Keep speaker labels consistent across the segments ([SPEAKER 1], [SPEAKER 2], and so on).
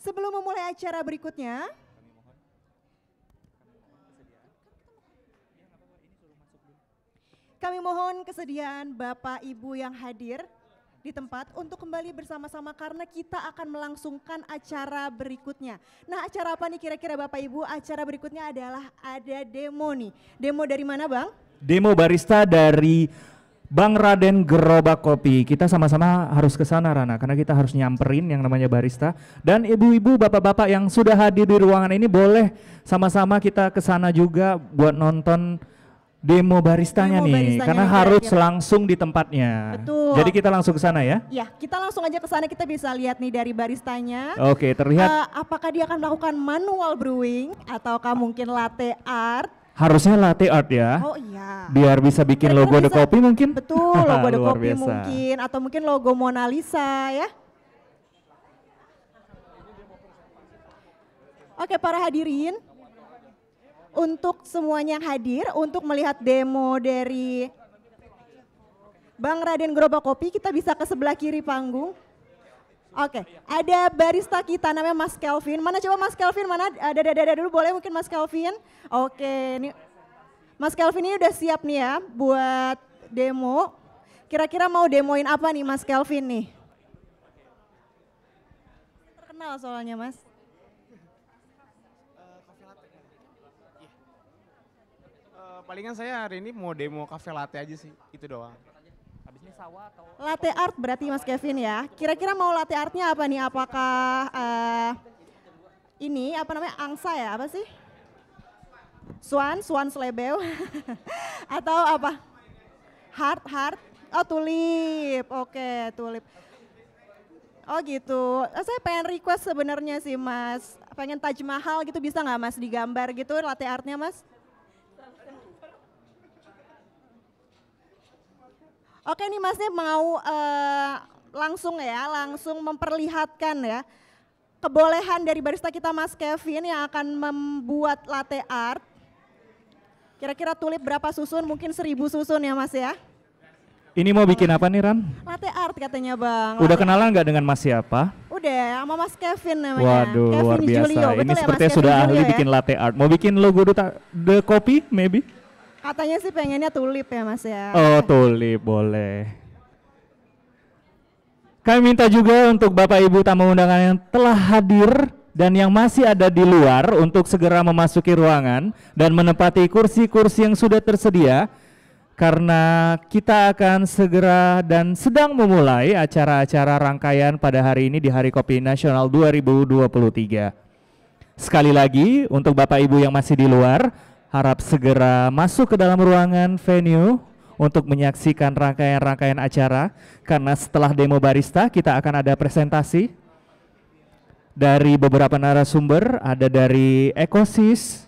[SPEAKER 1] Sebelum memulai acara berikutnya, kami mohon kesediaan Bapak Ibu yang hadir di tempat untuk kembali bersama-sama karena kita akan melangsungkan acara berikutnya. Nah, acara apa nih kira-kira Bapak Ibu? Acara berikutnya adalah ada demo nih. Demo dari mana, Bang?
[SPEAKER 2] Demo barista dari Bang Raden Gerobak Kopi. Kita sama-sama harus ke sana, Rana, karena kita harus nyamperin yang namanya barista. Dan ibu-ibu, bapak-bapak yang sudah hadir di ruangan ini boleh sama-sama kita ke sana juga buat nonton demo baristanya nih, karena harus langsung di tempatnya.
[SPEAKER 1] Betul.
[SPEAKER 2] Jadi kita langsung ke sana ya?
[SPEAKER 1] Ya, kita langsung aja ke sana, kita bisa lihat nih dari baristanya.
[SPEAKER 2] Oke, terlihat.
[SPEAKER 1] Apakah dia akan melakukan manual brewing ataukah mungkin latte art?
[SPEAKER 2] Harusnya latte art ya.
[SPEAKER 1] Oh iya.
[SPEAKER 2] Biar bisa bikin logo The Coffee mungkin?
[SPEAKER 1] Betul, logo The
[SPEAKER 2] Luar
[SPEAKER 1] Coffee
[SPEAKER 2] biasa.
[SPEAKER 1] mungkin, atau mungkin logo Mona Lisa ya. Oke, para hadirin, untuk semuanya yang hadir untuk melihat demo dari Bang Raden Gerobak Kopi, kita bisa ke sebelah kiri panggung. Oke, ada barista kita namanya Mas Kelvin. Mana coba Mas Kelvin, mana? Ada dulu boleh mungkin Mas Kelvin. Oke, ini Mas Kelvin ini udah siap nih ya buat demo. Kira-kira mau demoin apa nih Mas Kelvin nih? Terkenal soalnya Mas.
[SPEAKER 3] Palingan saya hari ini mau demo cafe latte aja sih, itu doang. Habis ini sawah atau
[SPEAKER 1] latte art berarti Mas Kevin ya. Kira-kira mau latte artnya apa nih? Apakah ini apa namanya angsa ya? Apa sih? Swan slebeu atau apa? Heart. Oh tulip. Oke, tulip. Oh gitu. Saya pengen request sebenarnya sih Mas. Pengen Taj Mahal gitu, bisa nggak Mas digambar gitu latte artnya Mas? Oke nih Masnya mau langsung memperlihatkan ya kebolehan dari barista kita Mas Kevin yang akan membuat latte art. Kira-kira tulip berapa susun? Mungkin 1000 susun ya Mas ya.
[SPEAKER 2] Ini mau bikin apa nih Ran?
[SPEAKER 1] Latte art katanya Bang.
[SPEAKER 2] Udah kenalan nggak dengan Mas siapa?
[SPEAKER 1] Udah, sama Mas Kevin namanya.
[SPEAKER 2] Waduh,
[SPEAKER 1] Kevin
[SPEAKER 2] luar biasa.
[SPEAKER 1] Julio.
[SPEAKER 2] Ini
[SPEAKER 1] Betul
[SPEAKER 2] sepertinya
[SPEAKER 1] ya, Mas
[SPEAKER 2] sudah
[SPEAKER 1] Kevin
[SPEAKER 2] ahli
[SPEAKER 1] Julio,
[SPEAKER 2] bikin
[SPEAKER 1] ya?
[SPEAKER 2] latte art. Mau bikin logo The Coffee maybe?
[SPEAKER 1] Katanya sih pengennya tulip ya Mas ya.
[SPEAKER 2] Oh tulip boleh. Kami minta juga untuk Bapak Ibu tamu undangan yang telah hadir dan yang masih ada di luar untuk segera memasuki ruangan dan menempati kursi-kursi yang sudah tersedia karena kita akan segera dan sedang memulai acara-acara rangkaian pada hari ini di Hari Kopi Nasional 2023. Sekali lagi untuk Bapak Ibu yang masih di luar, harap segera masuk ke dalam ruangan venue untuk menyaksikan rangkaian-rangkaian acara karena setelah demo barista kita akan ada presentasi dari beberapa narasumber, ada dari Ekosis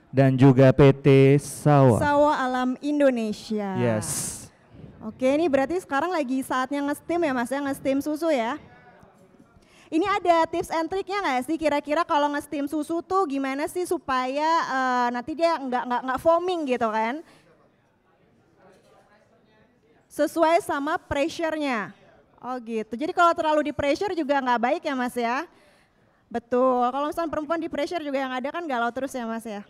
[SPEAKER 2] dan juga PT Sawah.
[SPEAKER 1] Sawah Alam Indonesia.
[SPEAKER 2] Yes.
[SPEAKER 1] Oke, ini berarti sekarang lagi saatnya nge-steam ya Mas ya, nge-steam susu ya. Ini ada tips and triknya nggak sih kira-kira kalau nge-steam susu tuh gimana sih supaya nanti dia nggak foaming gitu kan? Sesuai sama pressure-nya. Oh gitu. Jadi kalau terlalu di pressure juga nggak baik ya Mas ya. Betul. Kalau misalnya perempuan di pressure juga yang ada kan galau terus ya Mas ya.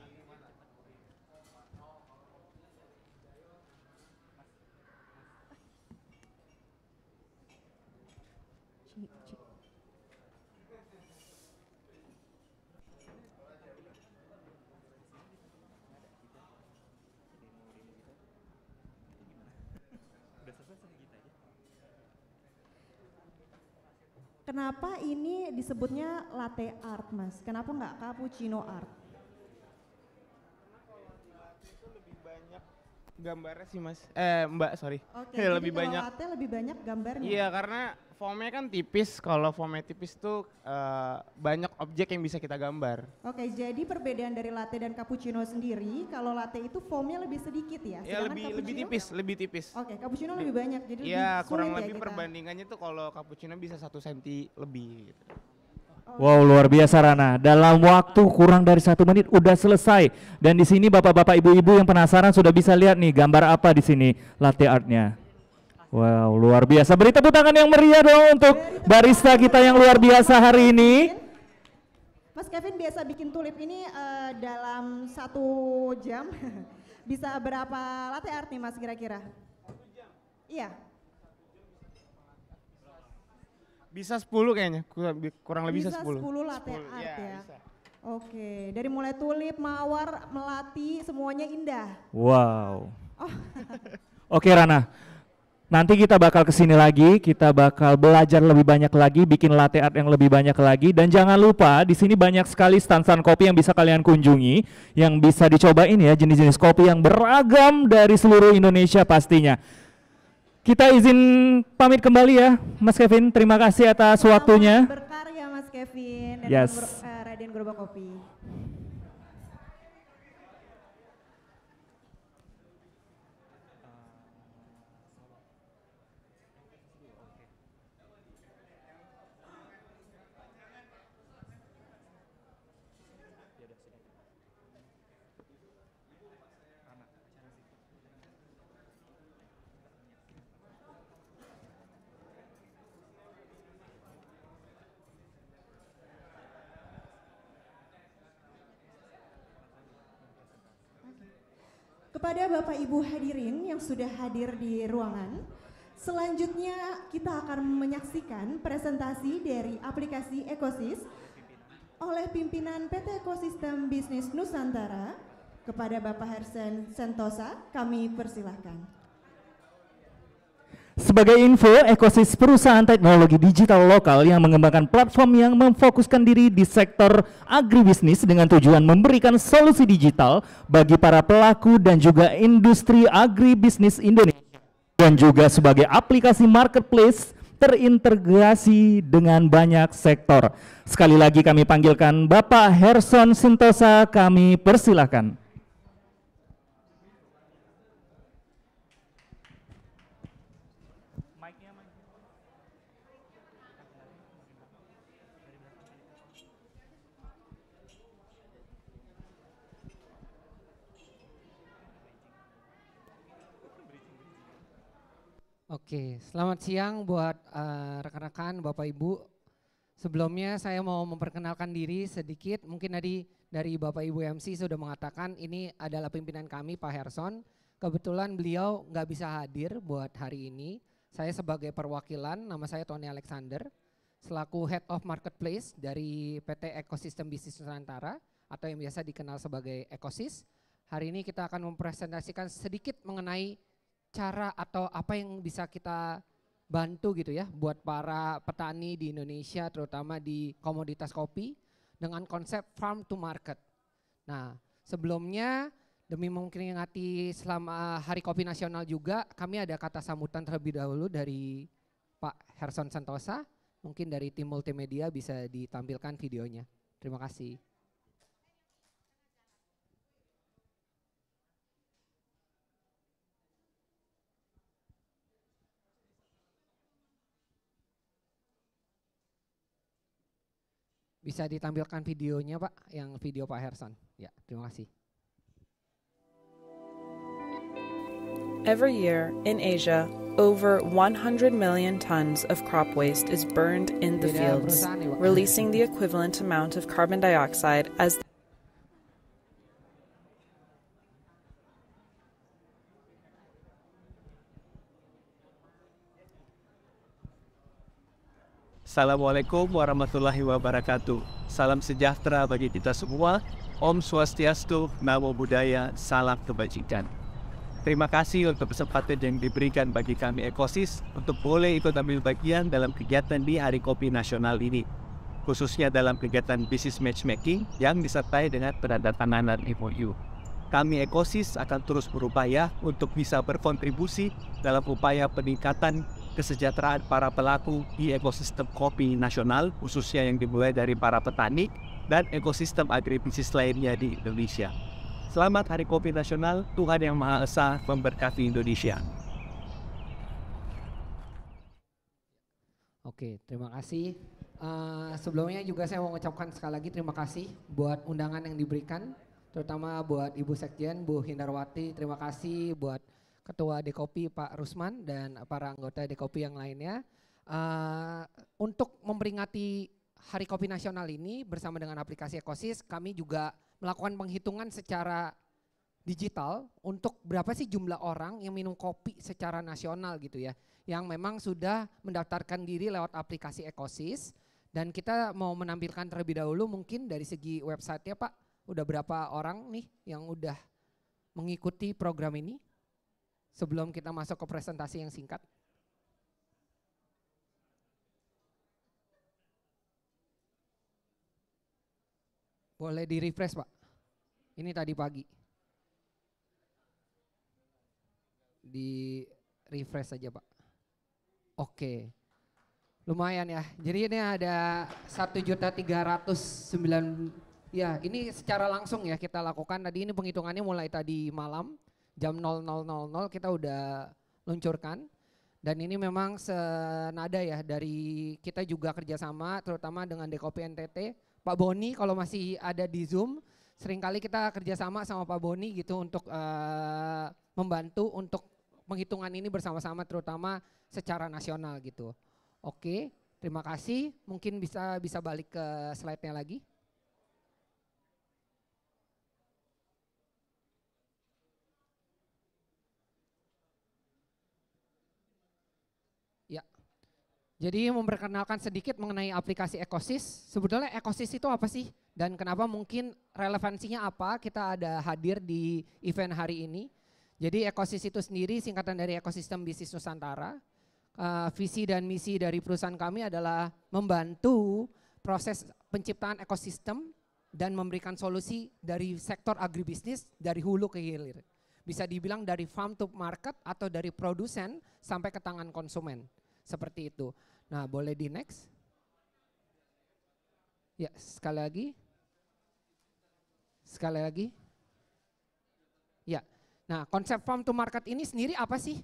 [SPEAKER 1] Kenapa ini disebutnya latte art Mas? Kenapa nggak cappuccino art?
[SPEAKER 3] itu lebih banyak gambarnya sih Mas. Mbak, sorry.
[SPEAKER 1] Oke,
[SPEAKER 3] lebih
[SPEAKER 1] jadi
[SPEAKER 3] banyak.
[SPEAKER 1] kalau latte lebih banyak gambarnya.
[SPEAKER 3] Iya, karena foamnya kan tipis. Kalau foamnya tipis tuh banyak objek yang bisa kita gambar.
[SPEAKER 1] Oke, jadi perbedaan dari latte dan cappuccino sendiri, kalau latte itu foamnya lebih sedikit ya?
[SPEAKER 3] Ya
[SPEAKER 1] Sedangkan
[SPEAKER 3] lebih tipis.
[SPEAKER 1] Oke, cappuccino lebih banyak, jadi
[SPEAKER 3] Iya,
[SPEAKER 1] lebih
[SPEAKER 3] kurang
[SPEAKER 1] sulit ya
[SPEAKER 3] lebih
[SPEAKER 1] kita.
[SPEAKER 3] perbandingannya tuh kalau cappuccino bisa 1 senti lebih gitu.
[SPEAKER 2] Wow, luar biasa Rana. Dalam waktu kurang dari 1 menit udah selesai. Dan di sini bapak-bapak, ibu-ibu yang penasaran sudah bisa lihat nih gambar apa di sini latte artnya. Wow, luar biasa. Beri tepuk tangan yang meriah dong untuk barista kita yang luar biasa hari ini.
[SPEAKER 1] Mas Kevin biasa bikin tulip ini dalam 1 jam bisa berapa latte art nih Mas kira-kira? Iya.
[SPEAKER 3] Bisa 10 kayaknya, kurang lebih bisa 10.
[SPEAKER 1] Bisa 10 latte art ya.
[SPEAKER 3] Bisa.
[SPEAKER 1] Oke, dari mulai tulip, mawar, melati, semuanya indah.
[SPEAKER 2] Wow.
[SPEAKER 1] Oh.
[SPEAKER 2] Oke Rana, nanti kita bakal kesini lagi, kita bakal belajar lebih banyak lagi, bikin latte art yang lebih banyak lagi. Dan jangan lupa di sini banyak sekali stand-stand kopi yang bisa kalian kunjungi, yang bisa dicobain ya, jenis-jenis kopi yang beragam dari seluruh Indonesia pastinya. Kita izin pamit kembali ya, Mas Kevin. Terima kasih atas waktunya.
[SPEAKER 1] Berkarya Mas Kevin dan
[SPEAKER 2] Yes.
[SPEAKER 1] Raden Gerobak Kopi. Kepada Bapak Ibu hadirin yang sudah hadir di ruangan, selanjutnya kita akan menyaksikan presentasi dari aplikasi Ekosis oleh pimpinan PT Ekosistem Bisnis Nusantara. Kepada Bapak Hersen Sentosa, kami persilahkan.
[SPEAKER 2] Sebagai info, Ekosis perusahaan teknologi digital lokal yang mengembangkan platform yang memfokuskan diri di sektor agribisnis dengan tujuan memberikan solusi digital bagi para pelaku dan juga industri agribisnis Indonesia, dan juga sebagai aplikasi marketplace terintegrasi dengan banyak sektor. Sekali lagi kami panggilkan Bapak Herson Sentosa, kami persilahkan.
[SPEAKER 4] Oke, selamat siang buat rekan-rekan, Bapak Ibu. Sebelumnya saya mau memperkenalkan diri sedikit. Mungkin tadi dari Bapak Ibu MC sudah mengatakan ini adalah pimpinan kami, Pak Herson. Kebetulan beliau nggak bisa hadir buat hari ini. Saya sebagai perwakilan, nama saya Tony Alexander, selaku Head of Marketplace dari PT Ekosistem Bisnis Nusantara atau yang biasa dikenal sebagai Ekosis. Hari ini kita akan mempresentasikan sedikit mengenai cara atau apa yang bisa kita bantu gitu ya buat para petani di Indonesia, terutama di komoditas kopi dengan konsep farm to market. Nah, sebelumnya demi memperingati selama Hari Kopi Nasional juga, kami ada kata sambutan terlebih dahulu dari Pak Herson Sentosa. Mungkin dari tim multimedia bisa ditampilkan videonya. Terima kasih. Bisa ditampilkan videonya Pak, yang video Pak Herson. Ya, terima kasih.
[SPEAKER 5] Every year in Asia, over 100 million tons of crop waste is burned in the fields, releasing the equivalent amount of carbon dioxide as
[SPEAKER 6] Assalamualaikum warahmatullahi wabarakatuh. Salam sejahtera bagi kita semua. Om Swastiastu, Namo Buddhaya, salam kebajikan. Terima kasih untuk kesempatan yang diberikan bagi kami Ekosis untuk boleh ikut ambil bagian dalam kegiatan di Hari Kopi Nasional ini, khususnya dalam kegiatan Business Matchmaking yang disertai dengan penandatanganan MOU. Kami Ekosis akan terus berupaya untuk bisa berkontribusi dalam upaya peningkatan kesejahteraan para pelaku di ekosistem kopi nasional, khususnya yang dimulai dari para petani dan ekosistem agribisnis lainnya di Indonesia. Selamat Hari Kopi Nasional, Tuhan Yang Maha Esa memberkati Indonesia.
[SPEAKER 4] Oke, terima kasih. Sebelumnya juga saya mau mengucapkan sekali lagi terima kasih buat undangan yang diberikan, terutama buat Ibu Sekjen, Bu Hindarwati, terima kasih buat Ketua Dekopi Pak Rusman dan para anggota Dekopi yang lainnya. Untuk memperingati Hari Kopi Nasional ini bersama dengan aplikasi Ekosis kami juga melakukan penghitungan secara digital untuk berapa sih jumlah orang yang minum kopi secara nasional gitu ya. Yang memang sudah mendaftarkan diri lewat aplikasi Ekosis. Dan kita mau menampilkan terlebih dahulu mungkin dari segi website-nya Pak. Udah berapa orang nih yang udah mengikuti program ini? Sebelum kita masuk ke presentasi yang singkat. Boleh di-refresh Pak. Ini tadi pagi. Di-refresh saja Pak. Oke. Lumayan ya. Jadi ini ada 1.309.000. Ya, ini secara langsung ya kita lakukan. Tadi ini penghitungannya mulai tadi malam jam 00.00 kita udah luncurkan. Dan ini memang senada ya dari kita juga kerjasama terutama dengan Dekopi NTT. Pak Boni kalau masih ada di Zoom, seringkali kita kerjasama sama Pak Boni gitu untuk membantu untuk penghitungan ini bersama-sama terutama secara nasional gitu. Oke, terima kasih. Mungkin bisa balik ke slide-nya lagi. Ya. Jadi memperkenalkan sedikit mengenai aplikasi Ekosis. Sebetulnya Ekosis itu apa sih? Dan kenapa mungkin relevansinya apa? Kita ada hadir di event hari ini. Jadi Ekosis itu sendiri singkatan dari Ekosistem Bisnis Nusantara. Visi dan misi dari perusahaan kami adalah membantu proses penciptaan ekosistem dan memberikan solusi dari sektor agribisnis dari hulu ke hilir. Bisa dibilang dari farm to market atau dari produsen sampai ke tangan konsumen. Seperti itu. Nah, boleh di next. Ya, sekali lagi. Sekali lagi. Ya. Nah, konsep farm to market ini sendiri apa sih?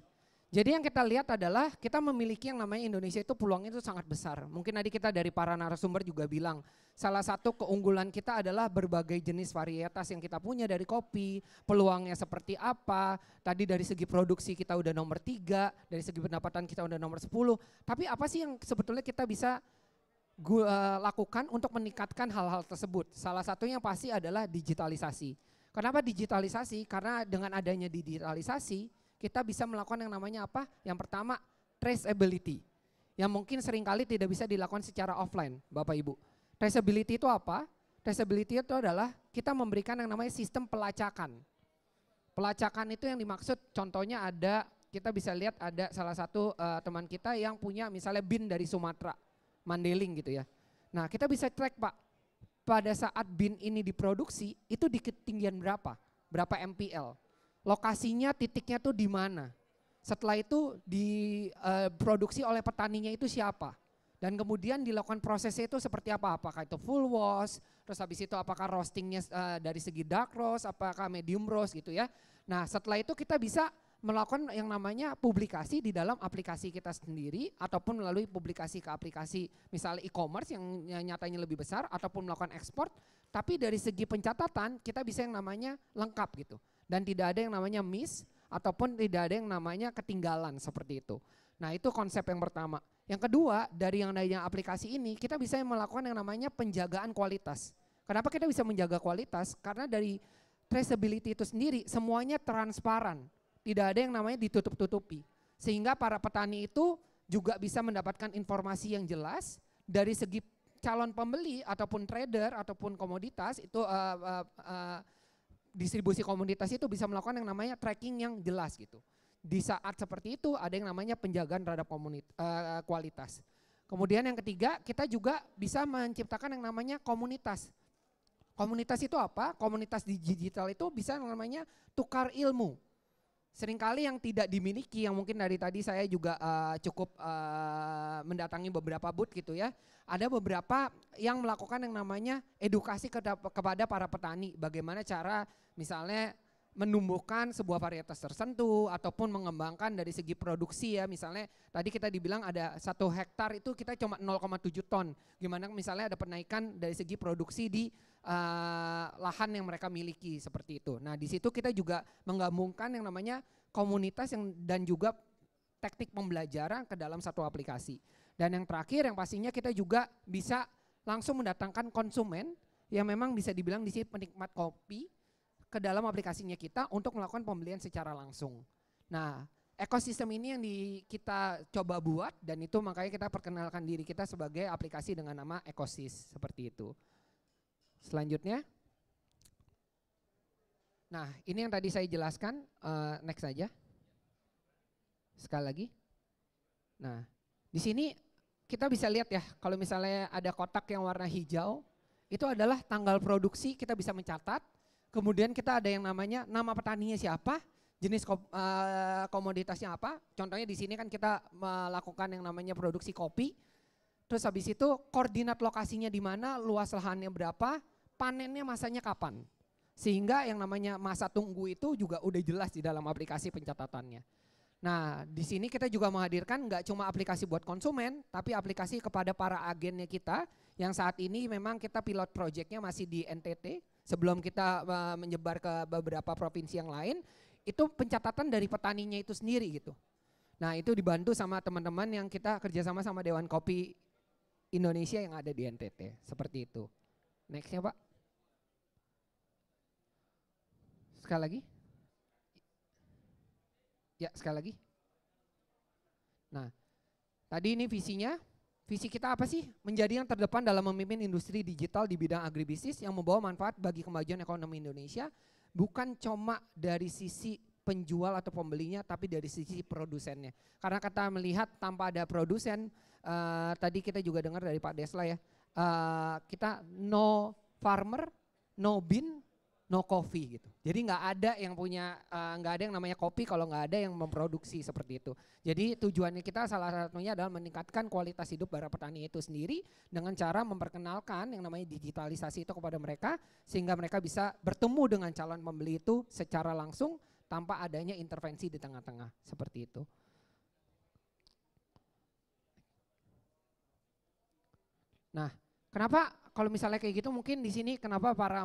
[SPEAKER 4] Jadi yang kita lihat adalah kita memiliki yang namanya Indonesia itu peluangnya itu sangat besar. Mungkin tadi kita dari para narasumber juga bilang salah satu keunggulan kita adalah berbagai jenis varietas yang kita punya dari kopi, peluangnya seperti apa. Tadi dari segi produksi kita udah nomor 3, dari segi pendapatan kita udah nomor 10. Tapi apa sih yang sebetulnya kita bisa lakukan untuk meningkatkan hal-hal tersebut? Salah satunya pasti adalah digitalisasi. Kenapa digitalisasi? Karena dengan adanya digitalisasi kita bisa melakukan yang namanya apa? Yang pertama traceability. Yang mungkin seringkali tidak bisa dilakukan secara offline Bapak Ibu. Traceability itu apa? Traceability itu adalah kita memberikan yang namanya sistem pelacakan. Pelacakan itu yang dimaksud contohnya ada, kita bisa lihat ada salah satu teman kita yang punya misalnya bin dari Sumatera, Mandailing gitu ya. Nah kita bisa track Pak, pada saat bin ini diproduksi itu di ketinggian berapa MPL. Lokasinya, titiknya tuh di mana. Setelah itu diproduksi oleh petaninya itu siapa. Dan kemudian dilakukan prosesnya itu seperti apa. Apakah itu full wash, terus habis itu apakah roastingnya dari segi dark roast, apakah medium roast gitu ya. Nah setelah itu kita bisa melakukan yang namanya publikasi di dalam aplikasi kita sendiri ataupun melalui publikasi ke aplikasi misalnya e-commerce yang nyatanya lebih besar ataupun melakukan ekspor. Tapi dari segi pencatatan kita bisa yang namanya lengkap gitu. Dan tidak ada yang namanya miss ataupun tidak ada yang namanya ketinggalan seperti itu. Nah itu konsep yang pertama. Yang kedua dari yang adanya aplikasi ini kita bisa melakukan yang namanya penjagaan kualitas. Kenapa kita bisa menjaga kualitas? Karena dari traceability itu sendiri semuanya transparan. Tidak ada yang namanya ditutup-tutupi. Sehingga para petani itu juga bisa mendapatkan informasi yang jelas dari segi calon pembeli ataupun trader ataupun komoditas itu distribusi komoditas itu bisa melakukan yang namanya tracking yang jelas gitu. Di saat seperti itu ada yang namanya penjagaan terhadap kualitas. Kemudian yang ketiga kita juga bisa menciptakan yang namanya komunitas. Komunitas itu apa? Komunitas digital itu bisa yang namanya tukar ilmu. Seringkali yang tidak dimiliki, yang mungkin dari tadi saya juga cukup mendatangi beberapa booth gitu ya. Ada beberapa yang melakukan yang namanya edukasi kepada para petani. Bagaimana cara misalnya menumbuhkan sebuah varietas tertentu ataupun mengembangkan dari segi produksi ya. Misalnya tadi kita dibilang ada 1 hektar itu kita cuma 0,7 ton. Gimana misalnya ada penaikan dari segi produksi di lahan yang mereka miliki seperti itu. Nah di situ kita juga menggabungkan yang namanya komunitas dan juga teknik pembelajaran ke dalam satu aplikasi. Dan yang terakhir yang pastinya kita juga bisa langsung mendatangkan konsumen yang memang bisa dibilang di sini penikmat kopi ke dalam aplikasinya kita untuk melakukan pembelian secara langsung. Nah, ekosistem ini yang kita coba buat dan itu makanya kita perkenalkan diri kita sebagai aplikasi dengan nama Ekosis, seperti itu. Selanjutnya, nah ini yang tadi saya jelaskan, next aja. Sekali lagi. Nah, di sini kita bisa lihat ya, kalau misalnya ada kotak yang warna hijau, itu adalah tanggal produksi, kita bisa mencatat. Kemudian kita ada yang namanya nama petaninya siapa, jenis komoditasnya apa. Contohnya di sini kan kita melakukan yang namanya produksi kopi. Terus habis itu koordinat lokasinya di mana, luas lahannya berapa, panennya masanya kapan. Sehingga yang namanya masa tunggu itu juga udah jelas di dalam aplikasi pencatatannya. Nah, di sini kita juga menghadirkan nggak cuma aplikasi buat konsumen, tapi aplikasi kepada para agennya kita yang saat ini memang kita pilot projectnya masih di NTT, sebelum kita menyebar ke beberapa provinsi yang lain, itu pencatatan dari petaninya itu sendiri gitu. Nah, itu dibantu sama teman-teman yang kita kerjasama sama Dewan Kopi Indonesia yang ada di NTT, seperti itu. Nextnya Pak. Sekali lagi. Ya, sekali lagi. Nah, tadi ini visinya. Visi kita apa sih? Menjadi yang terdepan dalam memimpin industri digital di bidang agribisnis yang membawa manfaat bagi kemajuan ekonomi Indonesia. Bukan cuma dari sisi penjual atau pembelinya, tapi dari sisi produsennya. Karena kita melihat tanpa ada produsen, tadi kita juga dengar dari Pak Desla ya, kita no farmer, no bean, no coffee gitu. Jadi nggak ada yang punya, nggak ada yang namanya kopi kalau nggak ada yang memproduksi seperti itu. Jadi tujuannya kita salah satunya adalah meningkatkan kualitas hidup para petani itu sendiri dengan cara memperkenalkan yang namanya digitalisasi itu kepada mereka sehingga mereka bisa bertemu dengan calon pembeli itu secara langsung tanpa adanya intervensi di tengah-tengah seperti itu. Nah, kenapa kalau misalnya kayak gitu mungkin di sini kenapa para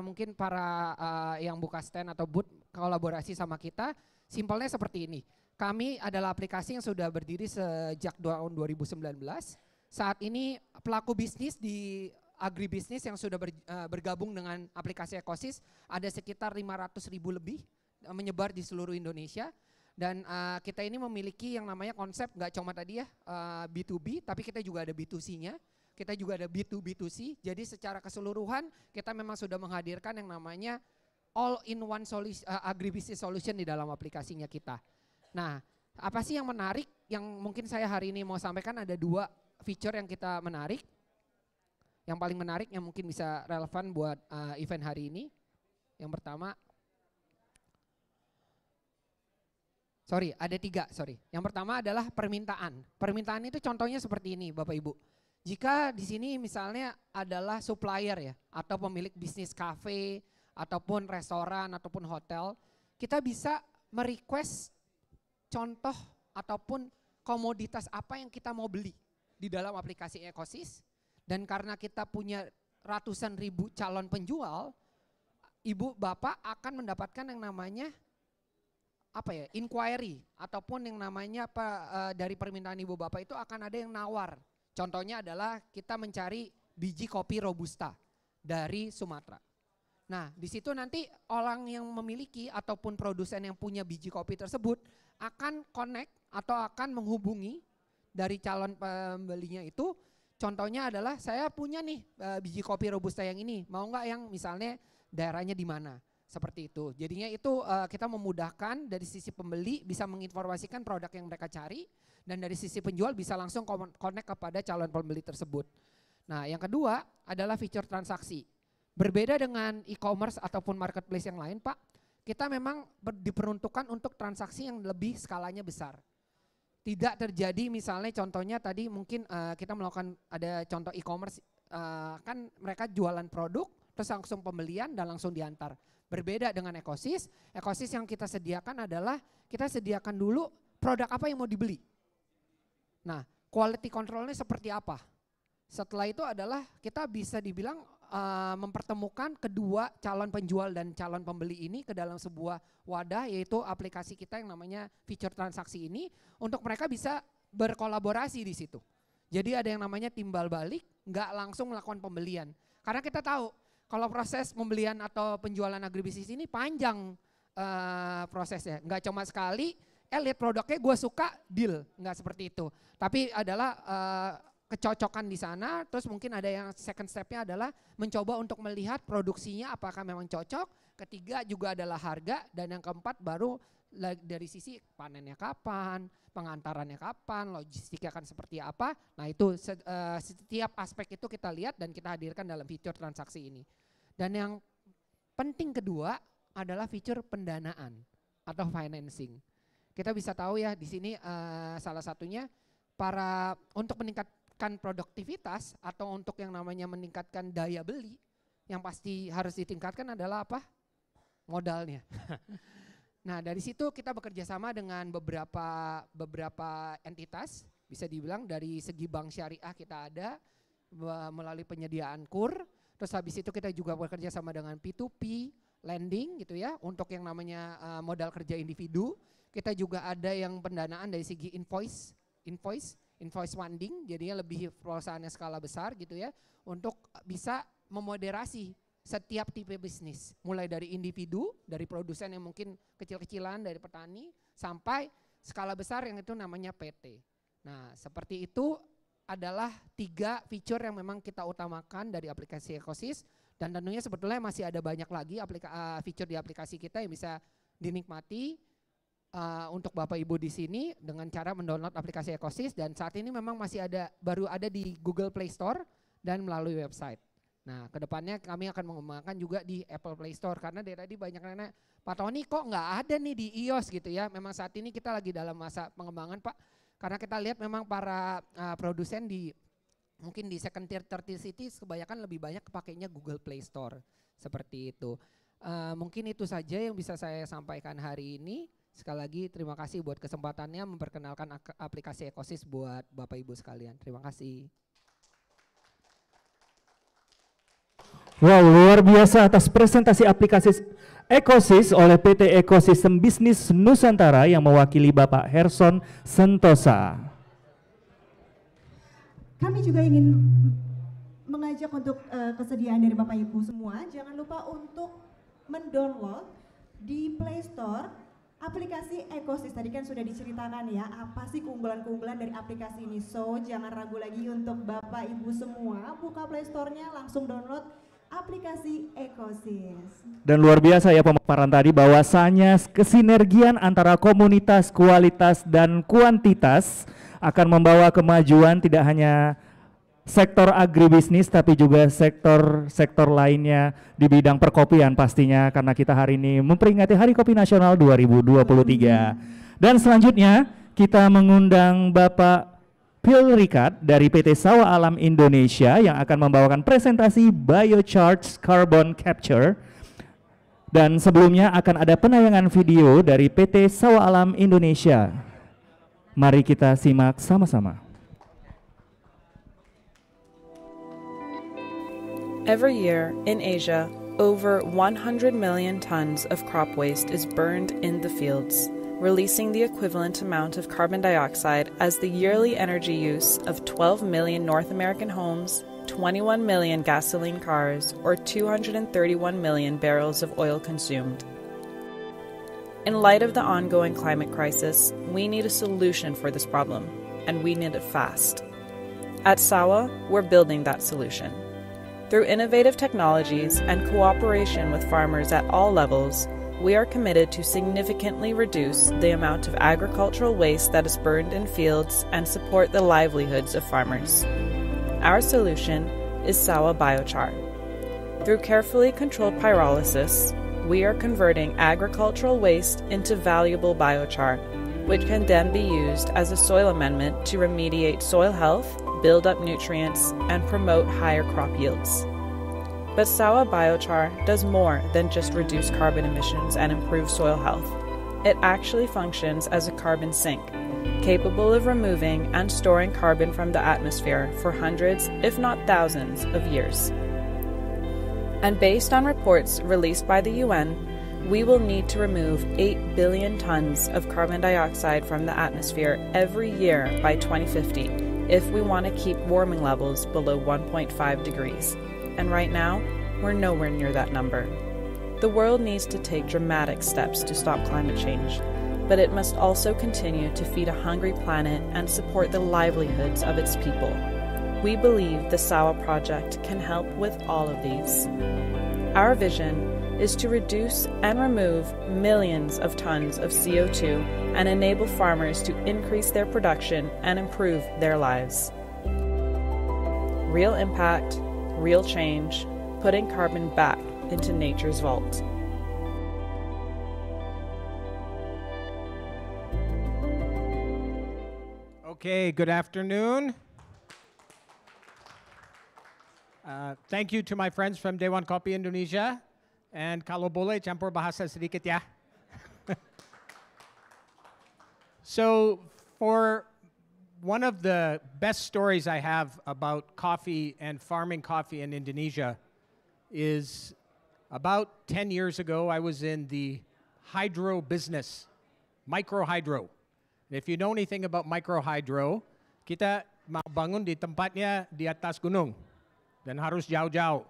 [SPEAKER 4] yang buka stand atau booth kolaborasi sama kita, simpelnya seperti ini. Kami adalah aplikasi yang sudah berdiri sejak tahun 2019. Saat ini pelaku bisnis di agribisnis yang sudah bergabung dengan aplikasi Ekosis ada sekitar 500.000 lebih menyebar di seluruh Indonesia. Dan kita ini memiliki yang namanya konsep nggak cuma tadi ya B2B, tapi kita juga ada B2C-nya. Kita juga ada B2B2C, jadi secara keseluruhan kita memang sudah menghadirkan yang namanya all-in-one agribisnis solution di dalam aplikasinya kita. Nah, apa sih yang menarik yang mungkin saya hari ini mau sampaikan ada 2 feature yang kita menarik. Yang paling menarik yang mungkin bisa relevan buat event hari ini. Yang pertama, ada 3. Yang pertama adalah permintaan. Permintaan itu contohnya seperti ini Bapak Ibu. Jika di sini misalnya adalah supplier ya, atau pemilik bisnis kafe, ataupun restoran, ataupun hotel, kita bisa merequest contoh ataupun komoditas apa yang kita mau beli di dalam aplikasi Ekosis. Dan karena kita punya ratusan ribu calon penjual, ibu bapak akan mendapatkan yang namanya inquiry ataupun yang namanya dari permintaan ibu bapak itu akan ada yang nawar. Contohnya adalah kita mencari biji kopi Robusta dari Sumatera. Nah, di situ nanti orang yang memiliki ataupun produsen yang punya biji kopi tersebut akan connect atau akan menghubungi dari calon pembelinya itu. Contohnya adalah saya punya nih biji kopi Robusta yang ini, mau nggak yang misalnya daerahnya di mana? Seperti itu. Jadinya itu kita memudahkan dari sisi pembeli bisa menginformasikan produk yang mereka cari. Dan dari sisi penjual bisa langsung connect kepada calon pembeli tersebut. Nah, yang kedua adalah fitur transaksi. Berbeda dengan e-commerce ataupun marketplace yang lain, Pak, kita memang diperuntukkan untuk transaksi yang lebih skalanya besar. Tidak terjadi misalnya contohnya tadi mungkin kita melakukan ada contoh e-commerce, kan mereka jualan produk, terus langsung pembelian dan langsung diantar. Berbeda dengan Ekosis, Ekosis yang kita sediakan adalah kita sediakan dulu produk apa yang mau dibeli. Nah, quality controlnya seperti apa? Setelah itu adalah kita bisa dibilang mempertemukan kedua calon penjual dan calon pembeli ini ke dalam sebuah wadah yaitu aplikasi kita yang namanya fitur transaksi ini untuk mereka bisa berkolaborasi di situ. Jadi ada yang namanya timbal balik, nggak langsung melakukan pembelian. Karena kita tahu kalau proses pembelian atau penjualan agribisnis ini panjang prosesnya. Nggak cuma sekali, lihat produknya gue suka, deal. Nggak seperti itu. Tapi adalah kecocokan di sana, terus mungkin ada yang second stepnya adalah mencoba untuk melihat produksinya apakah memang cocok. Ketiga juga adalah harga, dan yang keempat baru dari sisi panennya kapan, pengantarannya kapan, logistiknya akan seperti apa. Nah itu setiap aspek itu kita lihat dan kita hadirkan dalam fitur transaksi ini. Dan yang penting kedua adalah fitur pendanaan atau financing. Kita bisa tahu ya di sini salah satunya untuk meningkatkan produktivitas atau untuk yang namanya meningkatkan daya beli, yang pasti harus ditingkatkan adalah apa? Modalnya. Nah dari situ kita bekerja sama dengan beberapa entitas, bisa dibilang dari segi bank syariah kita ada melalui penyediaan KUR, terus habis itu kita juga bekerja sama dengan P2P lending gitu ya, untuk yang namanya modal kerja individu. Kita juga ada yang pendanaan dari segi invoice funding, jadinya lebih perusahaannya skala besar gitu ya, untuk bisa memoderasi setiap tipe bisnis, mulai dari individu, dari produsen yang mungkin kecil-kecilan, dari petani, sampai skala besar yang itu namanya PT. Nah seperti itu adalah 3 fitur yang memang kita utamakan dari aplikasi Ecosis, dan tentunya sebetulnya masih ada banyak lagi fitur di aplikasi kita yang bisa dinikmati untuk Bapak Ibu di sini dengan cara mendownload aplikasi Ecosis, dan saat ini memang baru ada di Google Play Store dan melalui website. Nah kedepannya kami akan mengembangkan juga di Apple Play Store, karena dari tadi banyak nanya, Pak Tony kok nggak ada nih di iOS gitu ya. Memang saat ini kita lagi dalam masa pengembangan Pak, karena kita lihat memang para produsen mungkin di second tier, third tier city kebanyakan lebih banyak pakainya Google Play Store seperti itu. Mungkin itu saja yang bisa saya sampaikan hari ini. Sekali lagi terima kasih buat kesempatannya memperkenalkan aplikasi Ecosis buat Bapak Ibu sekalian. Terima kasih.
[SPEAKER 2] Wow, luar biasa atas presentasi aplikasi Ecosis oleh PT Ekosistem Bisnis Nusantara yang mewakili Bapak Herson Sentosa.
[SPEAKER 1] Kami juga ingin mengajak untuk kesediaan dari Bapak Ibu semua, jangan lupa untuk mendownload di Play Store aplikasi Ecosis. Tadi kan sudah diceritakan ya, apa sih keunggulan-keunggulan dari aplikasi ini. So, jangan ragu lagi untuk Bapak Ibu semua, buka Play Store-nya, langsung download aplikasi Ecosis.
[SPEAKER 2] Dan luar biasa ya pemaparan tadi, bahwasanya kesinergian antara komunitas, kualitas, dan kuantitas akan membawa kemajuan tidak hanya sektor agribisnis tapi juga sektor lainnya di bidang perkopian pastinya, karena kita hari ini memperingati Hari Kopi Nasional 2023. Dan selanjutnya kita mengundang Bapak Phil Ricard dari PT Sawah Alam Indonesia yang akan membawakan presentasi Biocharge Carbon Capture. Dan sebelumnya akan ada penayangan video dari PT Sawah Alam Indonesia. Mari kita simak sama-sama.
[SPEAKER 5] Every year in Asia, over 100 million tons of crop waste is burned in the fields, releasing the equivalent amount of carbon dioxide as the yearly energy use of 12 million North American homes, 21 million gasoline cars, or 231 million barrels of oil consumed. In light of the ongoing climate crisis, we need a solution for this problem, and we need it fast. At Sawa, we're building that solution. Through innovative technologies and cooperation with farmers at all levels, we are committed to significantly reduce the amount of agricultural waste that is burned in fields and support the livelihoods of farmers. Our solution is Sawa Biochar. Through carefully controlled pyrolysis, we are converting agricultural waste into valuable biochar, which can then be used as a soil amendment to remediate soil health, build up nutrients, and promote higher crop yields. But Sawa Biochar does more than just reduce carbon emissions and improve soil health. It actually functions as a carbon sink, capable of removing and storing carbon from the atmosphere for hundreds, if not thousands, of years. And based on reports released by the UN, we will need to remove 8 billion tons of carbon dioxide from the atmosphere every year by 2050, if we want to keep warming levels below 1.5 degrees. And right now, we're nowhere near that number. The world needs to take dramatic steps to stop climate change, but it must also continue to feed a hungry planet and support the livelihoods of its people. We believe the SAWA project can help with all of these. Our vision is to reduce and remove millions of tons of CO2 and enable farmers to increase their production and improve their lives. Real impact, real change, putting carbon back into nature's vault.
[SPEAKER 7] Okay, good afternoon. Thank you to my friends from Dewan Kopi Indonesia. And kalau boleh campur bahasa sedikit ya. So for one of the best stories I have about coffee and farming coffee in Indonesia is about 10 years ago, I was in the hydro business, micro hydro. If you know anything about micro hydro, kita mau bangun di tempatnya di atas gunung dan harus jauh-jauh.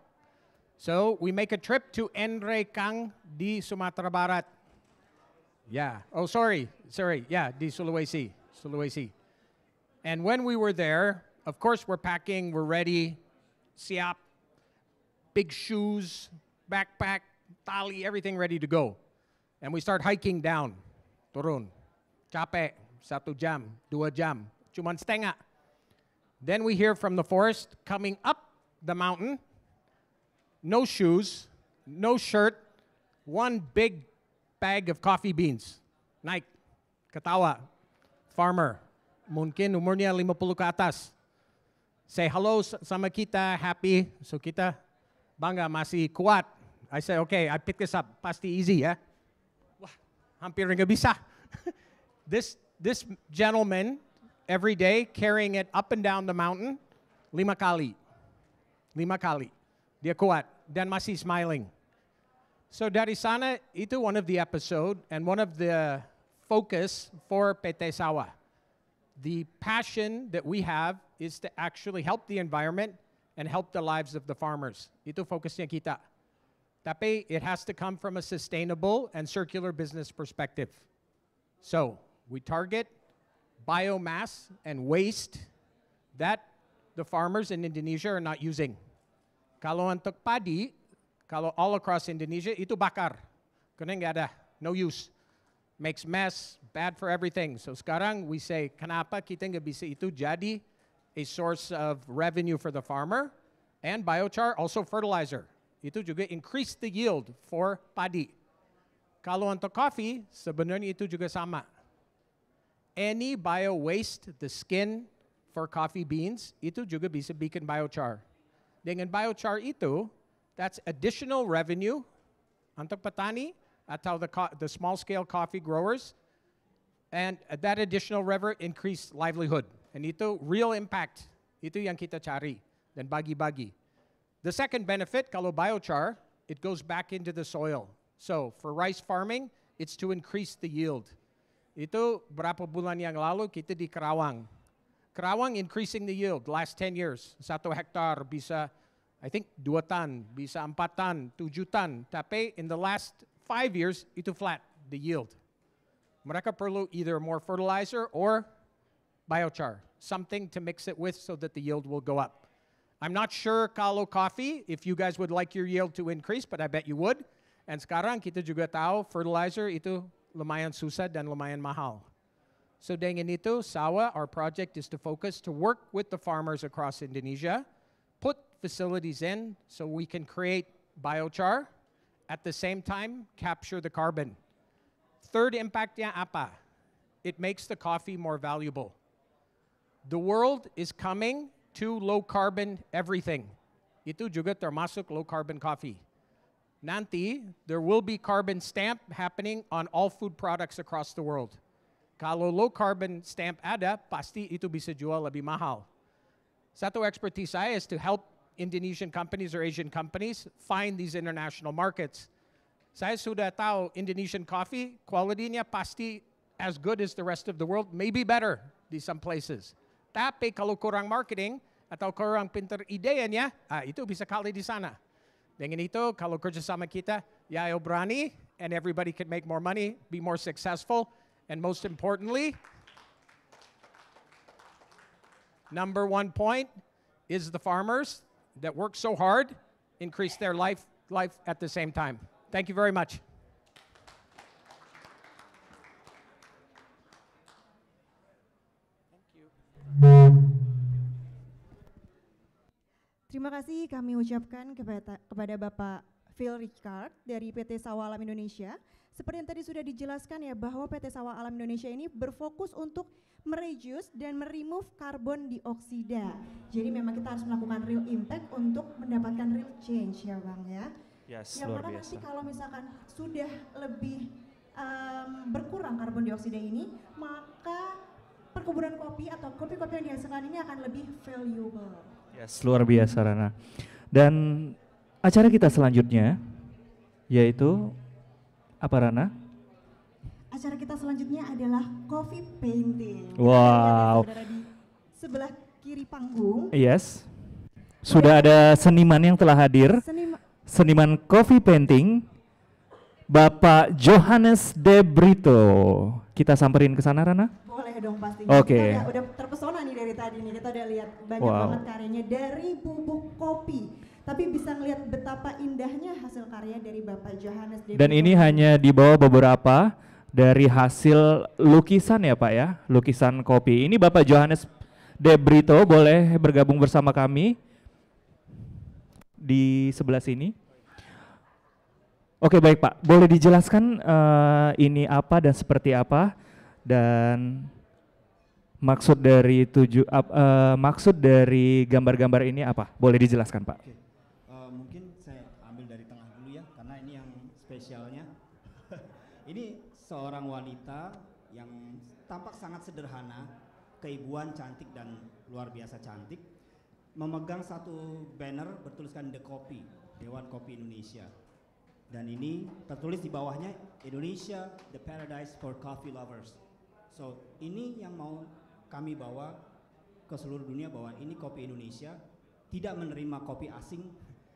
[SPEAKER 7] So we make a trip to Nrekang di Sumatera Barat. Yeah. Oh, sorry. Yeah, di Sulawesi. And when we were there, of course, we're packing, we're ready, siap, big shoes, backpack, tali, everything ready to go. And we start hiking down, turun, capek, 1 jam, 2 jam, cuman setengah. Then we hear from the forest coming up the mountain, no shoes, no shirt, one big bag of coffee beans. Naik, ketawa, farmer, mungkin umurnya 50 ke atas. Say hello sama kita, happy, so kita bangga masih kuat. I say, okay, I pick this up, pasti easy ya. Wah, hampir nggak bisa. This gentleman, every day, carrying it up and down the mountain, 5 kali. Dia kuat dan masih smiling. So dari sana, itu one of the episode and one of the focus for PT Sawa. The passion that we have is to actually help the environment and help the lives of the farmers. Itu fokusnya kita. Tapi it has to come from a sustainable and circular business perspective. So we target biomass and waste that the farmers in Indonesia are not using. Kalau untuk padi, kalau all across Indonesia, itu bakar. Karena nggak ada, no use. Makes mess, bad for everything. So sekarang we say, kenapa kita nggak bisa itu jadi a source of revenue for the farmer, and biochar, also fertilizer. Itu juga increase the yield for padi. Kalau untuk coffee, sebenarnya itu juga sama. Any bio waste, the skin for coffee beans, itu juga bisa bikin biochar. Dengan biochar itu, that's additional revenue untuk petani atau the small-scale coffee growers, and that additional revenue increase livelihood. And itu real impact. Itu yang kita cari dan bagi-bagi. The second benefit, kalau biochar, it goes back into the soil. So for rice farming, it's to increase the yield. Itu berapa bulan yang lalu kita di Kerawang. Kerawang increasing the yield last 10 years. 1 hektar bisa, I think 2 tan, bisa 4 tan, 7 tan. Tapi in the last 5 years, itu flat, the yield. Mereka perlu either more fertilizer or biochar, something to mix it with so that the yield will go up. I'm not sure kalau coffee, if you guys would like your yield to increase, but I bet you would. And sekarang kita juga tahu fertilizer itu lumayan susah dan lumayan mahal. So dengan itu, SAWA, our project is to focus to work with the farmers across Indonesia, put facilities in so we can create biochar, at the same time capture the carbon. Third impactnya apa? It makes the coffee more valuable. The world is coming to low carbon everything. Itu juga termasuk low carbon coffee. Nanti, there will be carbon stamp happening on all food products across the world. Kalau low carbon stamp ada, pasti itu bisa jual lebih mahal. Satu expertise saya is to help Indonesian companies or Asian companies find these international markets. Saya sudah tahu Indonesian coffee, quality-nya pasti as good as the rest of the world, maybe better di some places. Tapi kalau kurang marketing atau kurang pintar idenya, itu bisa kali di sana. Dengan itu, kalau kerjasama kita, ya ayo berani, and everybody can make more money, be more successful, and most importantly, number one point is the farmers that work so hard, increase their life at the same time. Thank you very much.
[SPEAKER 1] Terima kasih kami ucapkan kepada Bapak Phil Richard dari PT Sawah Alam Indonesia. Seperti yang tadi sudah dijelaskan ya, bahwa PT Sawah Alam Indonesia ini berfokus untuk mereduce dan meremove karbon dioksida. Jadi memang kita harus melakukan real impact untuk mendapatkan real change ya Bang ya.
[SPEAKER 2] Yes,
[SPEAKER 1] Yang
[SPEAKER 2] luar
[SPEAKER 1] mana
[SPEAKER 2] biasa.
[SPEAKER 1] nanti kalau misalkan sudah lebih berkurang karbon dioksida ini, maka perkebunan kopi atau kopi-kopi yang dihasilkan ini akan lebih valuable.
[SPEAKER 2] Yes, luar biasa Rana. Dan acara kita selanjutnya yaitu apa Rana?
[SPEAKER 1] Acara kita selanjutnya adalah coffee painting.
[SPEAKER 2] Wow.
[SPEAKER 1] Saudara di sebelah kiri panggung.
[SPEAKER 2] Yes. Sudah ada seniman yang telah hadir. Seniman coffee painting Bapak Johannes De Brito. Kita samperin ke sana Rana?
[SPEAKER 1] Boleh dong pastinya.
[SPEAKER 2] Oke.
[SPEAKER 1] Kita udah terpesona nih dari tadi nih. Kita udah lihat banyak banget karyanya dari bubuk kopi. Tapi bisa ngelihat betapa indahnya hasil karya dari Bapak Johannes De Brito.
[SPEAKER 2] Dan ini hanya di bawah beberapa dari hasil lukisan ya Pak ya, lukisan kopi. Ini Bapak Johannes De Brito, boleh bergabung bersama kami di sebelah sini. Oke baik Pak, boleh dijelaskan ini apa dan seperti apa dan maksud dari maksud dari gambar-gambar ini apa? Boleh dijelaskan Pak?
[SPEAKER 8] Oke. Mungkin saya ambil dari tengah dulu ya, karena ini yang spesialnya. Ini seorang wanita yang tampak sangat sederhana, keibuan, cantik dan luar biasa cantik, memegang satu banner bertuliskan The Coffee, Dewan Kopi Indonesia. Dan ini tertulis di bawahnya Indonesia, the paradise for coffee lovers. So ini yang mau kami bawa ke seluruh dunia, bahwa ini kopi Indonesia, tidak menerima kopi asing,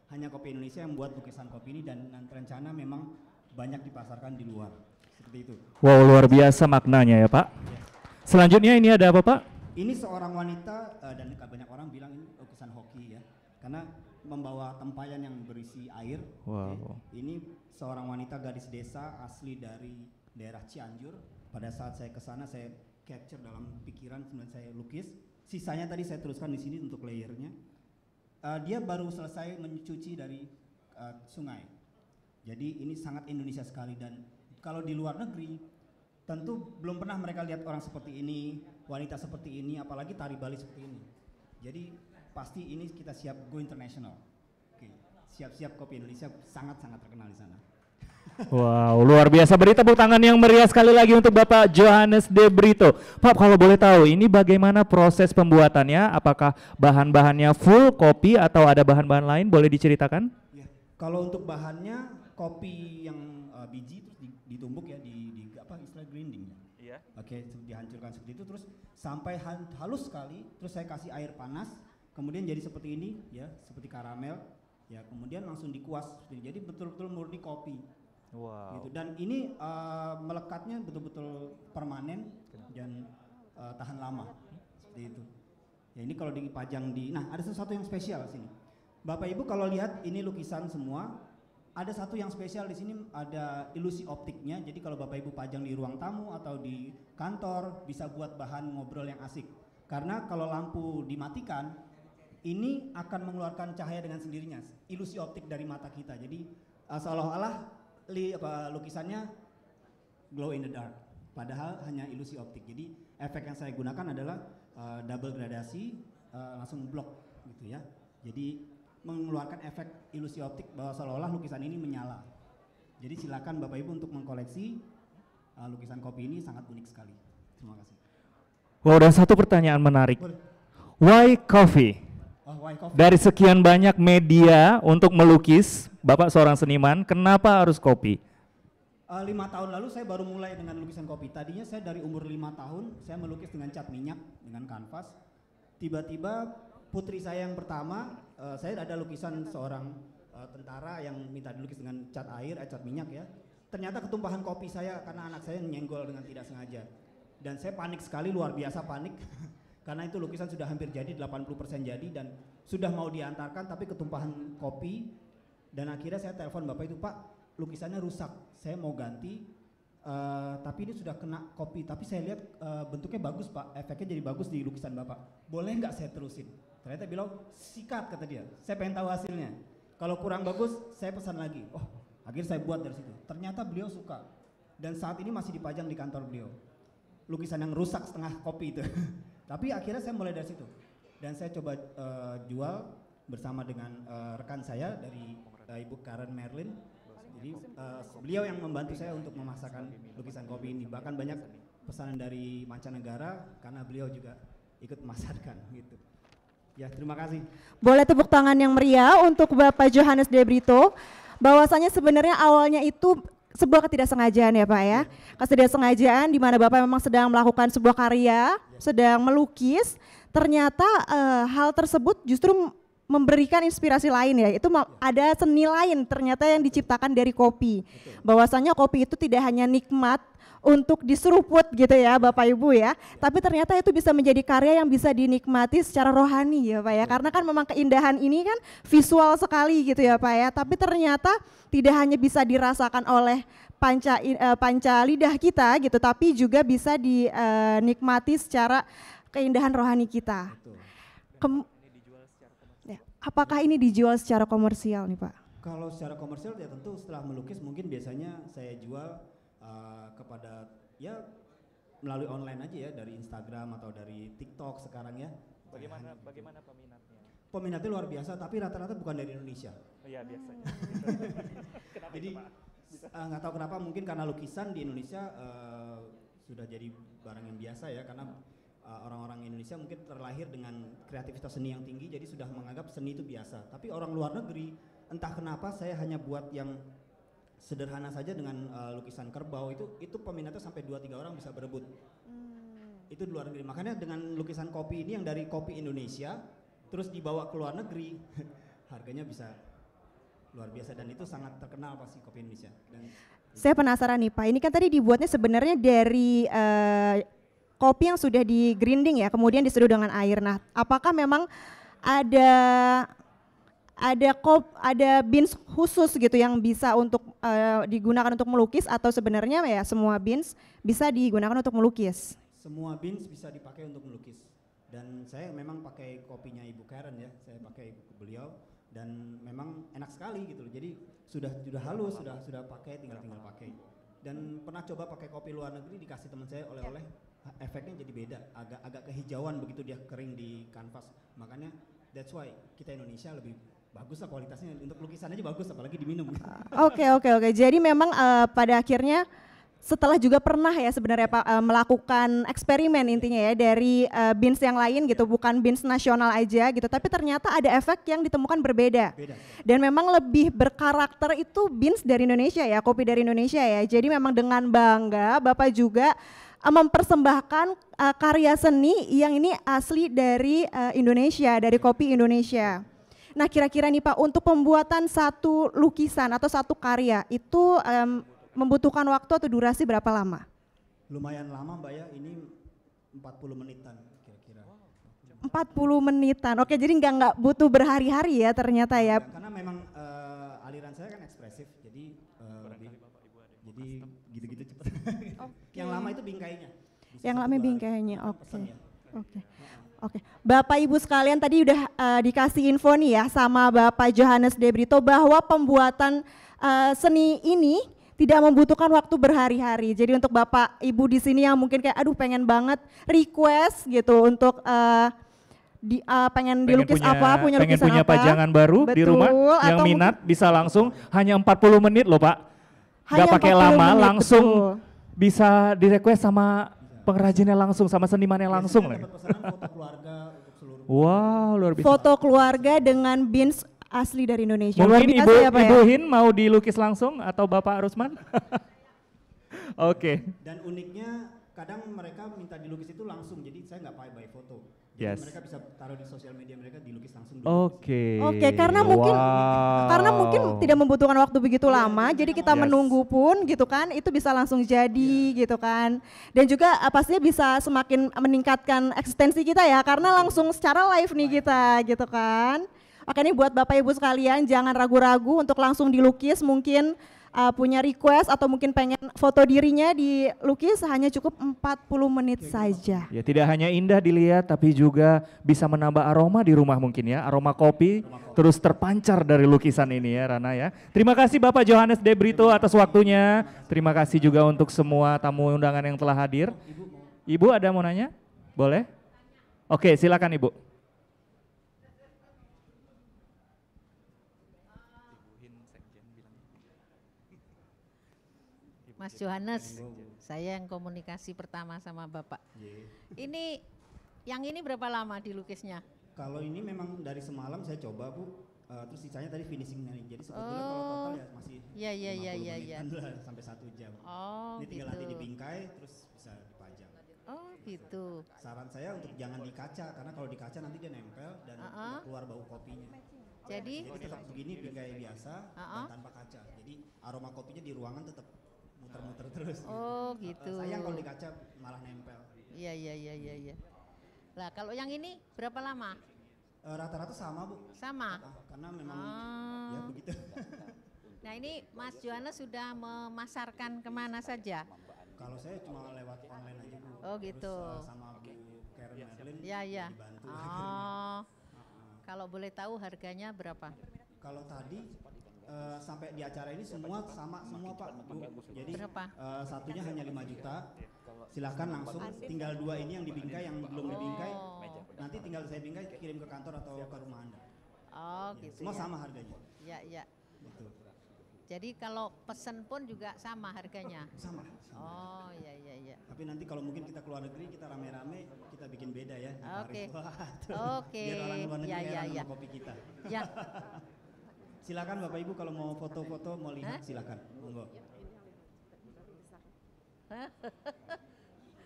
[SPEAKER 8] hanya kopi Indonesia yang membuat lukisan kopi ini, dan rencana memang banyak dipasarkan di luar. Seperti itu.
[SPEAKER 2] Wow, luar biasa maknanya ya Pak.
[SPEAKER 8] Yes.
[SPEAKER 2] Selanjutnya ini ada apa Pak?
[SPEAKER 8] Ini seorang wanita dan banyak orang bilang ini lukisan hoki ya, karena membawa tempayan yang berisi air.
[SPEAKER 2] Wow.
[SPEAKER 8] Ini seorang wanita gadis desa asli dari daerah Cianjur. Pada saat saya ke sana saya capture dalam pikiran, kemudian saya lukis. Sisanya tadi saya teruskan di sini untuk layernya. Dia baru selesai mencuci dari sungai. Jadi ini sangat Indonesia sekali, dan kalau di luar negeri tentu belum pernah mereka lihat orang seperti ini, wanita seperti ini, apalagi tari Bali seperti ini. Jadi pasti ini kita siap go international. Oke, siap-siap kopi Indonesia sangat-sangat terkenal di sana.
[SPEAKER 2] Wow, luar biasa. Beri tepuk tangan yang meriah sekali lagi untuk Bapak Johannes De Brito. Pak, kalau boleh tahu ini bagaimana proses pembuatannya? Apakah bahan-bahannya full kopi atau ada bahan-bahan lain? Boleh diceritakan?
[SPEAKER 8] Ya, kalau untuk bahannya kopi yang biji terus ditumbuk ya, di apa istilah grinding ya. Iya. Oke, dihancurkan seperti itu terus sampai halus sekali, terus saya kasih air panas. Kemudian jadi seperti ini ya, seperti karamel ya, kemudian langsung dikuas jadi betul-betul murni kopi.
[SPEAKER 2] Wow.
[SPEAKER 8] Gitu. Dan ini melekatnya betul-betul permanen dan tahan lama seperti itu ya. Ini kalau dipajang di, nah ada sesuatu yang spesial sini Bapak Ibu, kalau lihat ini lukisan semua, ada satu yang spesial di sini, ada ilusi optiknya. Jadi kalau Bapak Ibu pajang di ruang tamu atau di kantor bisa buat bahan ngobrol yang asik, karena kalau lampu dimatikan ini akan mengeluarkan cahaya dengan sendirinya, ilusi optik dari mata kita. Jadi seolah-olah lukisannya glow in the dark, padahal hanya ilusi optik. Jadi efek yang saya gunakan adalah double gradasi, langsung blok gitu ya. Jadi mengeluarkan efek ilusi optik bahwa seolah-olah lukisan ini menyala. Jadi silakan Bapak Ibu untuk mengkoleksi lukisan kopi ini, sangat unik sekali. Terima kasih.
[SPEAKER 2] Wow, dan satu pertanyaan menarik.
[SPEAKER 8] Boleh.
[SPEAKER 2] Why coffee?
[SPEAKER 8] Why coffee?
[SPEAKER 2] Dari sekian banyak media untuk melukis, Bapak seorang seniman, kenapa harus kopi?
[SPEAKER 8] 5 tahun lalu saya baru mulai dengan lukisan kopi. Tadinya saya dari umur 5 tahun saya melukis dengan cat minyak, dengan kanvas. tiba-tiba putri saya yang pertama, saya ada lukisan seorang tentara yang minta dilukis dengan cat air, cat minyak ya. Ternyata ketumpahan kopi saya karena anak saya nyenggol dengan tidak sengaja. Dan saya panik sekali, luar biasa panik. Karena itu lukisan sudah hampir jadi, 80% jadi dan sudah mau diantarkan tapi ketumpahan kopi. Dan akhirnya saya telepon bapak itu, Pak lukisannya rusak, saya mau ganti. Tapi ini sudah kena kopi, tapi saya lihat bentuknya bagus Pak, efeknya jadi bagus di lukisan bapak. Boleh nggak saya terusin? Ternyata bilang, sikat kata dia, saya pengen tahu hasilnya. Kalau kurang bagus, saya pesan lagi. Oh, akhirnya saya buat dari situ. Ternyata beliau suka dan saat ini masih dipajang di kantor beliau. Lukisan yang rusak setengah kopi itu. Tapi akhirnya saya mulai dari situ dan saya coba jual bersama dengan rekan saya dari Ibu Karen Merlin. Jadi beliau yang membantu saya untuk memasarkan lukisan kopi ini. Bahkan banyak pesanan dari mancanegara karena beliau juga ikut memasarkan gitu. Ya, terima kasih.
[SPEAKER 1] Boleh tepuk tangan yang meriah untuk Bapak Johannes De Brito. Bahwasanya sebenarnya awalnya itu sebuah ketidaksengajaan ya Pak ya. Ketidaksengajaan di mana Bapak memang sedang melakukan sebuah karya, sedang melukis. Ternyata hal tersebut justru memberikan inspirasi lain ya. Itu ada seni lain ternyata yang diciptakan dari kopi. Bahwasanya kopi itu tidak hanya nikmat untuk diseruput gitu ya Bapak Ibu ya, tapi ternyata itu bisa menjadi karya yang bisa dinikmati secara rohani ya Pak ya, karena kan memang keindahan ini kan visual sekali gitu ya Pak ya, tapi ternyata tidak hanya bisa dirasakan oleh panca lidah kita gitu, tapi juga bisa dinikmati secara keindahan rohani kita. Apakah ini dijual secara komersial nih Pak?
[SPEAKER 8] Kalau secara komersial ya tentu setelah melukis mungkin biasanya saya jual kepada ya melalui online aja ya, dari Instagram atau dari TikTok sekarang ya.
[SPEAKER 2] Bagaimana peminatnya?
[SPEAKER 8] Peminatnya luar biasa, tapi rata-rata bukan dari Indonesia.
[SPEAKER 2] Iya biasanya.
[SPEAKER 8] Jadi nggak tahu kenapa, mungkin karena lukisan di Indonesia sudah jadi barang yang biasa ya, karena orang-orang Indonesia mungkin terlahir dengan kreativitas seni yang tinggi, jadi sudah menganggap seni itu biasa. Tapi orang luar negeri, entah kenapa saya hanya buat yang sederhana saja dengan lukisan kerbau, itu peminatnya sampai 2-3 orang bisa berebut. Itu di luar negeri. Makanya dengan lukisan kopi ini yang dari kopi Indonesia terus dibawa ke luar negeri, harganya bisa luar biasa dan itu sangat terkenal pasti kopi Indonesia. Dan
[SPEAKER 1] saya penasaran nih Pak, ini kan tadi dibuatnya sebenarnya dari kopi yang sudah di grinding ya, kemudian diseduh dengan air. Nah, apakah memang ada beans khusus gitu yang bisa untuk digunakan untuk melukis, atau sebenarnya ya semua beans bisa digunakan untuk melukis?
[SPEAKER 8] Semua beans bisa dipakai untuk melukis. Dan saya memang pakai kopinya Ibu Karen ya, saya pakai beliau dan memang enak sekali gitu loh. Jadi sudah halus, sudah pakai, tinggal pakai. Dan pernah coba pakai kopi luar negeri, dikasih teman saya oleh-oleh, efeknya jadi beda, agak kehijauan begitu dia kering di kanvas. Makanya that's why kita Indonesia lebih bagus lah kualitasnya, untuk lukisan aja bagus apalagi diminum.
[SPEAKER 1] Oke. Jadi memang pada akhirnya setelah juga pernah ya sebenarnya Pak melakukan eksperimen intinya ya dari beans yang lain gitu, bukan beans nasional aja gitu, tapi ternyata ada efek yang ditemukan berbeda. Dan memang lebih berkarakter itu beans dari Indonesia ya, kopi dari Indonesia ya. Jadi memang dengan bangga Bapak juga mempersembahkan karya seni yang ini asli dari Indonesia, dari kopi Indonesia. Nah kira-kira nih Pak, untuk pembuatan satu lukisan atau satu karya itu membutuhkan waktu atau durasi berapa lama?
[SPEAKER 8] Lumayan lama Mbak ya, ini 40 menitan kira-kira.
[SPEAKER 1] 40 menitan, oke, jadi nggak butuh berhari-hari ya ternyata ya.
[SPEAKER 8] Karena memang aliran saya kan ekspresif, jadi gitu-gitu cepat. Yang lama itu bingkainya.
[SPEAKER 1] Yang lama bingkainya, Oke. Bapak Ibu sekalian tadi udah dikasih info nih ya sama Bapak Johannes De Brito bahwa pembuatan seni ini tidak membutuhkan waktu berhari-hari. Jadi untuk Bapak Ibu di sini yang mungkin kayak aduh pengen banget request gitu untuk pengen dilukis punya lukisan
[SPEAKER 2] punya pajangan baru. Betul, di rumah yang minat bisa langsung, hanya 40 menit loh Pak. Gak pakai lama, langsung betul. Bisa di request sama pengrajinnya langsung, sama senimannya langsung.
[SPEAKER 8] Foto keluarga untuk seluruh.
[SPEAKER 2] Wow, luar biasa.
[SPEAKER 1] Foto keluarga dengan beans asli dari Indonesia.
[SPEAKER 2] Mungkin Ibu Hin mau dilukis langsung atau Bapak Rusman? Oke.
[SPEAKER 8] Dan uniknya kadang mereka minta dilukis itu langsung, jadi saya nggak pakai by foto. Jadi
[SPEAKER 2] Yes.
[SPEAKER 8] mereka bisa taruh di sosial media mereka, dilukis langsung.
[SPEAKER 2] Oke.
[SPEAKER 1] Oke, karena mungkin tidak membutuhkan waktu begitu lama, jadi kita menunggu pun gitu kan, itu bisa langsung jadi gitu kan. Dan juga pastinya bisa semakin meningkatkan eksistensi kita ya, karena langsung secara live nih kita gitu kan. Oke, ini buat Bapak Ibu sekalian jangan ragu-ragu untuk langsung dilukis, mungkin punya request atau mungkin pengen foto dirinya dilukis, hanya cukup 40 menit saja.
[SPEAKER 2] Ya, tidak hanya indah dilihat tapi juga bisa menambah aroma di rumah mungkin ya, aroma kopi terus terpancar dari lukisan ini ya Rana ya. Terima kasih Bapak Johannes De Brito atas waktunya. Terima kasih juga untuk semua tamu undangan yang telah hadir. Ibu ada mau nanya? Boleh? Oke, silakan Ibu.
[SPEAKER 9] Mas Johannes, saya yang komunikasi pertama sama Bapak. Ini, yang ini berapa lama dilukisnya?
[SPEAKER 8] Kalau ini memang dari semalam saya coba Bu, terus sisanya tadi finishingnya nih. Jadi sebetulnya kalau total ya masih 50 menitan lah sampai 1 jam.
[SPEAKER 9] Oh,
[SPEAKER 8] ini tinggal
[SPEAKER 9] gitu.
[SPEAKER 8] nanti dibingkai terus bisa dipajang.
[SPEAKER 9] Oh gitu.
[SPEAKER 8] Saran saya untuk jangan di kaca, karena kalau di kaca nanti dia nempel dan keluar bau kopinya.
[SPEAKER 9] Jadi
[SPEAKER 8] tetap begini bingkai biasa dan tanpa kaca. Jadi aroma kopinya di ruangan tetap muter-muter terus.
[SPEAKER 9] Oh gitu.
[SPEAKER 8] Sayang kalau di kaca malah nempel.
[SPEAKER 9] Iya. Lah kalau yang ini berapa lama?
[SPEAKER 8] Rata-rata sama Bu.
[SPEAKER 9] Sama?
[SPEAKER 8] Karena memang ya begitu.
[SPEAKER 9] Nah ini Mas Johannes sudah memasarkan kemana saja?
[SPEAKER 8] Kalau saya cuma lewat online aja Bu.
[SPEAKER 9] Oh gitu.
[SPEAKER 8] Terus sama Bu Karen Madeline
[SPEAKER 9] Iya.
[SPEAKER 8] dibantu.
[SPEAKER 9] Oh. Kalau boleh tahu harganya berapa?
[SPEAKER 8] Kalau tadi sampai di acara ini semua sama semua Pak Bu. Jadi satunya hanya 5 juta. Silakan langsung, tinggal 2 ini yang dibingkai, yang belum dibingkai nanti tinggal saya bingkai kirim ke kantor atau ke rumah Anda.
[SPEAKER 9] Oh gitu.
[SPEAKER 8] Semua
[SPEAKER 9] ya.
[SPEAKER 8] sama harganya.
[SPEAKER 9] Iya.
[SPEAKER 8] Gitu.
[SPEAKER 9] Jadi kalau pesen pun juga sama harganya?
[SPEAKER 8] Sama.
[SPEAKER 9] Oh iya.
[SPEAKER 8] Tapi nanti kalau mungkin kita keluar negeri, kita rame-rame, kita bikin beda ya.
[SPEAKER 9] Oke.
[SPEAKER 8] Oke. Biar orang luar negeri heran sama kopi kita.
[SPEAKER 9] Ya.
[SPEAKER 8] Silakan Bapak Ibu kalau mau foto-foto, mau lihat silakan. Monggo.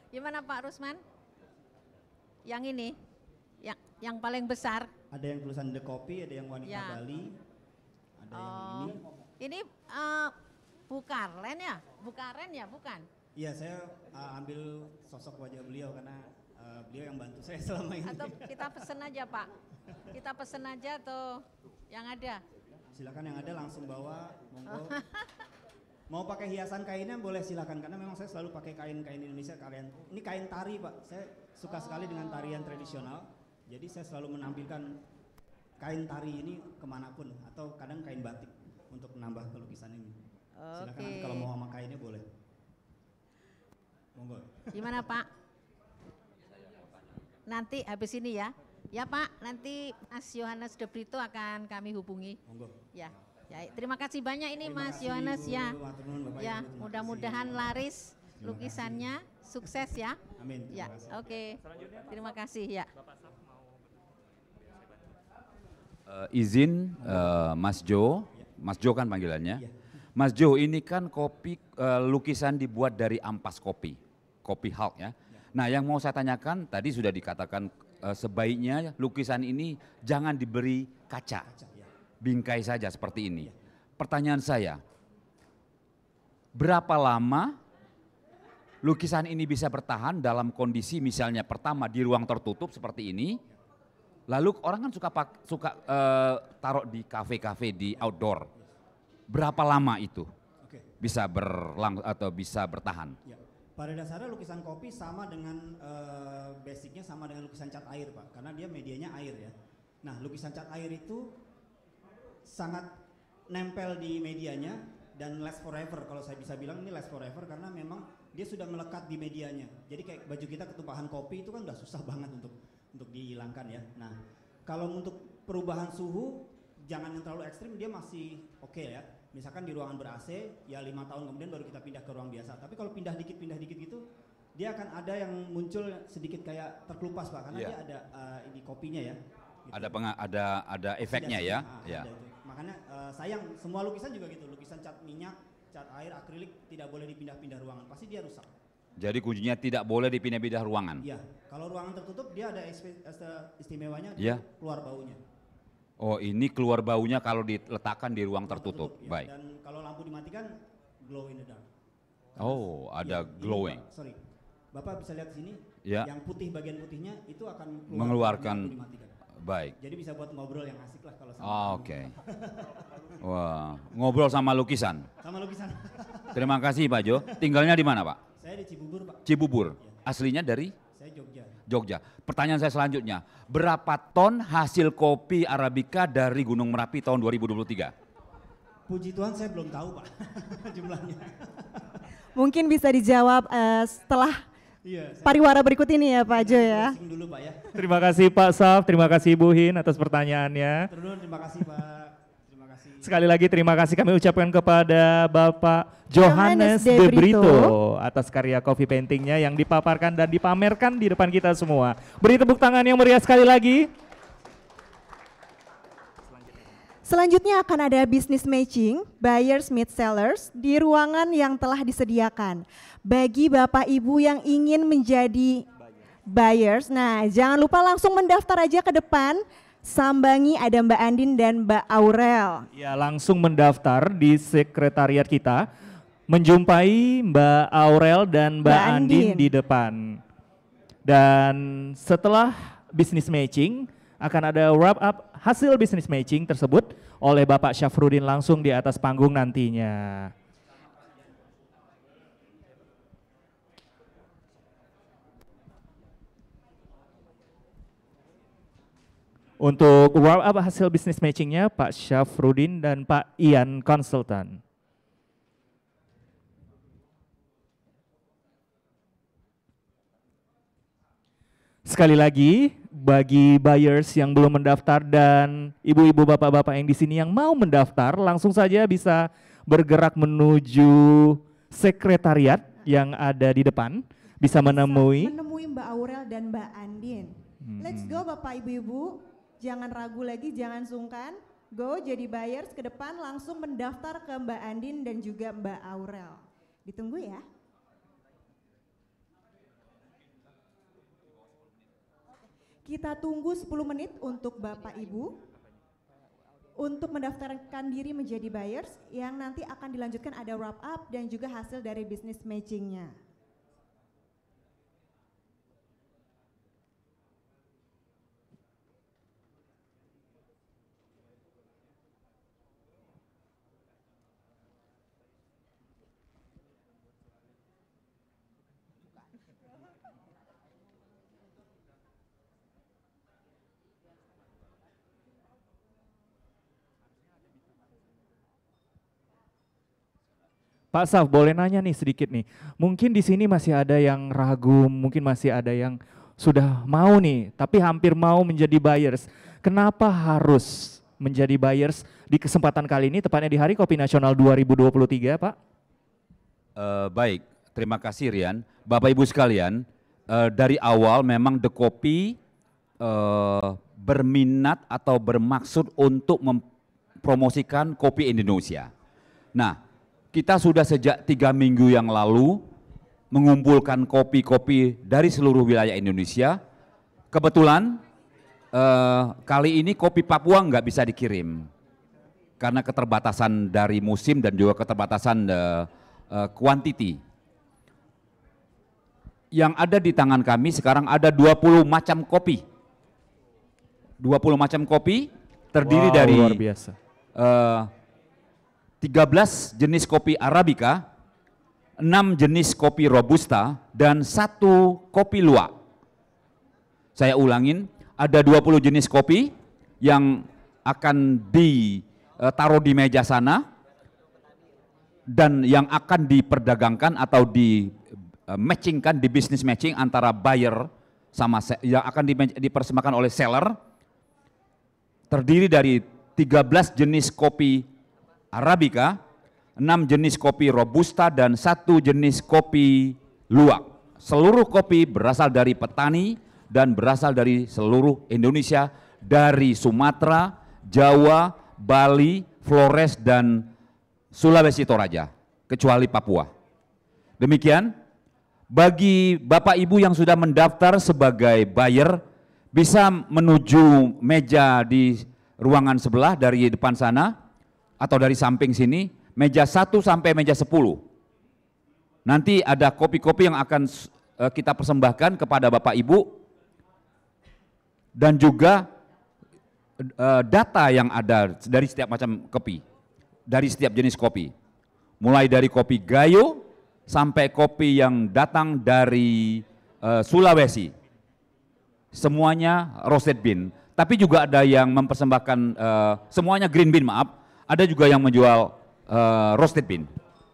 [SPEAKER 9] Gimana Pak Rusman? Yang ini, yang paling besar.
[SPEAKER 8] Ada yang tulisan The Coffee, ada yang Wanita Bali, ada yang ini.
[SPEAKER 9] Ini Bukaren ya? Bukaren ya, bukan?
[SPEAKER 8] Iya, saya ambil sosok wajah beliau karena beliau yang bantu saya selama ini.
[SPEAKER 9] Atau kita pesen aja Pak? Kita pesen aja atau yang ada?
[SPEAKER 8] Silakan yang ada langsung bawa, monggo. Mau pakai hiasan kainnya boleh silakan, karena memang saya selalu pakai kain-kain Indonesia. Ini kain tari Pak, saya suka sekali dengan tarian tradisional. Jadi saya selalu menampilkan kain tari ini kemanapun, atau kadang kain batik untuk menambah kelukisan ini. Silakan nanti kalau mau sama kainnya boleh. Monggo.
[SPEAKER 9] Gimana Pak? Nanti habis ini ya. Ya Pak, nanti Mas Johannes De Brito akan kami hubungi.
[SPEAKER 8] Monggo.
[SPEAKER 9] Ya. Ya, terima kasih banyak ini Mas Johannes ya. Ya, mudah-mudahan laris lukisannya, sukses ya.
[SPEAKER 8] Amin.
[SPEAKER 9] Ya, oke. Terima kasih ya.
[SPEAKER 10] Izin Mas Jo kan panggilannya. Mas Jo, ini kan kopi lukisan dibuat dari ampas kopi Hulk ya. Nah, yang mau saya tanyakan tadi sudah dikatakan sebaiknya lukisan ini jangan diberi kaca. Bingkai saja seperti ini. Pertanyaan saya, berapa lama lukisan ini bisa bertahan dalam kondisi misalnya pertama di ruang tertutup seperti ini, lalu orang kan suka taruh di kafe-kafe di outdoor. Berapa lama itu bisa atau bisa bertahan?
[SPEAKER 8] Ya. Pada dasarnya lukisan kopi sama dengan basicnya sama dengan lukisan cat air Pak, karena dia medianya air ya. Nah, lukisan cat air itu sangat nempel di medianya dan last forever. Kalau saya bisa bilang ini last forever karena memang dia sudah melekat di medianya. Jadi kayak baju kita ketumpahan kopi itu kan udah susah banget untuk dihilangkan ya. Nah, kalau untuk perubahan suhu jangan yang terlalu ekstrim, dia masih oke ya. Misalkan di ruangan ber-AC ya 5 tahun kemudian baru kita pindah ke ruang biasa. Tapi kalau pindah dikit gitu dia akan ada yang muncul sedikit kayak terkelupas Pak, karena dia ada ini kopinya ya. Gitu.
[SPEAKER 10] Ada efeknya ya.
[SPEAKER 8] Ya. Makanya sayang, semua lukisan juga gitu, lukisan cat minyak, cat air, akrilik tidak boleh dipindah-pindah ruangan, pasti dia rusak.
[SPEAKER 10] Jadi kuncinya tidak boleh dipindah-pindah ruangan.
[SPEAKER 8] Iya, kalau ruangan tertutup dia ada istimewanya
[SPEAKER 10] Iya.
[SPEAKER 8] keluar baunya.
[SPEAKER 10] Oh, ini keluar baunya kalau diletakkan di ruang tertutup.
[SPEAKER 8] Ya.
[SPEAKER 10] Baik.
[SPEAKER 8] Dan kalau lampu dimatikan, glow in the dark.
[SPEAKER 10] Oh, ada
[SPEAKER 8] Ya,
[SPEAKER 10] glowing.
[SPEAKER 8] Ini, sorry, Bapak bisa lihat sini,
[SPEAKER 10] Ya.
[SPEAKER 8] yang putih bagian putihnya itu akan
[SPEAKER 10] Mengeluarkan.
[SPEAKER 8] lampu dimatikan.
[SPEAKER 10] Baik.
[SPEAKER 8] Jadi bisa buat ngobrol yang asik lah kalau sama.
[SPEAKER 10] Oke. Wah, ngobrol sama lukisan.
[SPEAKER 8] Sama lukisan.
[SPEAKER 10] Terima kasih Pak Jo. Tinggalnya di mana Pak?
[SPEAKER 8] Saya di Cibubur Pak.
[SPEAKER 10] Cibubur. Aslinya dari?
[SPEAKER 8] Saya Jogja.
[SPEAKER 10] Jogja. Pertanyaan saya selanjutnya, berapa ton hasil kopi Arabica dari Gunung Merapi tahun 2023?
[SPEAKER 8] Puji Tuhan saya belum tahu Pak jumlahnya.
[SPEAKER 1] Mungkin bisa dijawab setelah
[SPEAKER 8] Iya,
[SPEAKER 1] pariwara berikut ini ya Pak Jo ya.
[SPEAKER 8] Dulu, Pak, ya.
[SPEAKER 2] Terima kasih Pak Saf, terima kasih Ibu Hin atas pertanyaannya.
[SPEAKER 8] Terima kasih Pak. Terima kasih.
[SPEAKER 2] Sekali lagi terima kasih kami ucapkan kepada Bapak Johannes de Brito atas karya coffee paintingnya yang dipaparkan dan dipamerkan di depan kita semua. Beri tepuk tangan yang meriah sekali lagi.
[SPEAKER 1] Selanjutnya akan ada business matching, buyers meet sellers di ruangan yang telah disediakan. Bagi Bapak Ibu yang ingin menjadi buyers, nah jangan lupa langsung mendaftar aja ke depan. Sambangi ada Mbak Andin dan Mbak Aurel.
[SPEAKER 2] Ya, langsung mendaftar di sekretariat kita. Menjumpai Mbak Aurel dan Mbak Andin di depan. Dan setelah business matching akan ada wrap up hasil business matching tersebut oleh Bapak Syafruddin langsung di atas panggung nantinya. Untuk wrap up hasil business matchingnya Pak Syafruddin dan Pak Ian Konsultan. Sekali lagi, bagi buyers yang belum mendaftar dan ibu-ibu bapak-bapak yang di sini yang mau mendaftar, langsung saja bisa bergerak menuju sekretariat yang ada di depan, bisa menemui
[SPEAKER 1] Mbak Aurel dan Mbak Andin. Let's go Bapak Ibu-ibu, jangan ragu lagi, jangan sungkan. Go jadi buyers ke depan langsung mendaftar ke Mbak Andin dan juga Mbak Aurel. Ditunggu ya. Kita tunggu 10 menit untuk Bapak Ibu untuk mendaftarkan diri menjadi buyers yang nanti akan dilanjutkan ada wrap up dan juga hasil dari business matchingnya.
[SPEAKER 2] Pak Saf, boleh nanya nih sedikit nih. Mungkin di sini masih ada yang ragu, mungkin masih ada yang sudah mau nih, tapi hampir mau menjadi buyers. Kenapa harus menjadi buyers di kesempatan kali ini, tepatnya di Hari Kopi Nasional 2023, Pak?
[SPEAKER 10] Baik, terima kasih Rian. Bapak Ibu sekalian, dari awal memang The Kopi berminat atau bermaksud untuk mempromosikan kopi Indonesia. Nah, kita sudah sejak 3 minggu yang lalu mengumpulkan kopi-kopi dari seluruh wilayah Indonesia. Kebetulan kali ini kopi Papua nggak bisa dikirim karena keterbatasan dari musim dan juga keterbatasan quantity. Yang ada di tangan kami sekarang ada 20 macam kopi. 20 macam kopi terdiri dari
[SPEAKER 2] luar biasa.
[SPEAKER 10] 13 jenis kopi Arabica, 6 jenis kopi Robusta, dan 1 kopi luwak. Saya ulangin, ada 20 jenis kopi yang akan ditaruh di meja sana dan yang akan diperdagangkan atau di matchingkan di business matching antara buyer sama yang akan dipersembahkan oleh seller. Terdiri dari 13 jenis kopi Arabica, 6 jenis kopi Robusta, dan 1 jenis kopi luwak. Seluruh kopi berasal dari petani dan berasal dari seluruh Indonesia, dari Sumatera, Jawa, Bali, Flores, dan Sulawesi Toraja, kecuali Papua. Demikian, Bagi Bapak Ibu yang sudah mendaftar sebagai buyer, bisa menuju meja di ruangan sebelah dari depan sana atau dari samping sini, meja 1 sampai meja 10. Nanti ada kopi-kopi yang akan kita persembahkan kepada Bapak Ibu dan juga data yang ada dari setiap macam kopi, dari setiap jenis kopi. Mulai dari kopi Gayo sampai kopi yang datang dari Sulawesi. Semuanya roasted bean, tapi juga ada yang mempersembahkan semuanya green bean, maaf. Ada juga yang menjual roasted bean.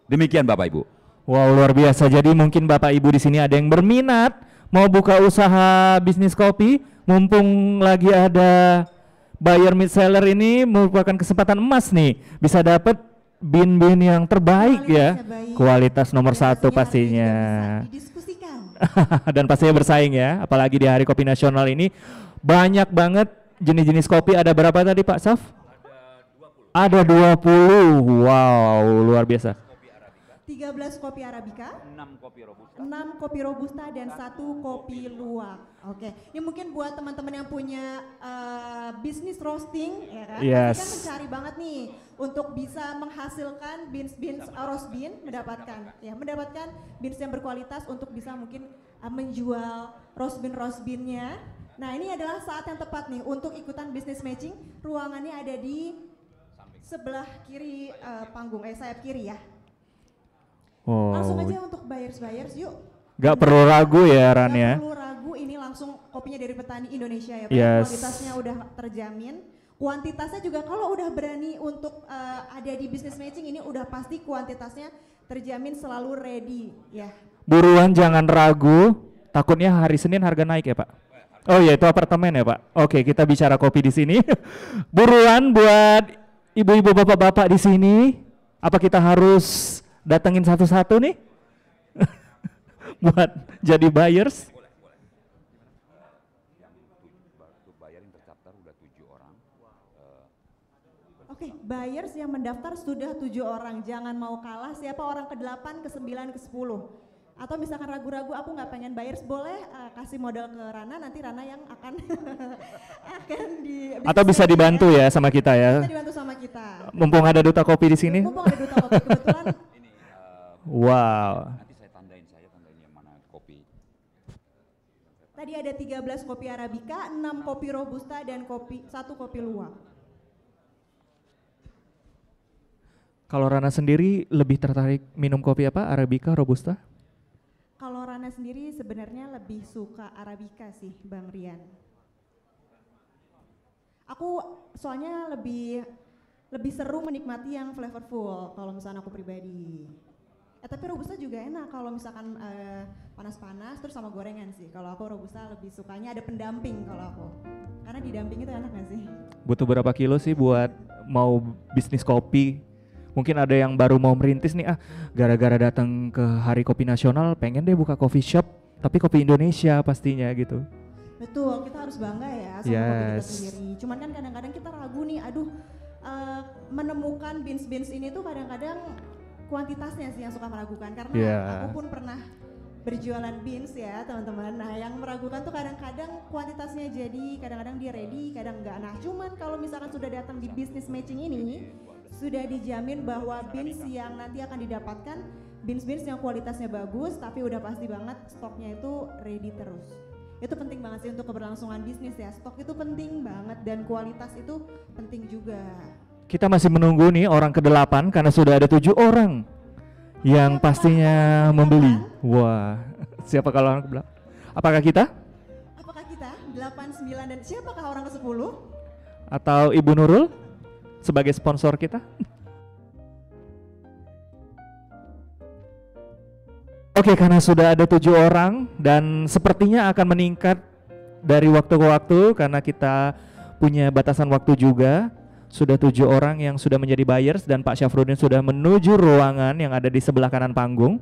[SPEAKER 10] Demikian Bapak Ibu.
[SPEAKER 2] Wow, luar biasa. Jadi mungkin Bapak Ibu di sini ada yang berminat mau buka usaha bisnis kopi, mumpung lagi ada buyer mid seller ini merupakan kesempatan emas nih, bisa dapat bin-bin yang terbaik ya, kualitas nomor 1 pastinya. Dan pastinya bersaing ya, apalagi di Hari Kopi Nasional ini banyak banget jenis-jenis kopi. Ada berapa tadi Pak Saf? Ada 20. Wow, luar biasa.
[SPEAKER 1] 13 kopi Arabica, 6 kopi Robusta, dan 1 kopi luwak. Oke, ini mungkin buat teman-teman yang punya bisnis roasting, ya kan?
[SPEAKER 2] Yes.
[SPEAKER 1] Pasti kan mencari banget nih untuk bisa menghasilkan beans roast bean, mendapatkan beans yang berkualitas untuk bisa mungkin menjual roast bean-nya. Nah, ini adalah saat yang tepat nih untuk ikutan business matching. Ruangannya ada di sebelah kiri panggung, sayap kiri ya.
[SPEAKER 2] Oh.
[SPEAKER 1] Langsung aja untuk buyers yuk.
[SPEAKER 2] Gak perlu ragu ya Ran ya.
[SPEAKER 1] Gak perlu ragu, ini langsung kopinya dari petani Indonesia ya Pak.
[SPEAKER 2] Yes.
[SPEAKER 1] Kualitasnya udah terjamin. Kuantitasnya juga kalau udah berani untuk ada di business matching ini udah pasti kuantitasnya terjamin, selalu ready ya.
[SPEAKER 2] Buruan jangan ragu, takutnya hari Senin harga naik ya Pak. Oh iya, itu apartemen ya Pak. Oke, kita bicara kopi di sini. Buruan buat ibu-ibu bapak-bapak di sini. Apa kita harus datengin satu-satu nih buat jadi buyers?
[SPEAKER 1] Oke, buyers yang mendaftar sudah 7 orang. Jangan mau kalah, siapa orang ke-8, ke-9, ke-10. Atau misalkan ragu-ragu, aku nggak pengen buyers, boleh kasih modal ke Rana, nanti Rana yang akan
[SPEAKER 2] Atau bisa dibantu ya sama kita ya.
[SPEAKER 1] Bisa dibantu sama kita.
[SPEAKER 2] Mumpung ada duta kopi di sini.
[SPEAKER 1] Mumpung ada duta kopi, kebetulan.
[SPEAKER 2] Wow.
[SPEAKER 10] Nanti saya tandain yang mana kopi.
[SPEAKER 1] Tadi ada 13 kopi Arabica, 6 kopi Robusta, dan 1 kopi luwak.
[SPEAKER 2] Kalau Rana sendiri lebih tertarik minum kopi apa? Arabica, Robusta?
[SPEAKER 1] Kalau Rana sendiri sebenarnya lebih suka Arabica sih, Bang Rian. Aku soalnya lebih seru menikmati yang flavorful kalau misalnya aku pribadi. Tapi Robusta juga enak kalau misalkan panas-panas terus sama gorengan sih. Kalau aku Robusta lebih sukanya ada pendamping kalau aku. Karena didamping itu enak gak sih?
[SPEAKER 2] Butuh berapa kilo sih buat mau bisnis kopi? Mungkin ada yang baru mau merintis nih, gara-gara datang ke Hari Kopi Nasional pengen deh buka coffee shop, tapi kopi Indonesia pastinya gitu.
[SPEAKER 1] Betul, kita harus bangga ya sama kopi kita sendiri. Cuman kan kadang-kadang kita ragu nih, menemukan beans ini tuh kadang-kadang kuantitasnya sih yang suka meragukan. Karena aku pun pernah berjualan beans ya teman-teman. Nah yang meragukan tuh kadang-kadang kuantitasnya jadi, kadang-kadang dia ready, kadang enggak. Nah cuman kalau misalkan sudah datang di business matching ini, sudah dijamin bahwa beans yang nanti akan didapatkan beans yang kualitasnya bagus, tapi udah pasti banget stoknya itu ready terus. Itu penting banget sih untuk keberlangsungan bisnis ya, stok itu penting banget dan kualitas itu penting juga. Kita
[SPEAKER 2] masih menunggu nih orang ke-8 karena sudah ada 7 orang yang pastinya membeli. Wah, siapa kalau orang ke-8? Apakah kita? 8, 9, dan siapakah orang ke-10? Atau Ibu Nurul sebagai sponsor kita? Oke, karena sudah ada 7 orang dan sepertinya akan meningkat dari waktu ke waktu karena kita punya batasan waktu juga. Sudah 7 orang yang sudah menjadi buyers dan Pak Syafruddin sudah menuju ruangan yang ada di sebelah kanan panggung.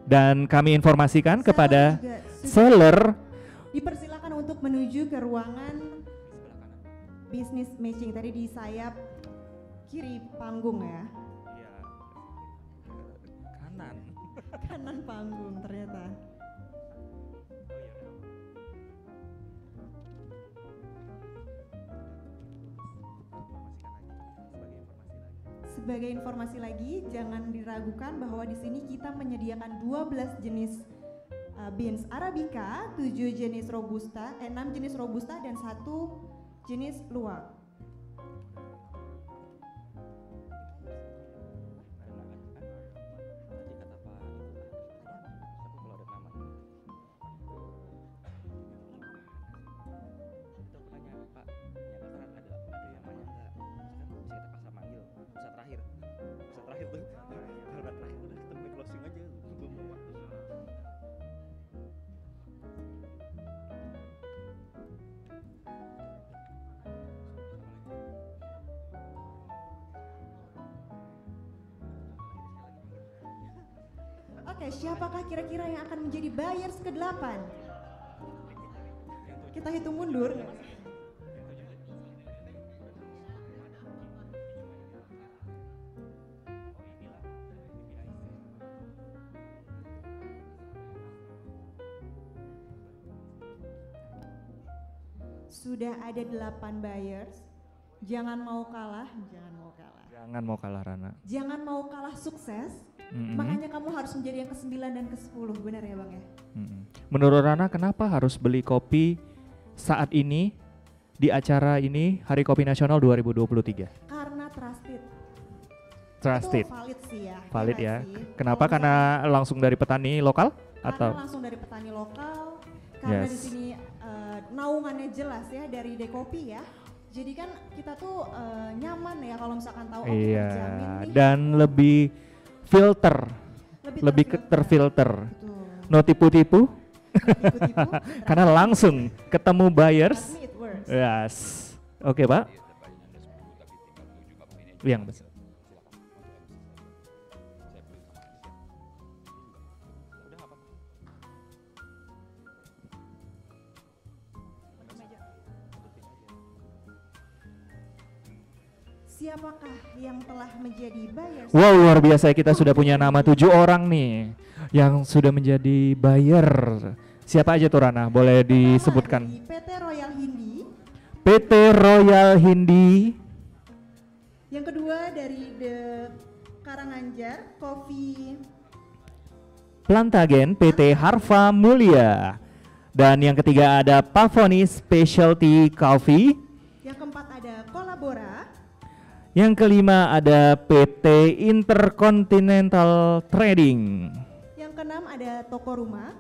[SPEAKER 2] Dan kami informasikan kepada seller.
[SPEAKER 1] Dipersilakan untuk menuju ke ruangan business matching tadi di sayap kiri panggung ya.
[SPEAKER 2] Kanan.
[SPEAKER 1] kanan panggung ternyata. Sebagai informasi lagi, jangan diragukan bahwa di sini kita menyediakan 12 jenis beans Arabica, 7 jenis Robusta, 6 jenis Robusta dan 1 jenis Luwak. Oke, siapakah kira-kira yang akan menjadi buyers ke-8? Kita hitung mundur. Sudah ada 8 buyers. Jangan mau kalah, jangan mau kalah.
[SPEAKER 2] Jangan mau kalah Rana.
[SPEAKER 1] Jangan mau kalah sukses. Makanya kamu harus menjadi yang ke-9 dan ke-10, benar ya Bang ya?
[SPEAKER 2] Menurut Rana kenapa harus beli kopi saat ini di acara ini Hari Kopi Nasional 2023?
[SPEAKER 1] Karena trusted.
[SPEAKER 2] Trusted.
[SPEAKER 1] Itu valid sih ya.
[SPEAKER 2] Valid ya.
[SPEAKER 1] Sih?
[SPEAKER 2] Kenapa? Karena langsung dari petani lokal atau?
[SPEAKER 1] Karena langsung dari petani lokal. Karena di sini naungannya jelas ya dari Dekopi ya. Jadi kan kita tuh nyaman ya kalau misalkan tahu
[SPEAKER 2] Iya.
[SPEAKER 1] terjamin nih.
[SPEAKER 2] Dan lebih filter, lebih terfilter. No tipu-tipu. Karena langsung ketemu buyers. Yes. Oke, Pak. Yang besar.
[SPEAKER 1] Siapakah yang telah menjadi buyers?
[SPEAKER 2] Wow, luar biasa, kita sudah punya nama 7 orang nih yang sudah menjadi buyer. Siapa aja tuh Rana? Boleh disebutkan?
[SPEAKER 1] PT Royal Hindi.
[SPEAKER 2] PT Royal Hindi.
[SPEAKER 1] Yang kedua dari The Karanganjar Coffee.
[SPEAKER 2] Plantagen PT Harva Mulia. Dan yang ketiga ada Pavoni Specialty Coffee.
[SPEAKER 1] Yang keempat ada Kolabora.
[SPEAKER 2] Yang kelima ada PT Intercontinental Trading.
[SPEAKER 1] Yang keenam ada Toko Rumah.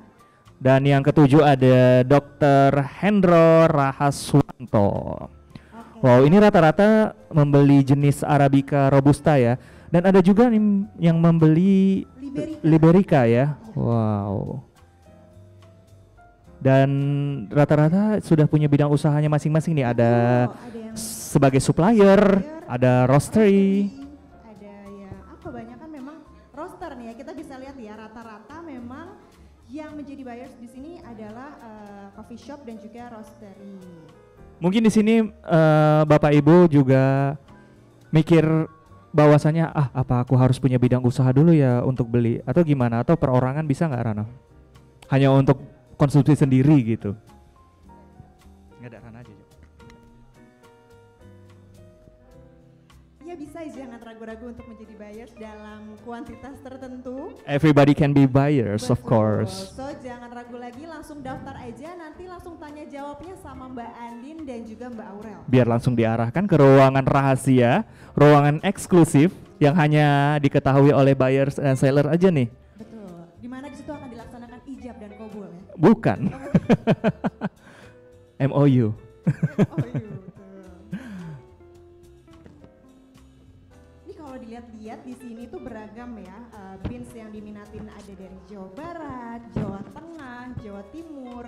[SPEAKER 2] Dan yang ketujuh ada Dr. Hendro Rahaswanto. Wow, ini rata-rata membeli jenis Arabica Robusta ya. Dan ada juga yang membeli Liberica ya. Wow. Dan rata-rata sudah punya bidang usahanya masing-masing nih. Ada sebagai supplier, ada roastery.
[SPEAKER 1] Ada ya apa banyak kan memang roaster nih ya. Kita bisa lihat ya rata-rata memang yang menjadi buyers di sini adalah coffee shop dan juga roastery.
[SPEAKER 2] Mungkin di sini Bapak Ibu juga mikir bahwasanya apa aku harus punya bidang usaha dulu ya untuk beli atau gimana, atau perorangan bisa nggak Rana? Hanya untuk konsumsi sendiri gitu. Nggak ada Rana aja.
[SPEAKER 1] Ya bisa, jangan ragu-ragu untuk menjadi buyers dalam kuantitas tertentu.
[SPEAKER 2] Everybody can be buyers. Betul. Of course.
[SPEAKER 1] So jangan ragu lagi, langsung daftar aja, nanti langsung tanya jawabnya sama Mbak Andin dan juga Mbak Aurel.
[SPEAKER 2] Biar langsung diarahkan ke ruangan rahasia, ruangan eksklusif yang hanya diketahui oleh buyers dan seller aja nih.
[SPEAKER 1] Betul. Dimana di situ akan dilaksanakan ijab dan kabul ya?
[SPEAKER 2] Bukan. MOU.
[SPEAKER 1] MOU. Dilihat di sini tuh beragam ya, beans yang diminatin ada dari Jawa Barat, Jawa Tengah, Jawa Timur,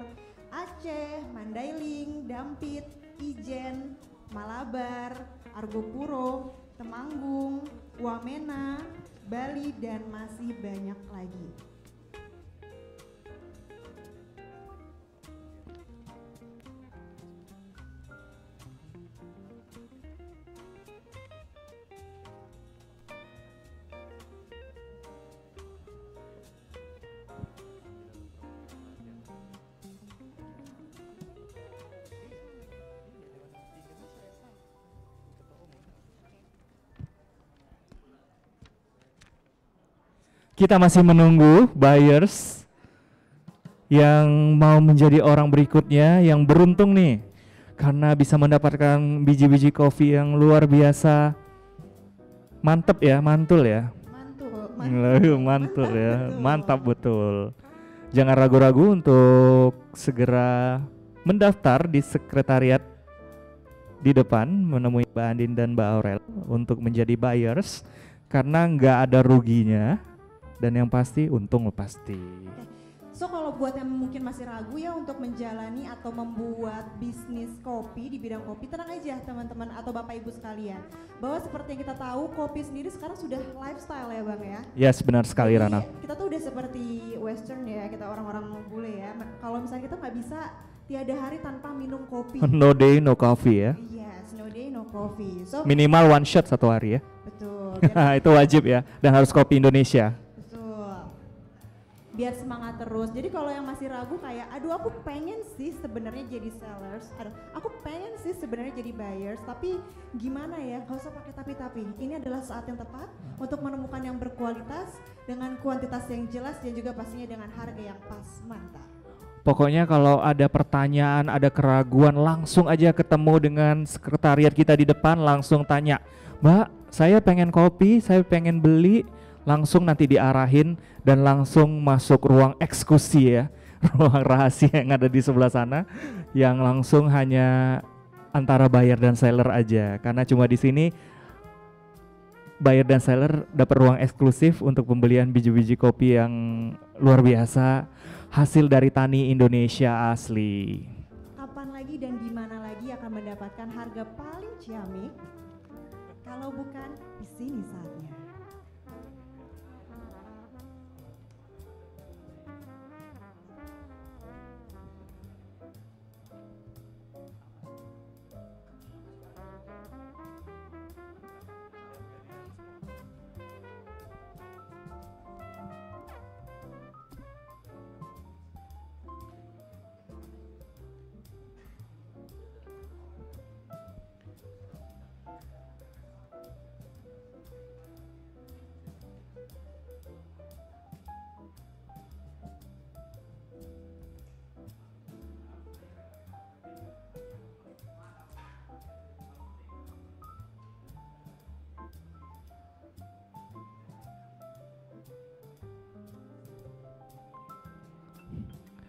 [SPEAKER 1] Aceh, Mandailing, Dampit, Ijen, Malabar, Argopuro, Temanggung, Wamena, Bali, dan masih banyak lagi.
[SPEAKER 2] Kita masih menunggu buyers yang mau menjadi orang berikutnya yang beruntung nih karena bisa mendapatkan biji-biji kopi yang luar biasa. Mantep ya, mantul ya. Mantul ya, mantap betul. Jangan ragu-ragu untuk segera mendaftar di sekretariat di depan menemui Mbak Andin dan Mbak Aurel untuk menjadi buyers karena nggak ada ruginya dan yang pasti untung pasti.
[SPEAKER 1] So kalau buat yang mungkin masih ragu ya untuk menjalani atau membuat bisnis kopi di bidang kopi, tenang aja teman-teman atau Bapak Ibu sekalian. Bahwa seperti yang kita tahu kopi sendiri sekarang sudah lifestyle ya Bang ya.
[SPEAKER 2] Yes, benar sekali
[SPEAKER 1] Jadi,
[SPEAKER 2] Rana.
[SPEAKER 1] kita tuh udah seperti western ya, kita orang-orang bule ya. Kalau misalnya kita nggak bisa tiada hari tanpa minum kopi.
[SPEAKER 2] No day, no coffee ya.
[SPEAKER 1] Yes, no day, no coffee. So
[SPEAKER 2] minimal one shot satu hari ya.
[SPEAKER 1] Betul.
[SPEAKER 2] Itu wajib ya, dan harus kopi Indonesia.
[SPEAKER 1] Biar semangat terus. Jadi kalau yang masih ragu kayak, aduh aku pengen sih sebenarnya jadi sellers, aduh aku pengen sih sebenarnya jadi buyers, tapi gimana ya? Gak usah pakai tapi-tapi. Ini adalah saat yang tepat untuk menemukan yang berkualitas dengan kuantitas yang jelas dan juga pastinya dengan harga yang pas. Mantap.
[SPEAKER 2] Pokoknya kalau ada pertanyaan, ada keraguan, langsung aja ketemu dengan sekretariat kita di depan, langsung tanya, Mbak, saya pengen kopi, saya pengen beli, langsung nanti diarahin dan langsung masuk ruang eksekusi ya, ruang rahasia yang ada di sebelah sana, yang langsung hanya antara buyer dan seller aja, karena cuma di sini buyer dan seller dapat ruang eksklusif untuk pembelian biji-biji kopi yang luar biasa, hasil dari tani Indonesia asli.
[SPEAKER 1] Kapan lagi dan di mana lagi akan mendapatkan harga paling ciamik? Kalau bukan di sini saatnya.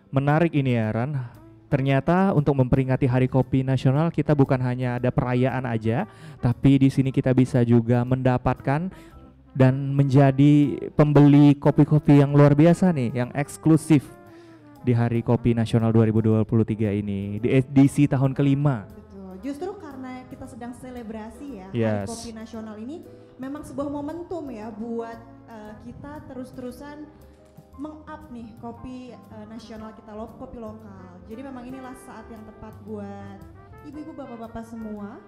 [SPEAKER 2] Menarik ini ya Ran, ternyata untuk memperingati Hari Kopi Nasional kita bukan hanya ada perayaan aja, tapi di sini kita bisa juga mendapatkan dan menjadi pembeli kopi-kopi yang luar biasa nih, yang eksklusif di Hari Kopi Nasional 2023 ini, di edisi tahun kelima.
[SPEAKER 1] Betul, justru karena kita sedang selebrasi ya,
[SPEAKER 2] Yes.
[SPEAKER 1] Hari Kopi Nasional ini memang sebuah momentum ya buat kita terus-terusan meng-up nih kopi nasional kita, kopi lokal. Jadi memang inilah saat yang tepat buat ibu-ibu, bapak-bapak semua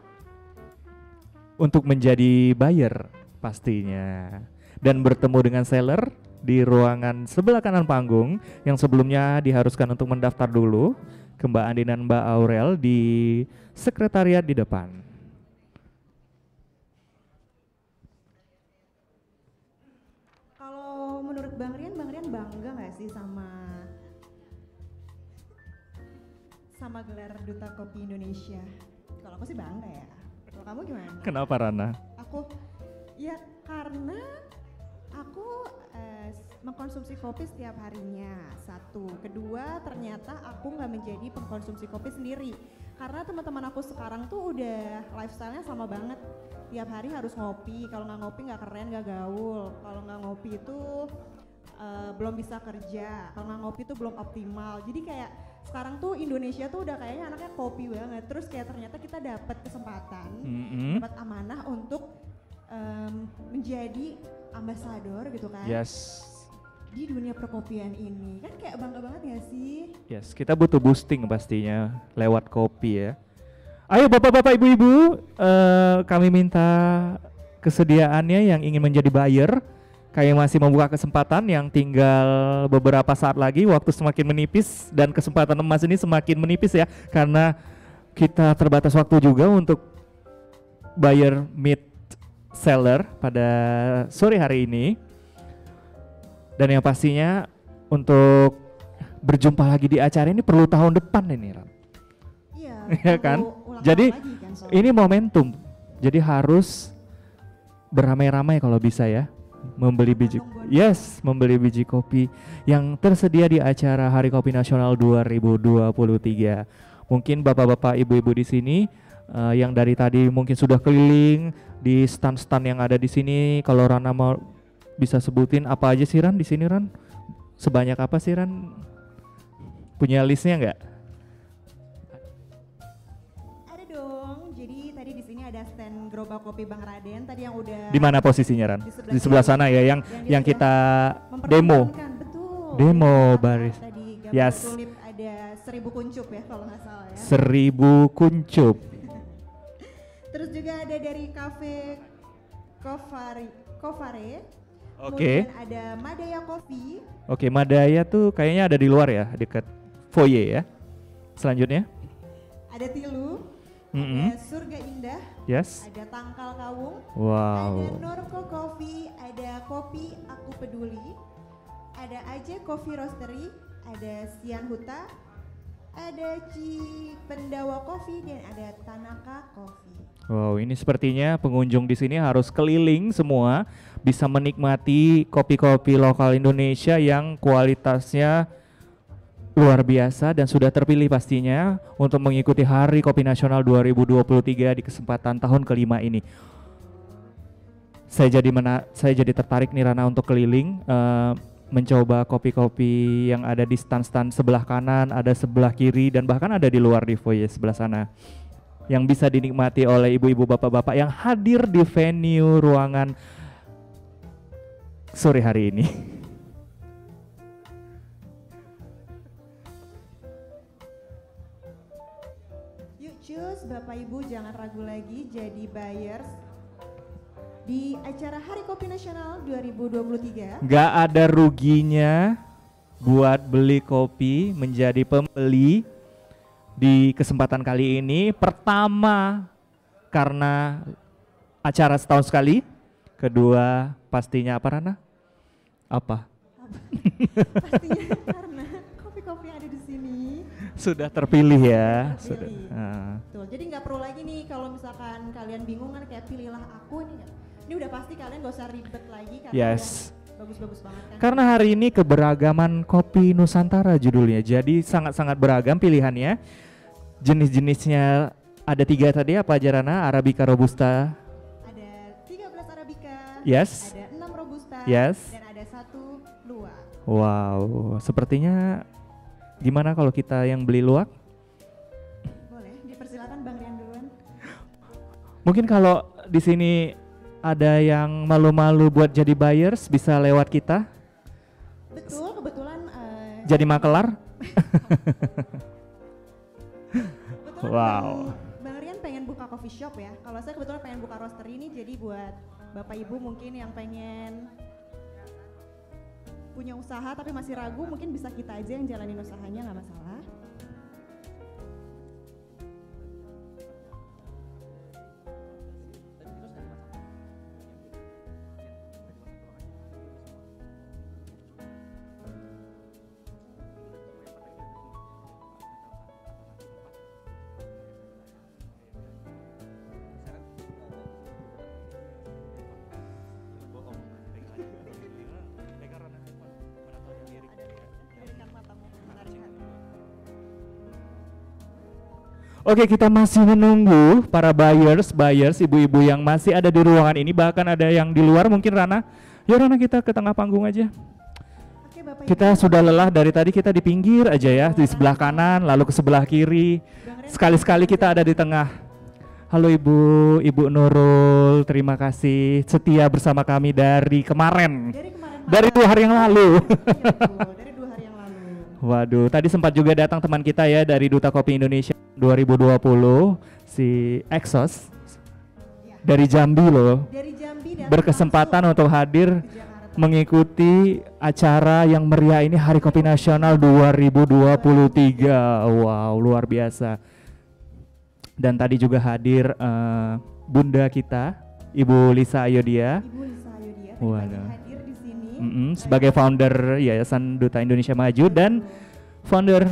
[SPEAKER 2] untuk menjadi buyer pastinya dan bertemu dengan seller di ruangan sebelah kanan panggung yang sebelumnya diharuskan untuk mendaftar dulu ke Mbak Andi dan Mbak Aurel di sekretariat di depan.
[SPEAKER 1] Kalau menurut Bang Rian bangga nggak sih sama gelar Duta Kopi Indonesia? Kalau aku sih bangga ya. Kalau kamu gimana?
[SPEAKER 2] Kenapa Rana?
[SPEAKER 1] Aku ya karena aku mengkonsumsi kopi setiap harinya, satu. Kedua, ternyata aku nggak menjadi pengkonsumsi kopi sendiri. Karena teman-teman aku sekarang tuh udah lifestyle-nya sama banget. Tiap hari harus ngopi, kalau nggak ngopi nggak keren, nggak gaul. Kalau nggak ngopi itu belum bisa kerja, kalau nggak ngopi itu belum optimal. Jadi kayak sekarang tuh Indonesia tuh udah kayaknya anaknya kopi banget. Terus kayak ternyata kita dapat kesempatan, dapat amanah untuk menjadi ambasador gitu kan.
[SPEAKER 2] Yes.
[SPEAKER 1] Di dunia perkopian ini kan kayak bangga banget ya sih.
[SPEAKER 2] Yes, kita butuh boosting pastinya lewat kopi ya. Ayo bapak-bapak, ibu-ibu, kami minta kesediaannya yang ingin menjadi buyer. Kami masih membuka kesempatan yang tinggal beberapa saat lagi, waktu semakin menipis dan kesempatan emas ini semakin menipis ya, karena kita terbatas waktu juga untuk buyer meet seller pada sore hari ini. Dan yang pastinya untuk berjumpa lagi di acara ini perlu tahun depan ini, Ran.
[SPEAKER 1] Iya.
[SPEAKER 2] Iya kan? Jadi ini momentum. Jadi harus beramai-ramai kalau bisa ya. Membeli biji, membeli biji kopi yang tersedia di acara Hari Kopi Nasional 2023. Mungkin bapak-bapak, ibu-ibu di sini yang dari tadi mungkin sudah keliling di stand-stand yang ada di sini. Kalau Rana mau bisa sebutin apa aja sih Ran di sini, Ran? Sebanyak apa sih Ran? Punya listnya nggak?
[SPEAKER 1] Ada dong. Jadi tadi di sini ada stand gerobak kopi Bang Raden. Tadi yang udah.
[SPEAKER 2] Di mana posisinya Ran? Di sebelah sana ya, yang kita demo.
[SPEAKER 1] Betul.
[SPEAKER 2] Demo baris.
[SPEAKER 1] Tadi
[SPEAKER 2] Yes.
[SPEAKER 1] Tulip ada 1000 kuncup ya kalau nggak salah ya.
[SPEAKER 2] 1000 kuncup.
[SPEAKER 1] Terus juga ada dari Cafe Kofare.
[SPEAKER 2] Oke.
[SPEAKER 1] Kemudian ada Madaya Coffee.
[SPEAKER 2] Oke, Madaya tuh kayaknya ada di luar ya, dekat foyer ya. Selanjutnya.
[SPEAKER 1] Ada Tilu.
[SPEAKER 2] Mm-hmm.
[SPEAKER 1] Ada Surga Indah.
[SPEAKER 2] Yes.
[SPEAKER 1] Ada Tangkal Kawung.
[SPEAKER 2] Wow.
[SPEAKER 1] Ada Norco Coffee. Ada Kopi Aku Peduli. Ada Aje Coffee Roastery. Ada Sian Huta. Ada Pendawa Coffee dan ada Tanaka Coffee.
[SPEAKER 2] Wow, ini sepertinya pengunjung di sini harus keliling semua, bisa menikmati kopi-kopi lokal Indonesia yang kualitasnya luar biasa dan sudah terpilih pastinya untuk mengikuti Hari Kopi Nasional 2023 di kesempatan tahun kelima ini. Saya jadi tertarik nih Rana untuk keliling mencoba kopi-kopi yang ada di stand-stand sebelah kanan, ada sebelah kiri dan bahkan ada di luar di foyer sebelah sana. Yang bisa dinikmati oleh ibu-ibu bapak-bapak yang hadir di venue ruangan sore hari ini.
[SPEAKER 1] Yuk cus, Bapak Ibu jangan ragu lagi jadi buyers di acara Hari Kopi Nasional 2023.
[SPEAKER 2] Gak ada ruginya buat beli kopi menjadi pembeli di kesempatan kali ini. Pertama karena acara setahun sekali, kedua pastinya apa Rana? Apa?
[SPEAKER 1] Pastinya karena kopi-kopi yang ada di sini
[SPEAKER 2] sudah terpilih ya.
[SPEAKER 1] Sudah.
[SPEAKER 2] Sudah.
[SPEAKER 1] Jadi nggak perlu lagi nih kalau misalkan kalian bingung kan kayak pilihlah aku nih. Ini udah pasti kalian gak usah ribet lagi karena
[SPEAKER 2] yes.
[SPEAKER 1] Bagus-bagus banget kan.
[SPEAKER 2] Karena hari ini keberagaman kopi Nusantara judulnya, jadi sangat-sangat beragam pilihannya. Jenis-jenisnya ada 3 tadi apa aja Rana? Arabica Robusta.
[SPEAKER 1] Ada 13 Arabica.
[SPEAKER 2] Yes.
[SPEAKER 1] Ada 6 Robusta.
[SPEAKER 2] Yes.
[SPEAKER 1] Dan ada 1 Luwak.
[SPEAKER 2] Wow, sepertinya gimana kalau kita yang beli luwak?
[SPEAKER 1] Boleh, dipersilakan Bang Rian duluan.
[SPEAKER 2] Mungkin kalau di sini ada yang malu-malu buat jadi buyers bisa lewat kita.
[SPEAKER 1] Betul, kebetulan.
[SPEAKER 2] Jadi makelar.
[SPEAKER 1] Kebetulan
[SPEAKER 2] wow.
[SPEAKER 1] Bang Rian pengen buka coffee shop ya. Kalau saya kebetulan pengen buka roastery ini, jadi buat Bapak Ibu mungkin yang pengen punya usaha tapi masih ragu, mungkin bisa kita aja yang jalanin usahanya, nggak masalah.
[SPEAKER 2] Oke, kita masih menunggu para buyers, ibu-ibu yang masih ada di ruangan ini, bahkan ada yang di luar mungkin Rana. Yuk Rana, kita ke tengah panggung aja.
[SPEAKER 1] Oke, Bapak
[SPEAKER 2] kita sudah lelah dari tadi, kita di pinggir aja ya, di sebelah kanan, lalu ke sebelah kiri. Sekali-sekali kita ada di tengah. Halo Ibu Nurul, terima kasih setia bersama kami dari kemarin. Dari 2 hari yang lalu.
[SPEAKER 1] Dari 2 hari yang lalu.
[SPEAKER 2] Waduh, tadi sempat juga datang teman kita ya dari Duta Kopi Indonesia 2020, si Exos dari Jambi loh.
[SPEAKER 1] Dari Jambi
[SPEAKER 2] berkesempatan untuk hadir mengikuti acara yang meriah ini Hari Kopi Nasional 2023. Wow, luar biasa. Dan tadi juga hadir Bunda kita, Ibu Lisa Ayodia.
[SPEAKER 1] Ibu Lisa Ayodia
[SPEAKER 2] Waduh.
[SPEAKER 1] hadir di sini.
[SPEAKER 2] sebagai founder Yayasan Duta Indonesia Maju dan founder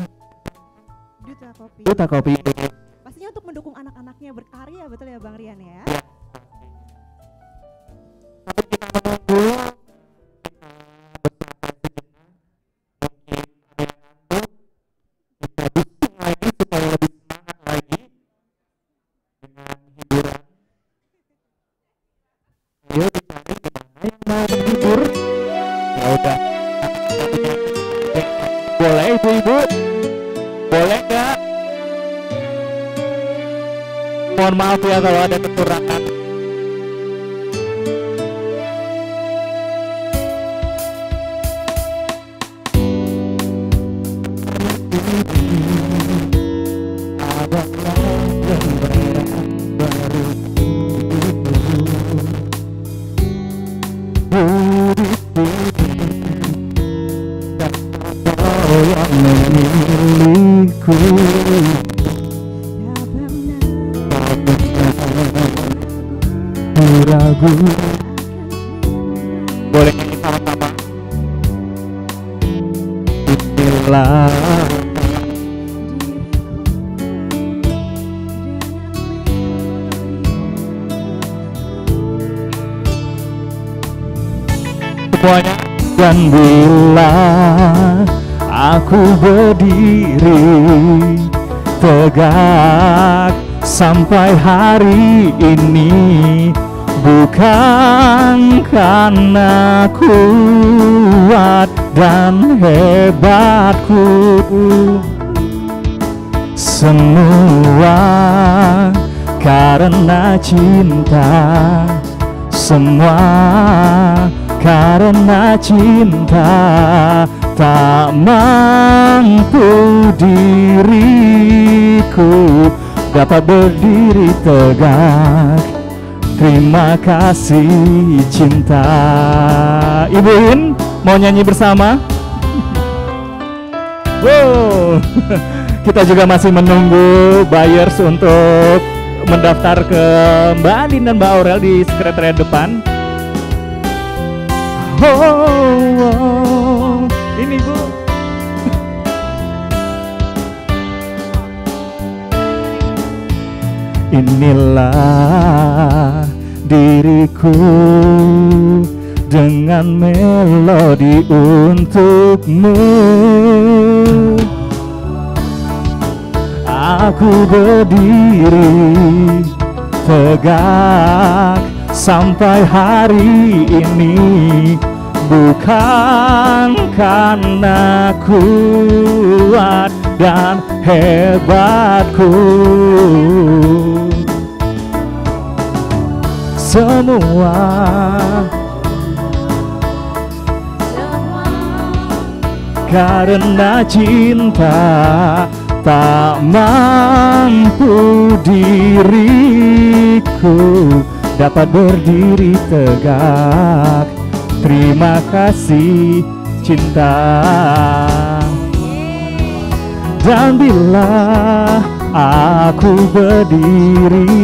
[SPEAKER 2] Duta Kopi.
[SPEAKER 1] Pastinya untuk mendukung anak-anaknya berkarya, betul ya Bang Rian ya?
[SPEAKER 2] Boleh ibu-ibu? Boleh nggak? Mohon maaf ya kalau ada kekurangan. Ragu. Boleh nyanyi sama-sama? Inilah semuanya. Dan bila aku berdiri tegak sampai hari ini, bukan karena kuat dan hebatku, semua karena cinta, semua karena cinta. Tak mampu diriku dapat berdiri tegak. Terima kasih cinta. Ibu In mau nyanyi bersama? Wow. Kita juga masih menunggu buyers untuk mendaftar ke Mbak Andin dan Mbak Aurel di sekretariat depan. Oh, ini Bu. Inilah diriku dengan melodi untukmu. Aku berdiri tegak sampai hari ini, bukan karena kuat dan hebatku, semua karena cinta. Tak mampu diriku dapat berdiri tegak. Terima kasih cinta. Dan bila aku berdiri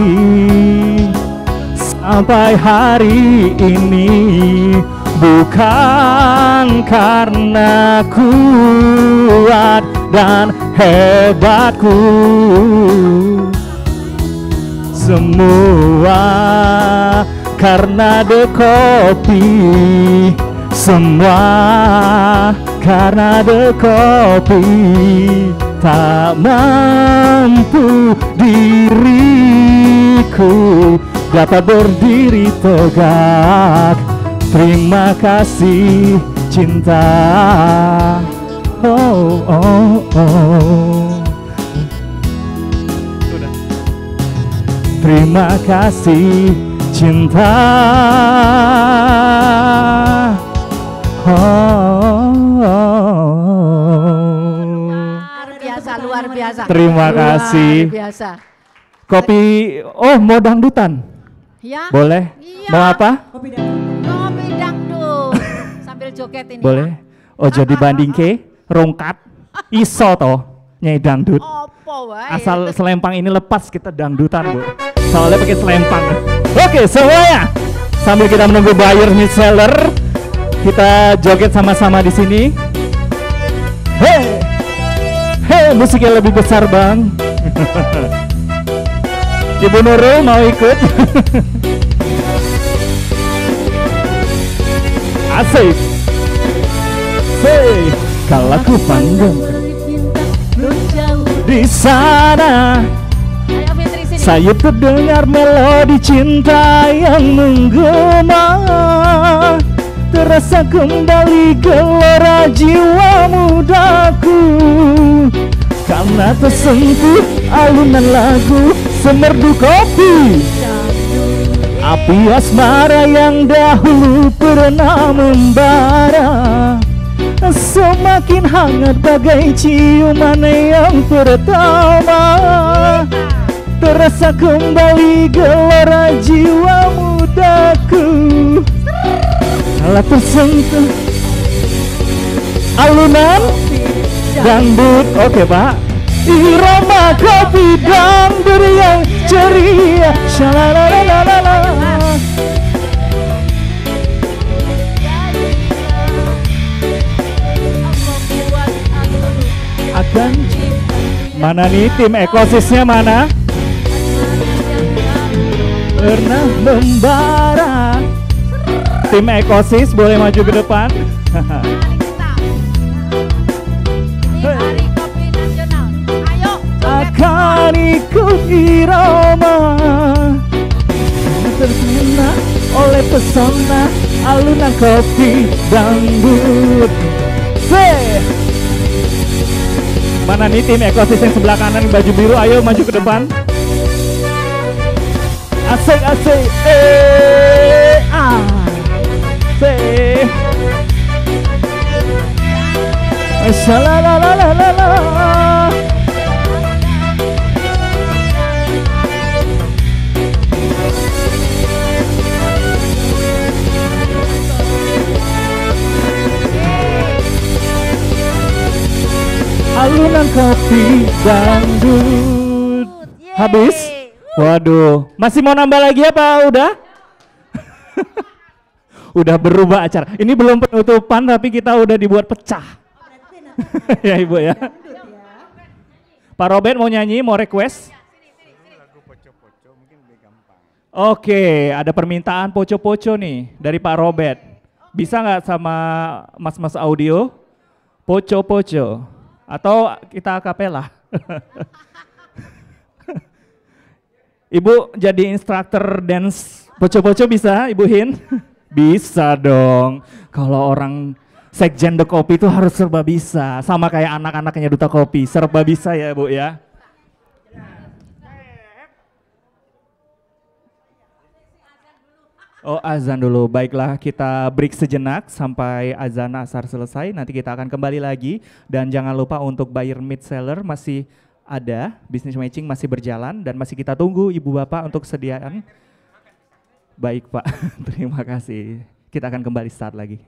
[SPEAKER 2] sampai hari ini, bukan karena kuat dan hebatku, semua karena The Kopi, semua karena The Kopi. Tak mampu diriku dapat berdiri tegak. Terima kasih cinta. Oh, oh, oh. Terima kasih cinta. Oh,
[SPEAKER 9] luar biasa.
[SPEAKER 2] Terima kasih.
[SPEAKER 9] Luar biasa.
[SPEAKER 2] Kopi, oh mau dangdutan?
[SPEAKER 9] Ya.
[SPEAKER 2] Boleh?
[SPEAKER 9] Iya.
[SPEAKER 2] Mau apa?
[SPEAKER 9] Kopi dangdut. Sambil joget ini.
[SPEAKER 2] Boleh? Oh jadi banding ke rongkat iso toh nyai dangdut. Asal selempang ini lepas kita dangdutan Bu. Soalnya pakai selempang. Oke semuanya. Sambil kita menunggu buyer mid seller, Kita joget sama-sama di sini. Hey, hey, musiknya lebih besar bang. Ibu Nurul mau ikut? Asik. Hey, kalau ku pandang di sana, saya terdengar melodi cinta yang menggema. Terasa kembali gelora jiwa mudaku, karena tersentuh alunan lagu semerdu kopi. Api asmara yang dahulu pernah membara semakin hangat bagai ciuman yang pertama. Terasa kembali gelora jiwa mudaku, kala tersentuh alunan dangdut. Oke pak, irama kopi dangdut yang ceria. Shalalalala. Akan mana nih tim ekosisnya mana? Pernah membara. Tim ekosis boleh maju ke depan. Akan ikut irama, terkena oleh pesona alunan kopi dangdut. Mana nih tim ekosis yang sebelah kanan baju biru? Ayo maju ke depan. Asik asik. Shalalalala. Alunan kopi dangdut. Habis? Waduh, masih mau nambah lagi apa udah? Udah berubah acara. Ini belum penutupan tapi kita udah dibuat pecah. Ya Ibu ya. Pak Robert mau nyanyi, mau request? Oke, ada permintaan poco-poco nih dari Pak Robert. Bisa nggak sama mas-mas audio? Poco-poco. Atau kita akapela? Ibu jadi instruktur dance poco-poco bisa Ibu Hin? Bisa dong. Kalau orang Sekjen The Kopi itu harus serba bisa. Sama kayak anak-anaknya Duta Kopi, serba bisa ya Bu ya. Oh azan dulu, baiklah kita break sejenak sampai azan asar selesai. Nanti kita akan kembali lagi. Dan jangan lupa untuk buyer mid seller masih ada, business matching masih berjalan. Dan masih kita tunggu Ibu Bapak untuk sediaan. Baik Pak, terima kasih. Kita akan kembali start lagi.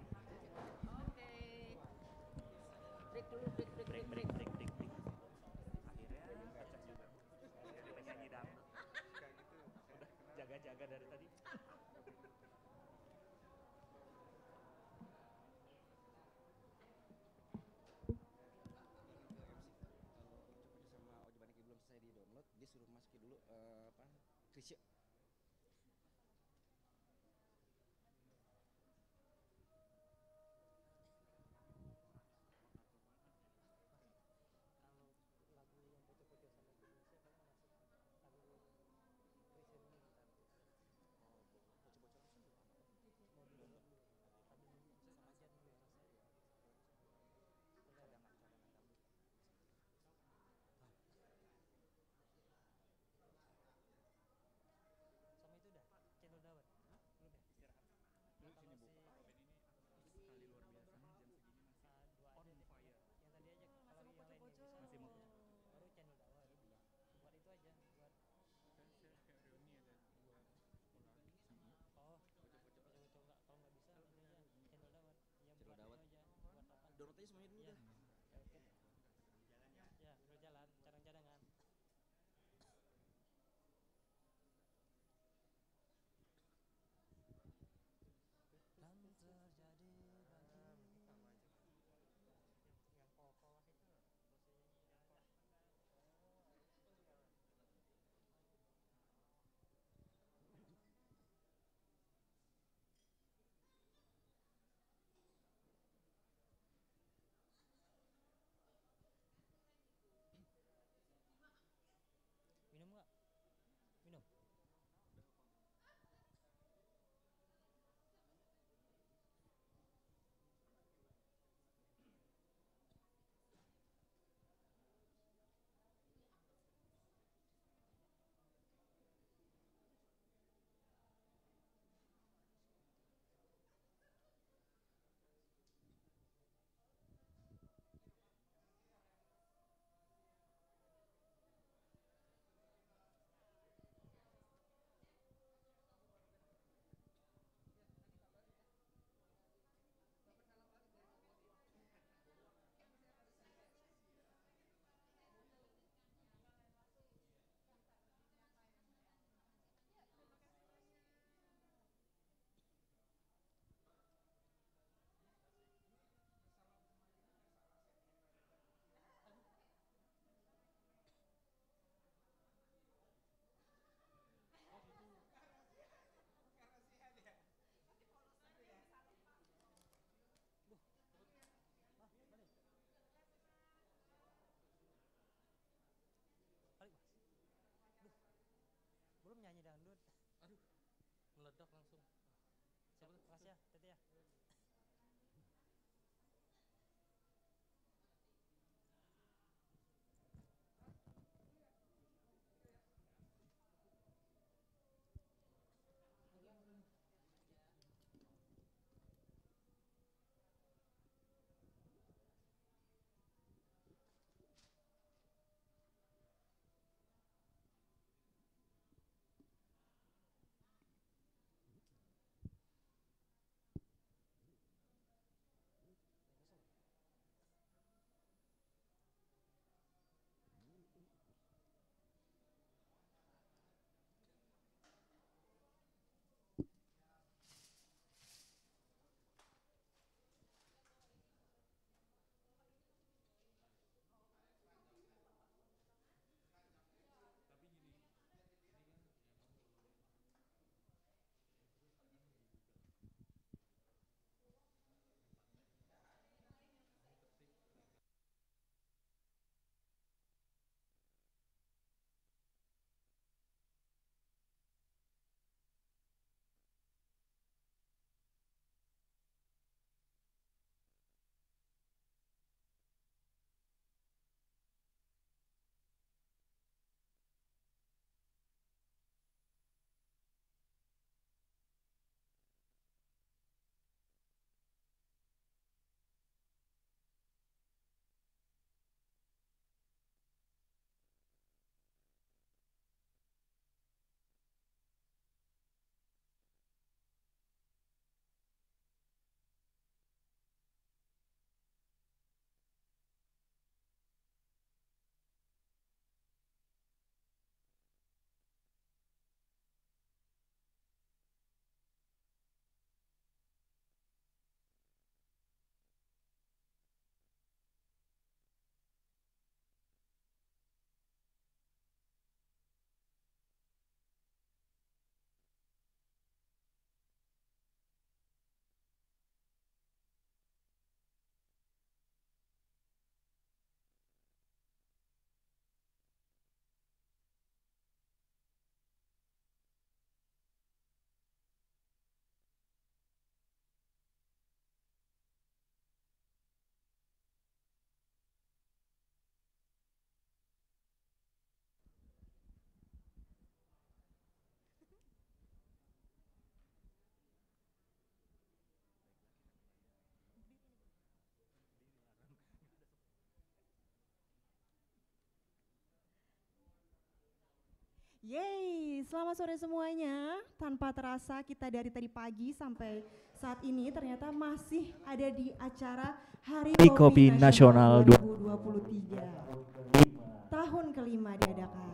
[SPEAKER 1] Yeay, selamat sore semuanya. Tanpa terasa kita dari tadi pagi sampai saat ini ternyata masih ada di acara Hari Kopi Nasional 2023. Tahun kelima diadakan.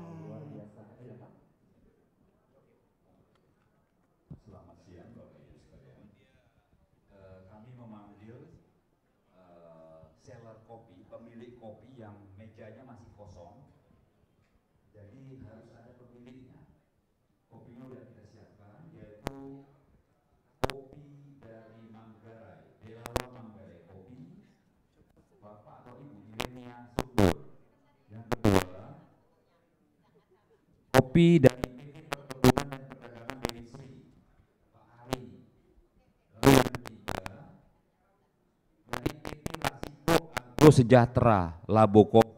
[SPEAKER 10] Selamat siang Bapak Ibu sekalian. Kami memanggil seller kopi, pemilik kopi yang mejanya masih kosong. Jadi harus ada pemiliknya. Kopinya sudah kita siapkan, yaitu kopi dari Manggarai, Delawa Manggarai Kopi, Bapak atau Ibu Irenia Subur. Yang kedua, kopi dari PT Perkebunan dan Perdagangan BNI, Pak Ari. Lalu yang ketiga, dari PT Lasiko Agro Sejahtera, Labo Kopi.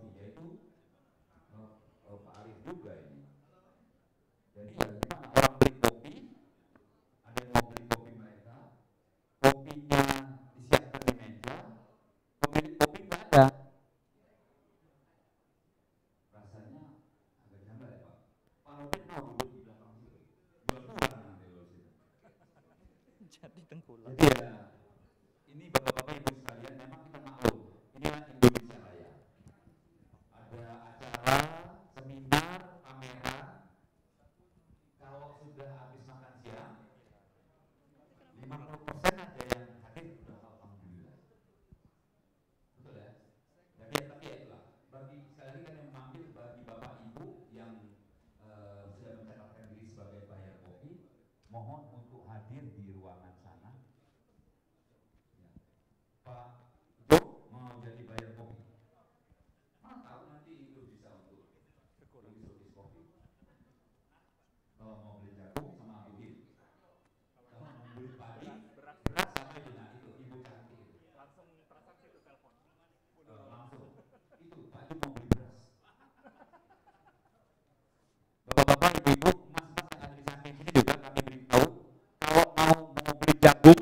[SPEAKER 10] Jadi ya, ini Bapak-Bapak Ibu sekalian, memang kita maklum, inilah Indonesia Raya. Ada acara, seminar, pameran, kalau sudah habis makan siang, 50% ada yang hadir, sudah alhamdulillah. Betul ya? Tapi ya itulah, bagi sekali lagi kan yang memanggil bagi Bapak Ibu yang sudah mencatatkan diri sebagai buyer kopi, mohon untuk hadir di ruangan sana. Pak Jo mau jadi buyer kopi. Mana tahu nanti itu bisa untuk service kopi. Kalau mau beli jagung sama ambil. Kalau mau beli padi, beras sama dengan itu ibu cantik itu. Langsung transaksi itu telepon. Langsung. Itu Pak Jo mau beli beras. Bapak-bapak, ibu-ibu, mas-mas yang ada di samping sini juga kami beritahu kalau mau beli jagung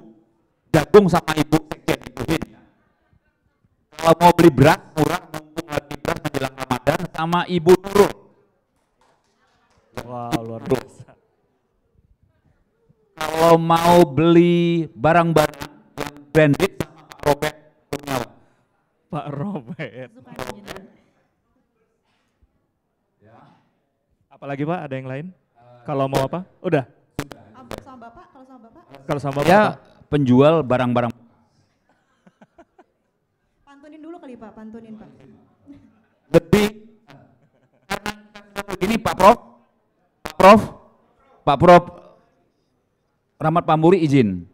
[SPEAKER 10] sama ibu sekjen ibuin ya. Kalau mau beli beras murah, mumpung lagi beras menjelang Ramadan, sama Ibu Nurul.
[SPEAKER 2] Wow, luar biasa.
[SPEAKER 10] Kalau mau beli barang-barang yang branded sama Pak Robert Kurniawan.
[SPEAKER 2] Pak Robert.
[SPEAKER 10] Ya.
[SPEAKER 2] Apalagi Pak, ada yang lain? Kalau mau apa? Udah.
[SPEAKER 1] Sama Bapak, kalau sama Bapak?
[SPEAKER 2] Kalau sama Bapak?
[SPEAKER 10] Ya, penjual barang-barang.
[SPEAKER 1] Pantunin dulu kali Pak, pantunin Pak.
[SPEAKER 10] Lebih ini Pak Prof Rahmat Pamburi izin.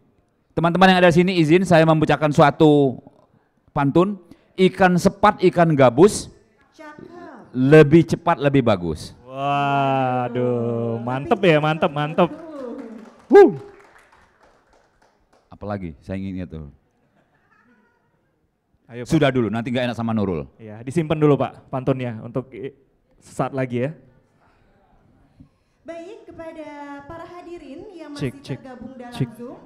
[SPEAKER 10] Teman-teman yang ada di sini izin saya membacakan suatu pantun. Ikan sepat, ikan gabus, lebih cepat, lebih bagus.
[SPEAKER 2] Waduh, mantep ya, mantep.
[SPEAKER 10] Apalagi saya inginnya tuh.
[SPEAKER 2] Ayo, Pak.
[SPEAKER 10] Sudah dulu, nanti nggak enak sama Nurul.
[SPEAKER 2] Ya, disimpan dulu Pak pantunnya untuk sesaat lagi ya.
[SPEAKER 1] Baik, kepada para hadirin yang masih tergabung dalam Zoom,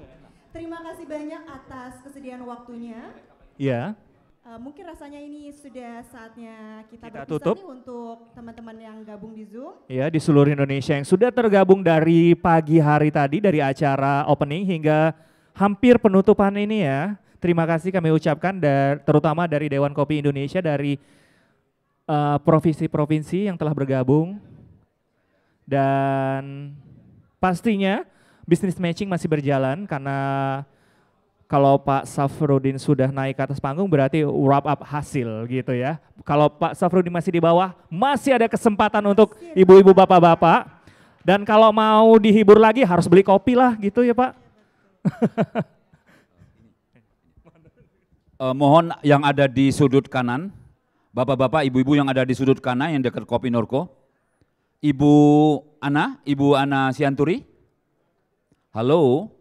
[SPEAKER 1] terima kasih banyak atas kesediaan waktunya.
[SPEAKER 2] Iya.
[SPEAKER 1] Mungkin rasanya ini sudah saatnya kita berpisah
[SPEAKER 2] tutup
[SPEAKER 1] nih untuk teman-teman yang gabung di Zoom.
[SPEAKER 2] Ya, di seluruh Indonesia yang sudah tergabung dari pagi hari tadi, dari acara opening hingga hampir penutupan ini ya. Terima kasih kami ucapkan terutama dari Dewan Kopi Indonesia, dari provinsi-provinsi yang telah bergabung. Dan pastinya business matching masih berjalan karena kalau Pak Safrudin sudah naik ke atas panggung berarti wrap up hasil gitu ya. Kalau Pak Safrudin masih di bawah, masih ada kesempatan untuk ibu-ibu bapak-bapak. Dan kalau mau dihibur lagi harus beli kopi lah gitu ya Pak.
[SPEAKER 10] Mohon yang ada di sudut kanan, bapak-bapak, ibu-ibu yang ada di sudut kanan yang dekat Kopi Norco. Ibu Ana Sianturi. Halo.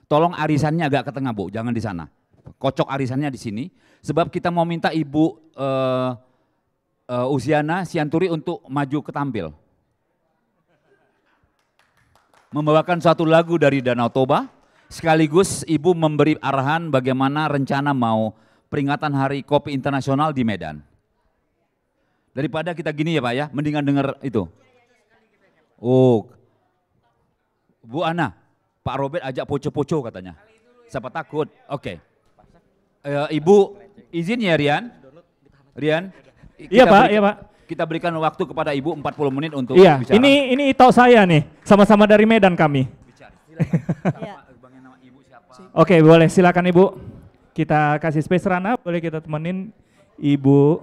[SPEAKER 10] Tolong arisannya agak ke tengah Bu, jangan di sana. Kocok arisannya di sini. Sebab kita mau minta Ibu Usiana Sianturi untuk maju ke tampil. Membawakan suatu lagu dari Danau Toba. Sekaligus Ibu memberi arahan bagaimana rencana mau peringatan Hari Kopi Internasional di Medan. Daripada kita gini ya Pak ya, mendingan dengar itu. Oh, Bu Ana, Pak Robert ajak poco-poco katanya. Siapa takut? Oke. Ibu, izin ya Rian. Rian.
[SPEAKER 2] Iya Pak, iya Pak.
[SPEAKER 10] Kita berikan waktu kepada Ibu 40 menit untuk
[SPEAKER 2] iya,
[SPEAKER 10] bicara.
[SPEAKER 2] Ini Ito saya nih, sama-sama dari Medan kami. Oke, boleh silakan Ibu. Kita kasih space Rana, boleh kita temenin Ibu.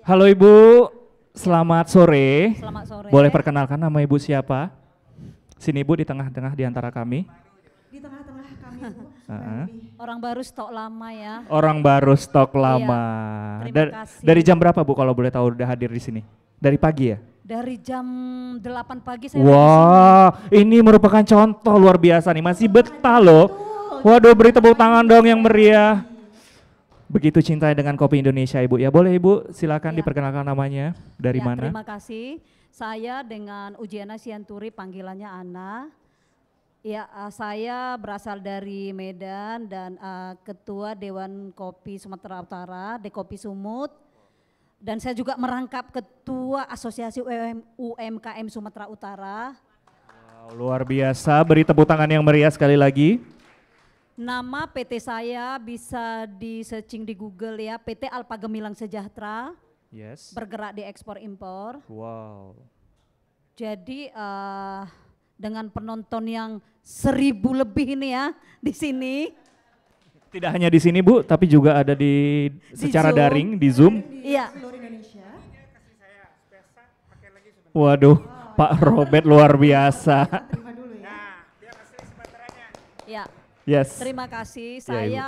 [SPEAKER 2] Halo Ibu, selamat sore.
[SPEAKER 11] Selamat sore.
[SPEAKER 2] Boleh perkenalkan nama Ibu siapa? Sini Ibu di tengah-tengah di antara kami.
[SPEAKER 1] Di tengah-tengah kami Bu.
[SPEAKER 11] Orang baru stok lama ya.
[SPEAKER 2] Orang baru stok lama.
[SPEAKER 11] Terima kasih.
[SPEAKER 2] Dari jam berapa Bu kalau boleh tahu udah hadir di sini? Dari pagi ya?
[SPEAKER 11] Dari jam 8 pagi saya
[SPEAKER 2] Wah, ini merupakan contoh luar biasa nih, masih betah loh. Waduh, beri tepuk tangan dong yang meriah. Begitu cinta dengan kopi Indonesia Ibu ya. Boleh Ibu silakan diperkenalkan namanya, dari mana?
[SPEAKER 11] Terima kasih. Saya dengan Ujiana Sianturi, panggilannya Ana. Ya, saya berasal dari Medan dan Ketua Dewan Kopi Sumatera Utara, Dekopi Sumut. Dan saya juga merangkap Ketua Asosiasi UMKM Sumatera Utara.
[SPEAKER 2] Wow, luar biasa, beri tepuk tangan yang meriah sekali lagi.
[SPEAKER 11] Nama PT saya bisa di searching di Google ya, PT Alpa Gemilang Sejahtera.
[SPEAKER 2] Yes.
[SPEAKER 11] Bergerak di ekspor impor.
[SPEAKER 2] Wow.
[SPEAKER 11] Jadi dengan penonton yang 1000 lebih ini ya di sini.
[SPEAKER 2] Tidak hanya di sini Bu, tapi juga ada di secara
[SPEAKER 11] Zoom.
[SPEAKER 2] daring di Zoom.
[SPEAKER 11] Iya.
[SPEAKER 2] Waduh, Pak Robert luar biasa.
[SPEAKER 11] Ya.
[SPEAKER 2] Yes.
[SPEAKER 11] Terima kasih.
[SPEAKER 2] Ya,
[SPEAKER 11] Saya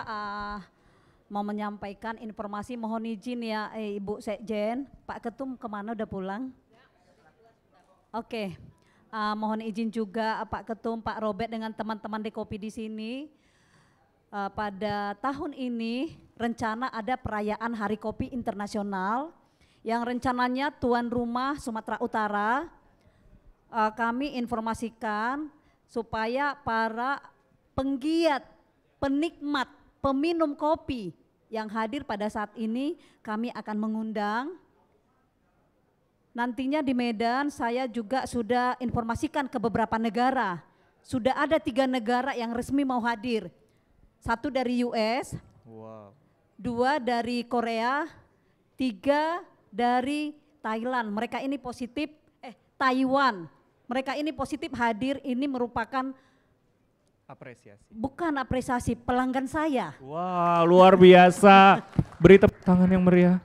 [SPEAKER 11] mau menyampaikan informasi, mohon izin ya Ibu Sekjen. Pak Ketum kemana, udah pulang? Oke. Mohon izin juga Pak Ketum, Pak Robert dengan teman-teman Dekopi di sini. Pada tahun ini rencana ada perayaan Hari Kopi Internasional yang rencananya tuan rumah Sumatera Utara. Kami informasikan supaya para penggiat, penikmat, peminum kopi yang hadir pada saat ini kami akan mengundang. Nantinya di Medan saya juga sudah informasikan ke beberapa negara. Sudah ada 3 negara yang resmi mau hadir. 1 dari US, 2 dari Korea, 3 dari Thailand. Mereka ini positif, Taiwan. Mereka ini positif hadir, ini merupakan
[SPEAKER 2] apresiasi.
[SPEAKER 11] Bukan apresiasi, pelanggan saya.
[SPEAKER 2] Wah, luar biasa. Beri tepuk tangan yang meriah.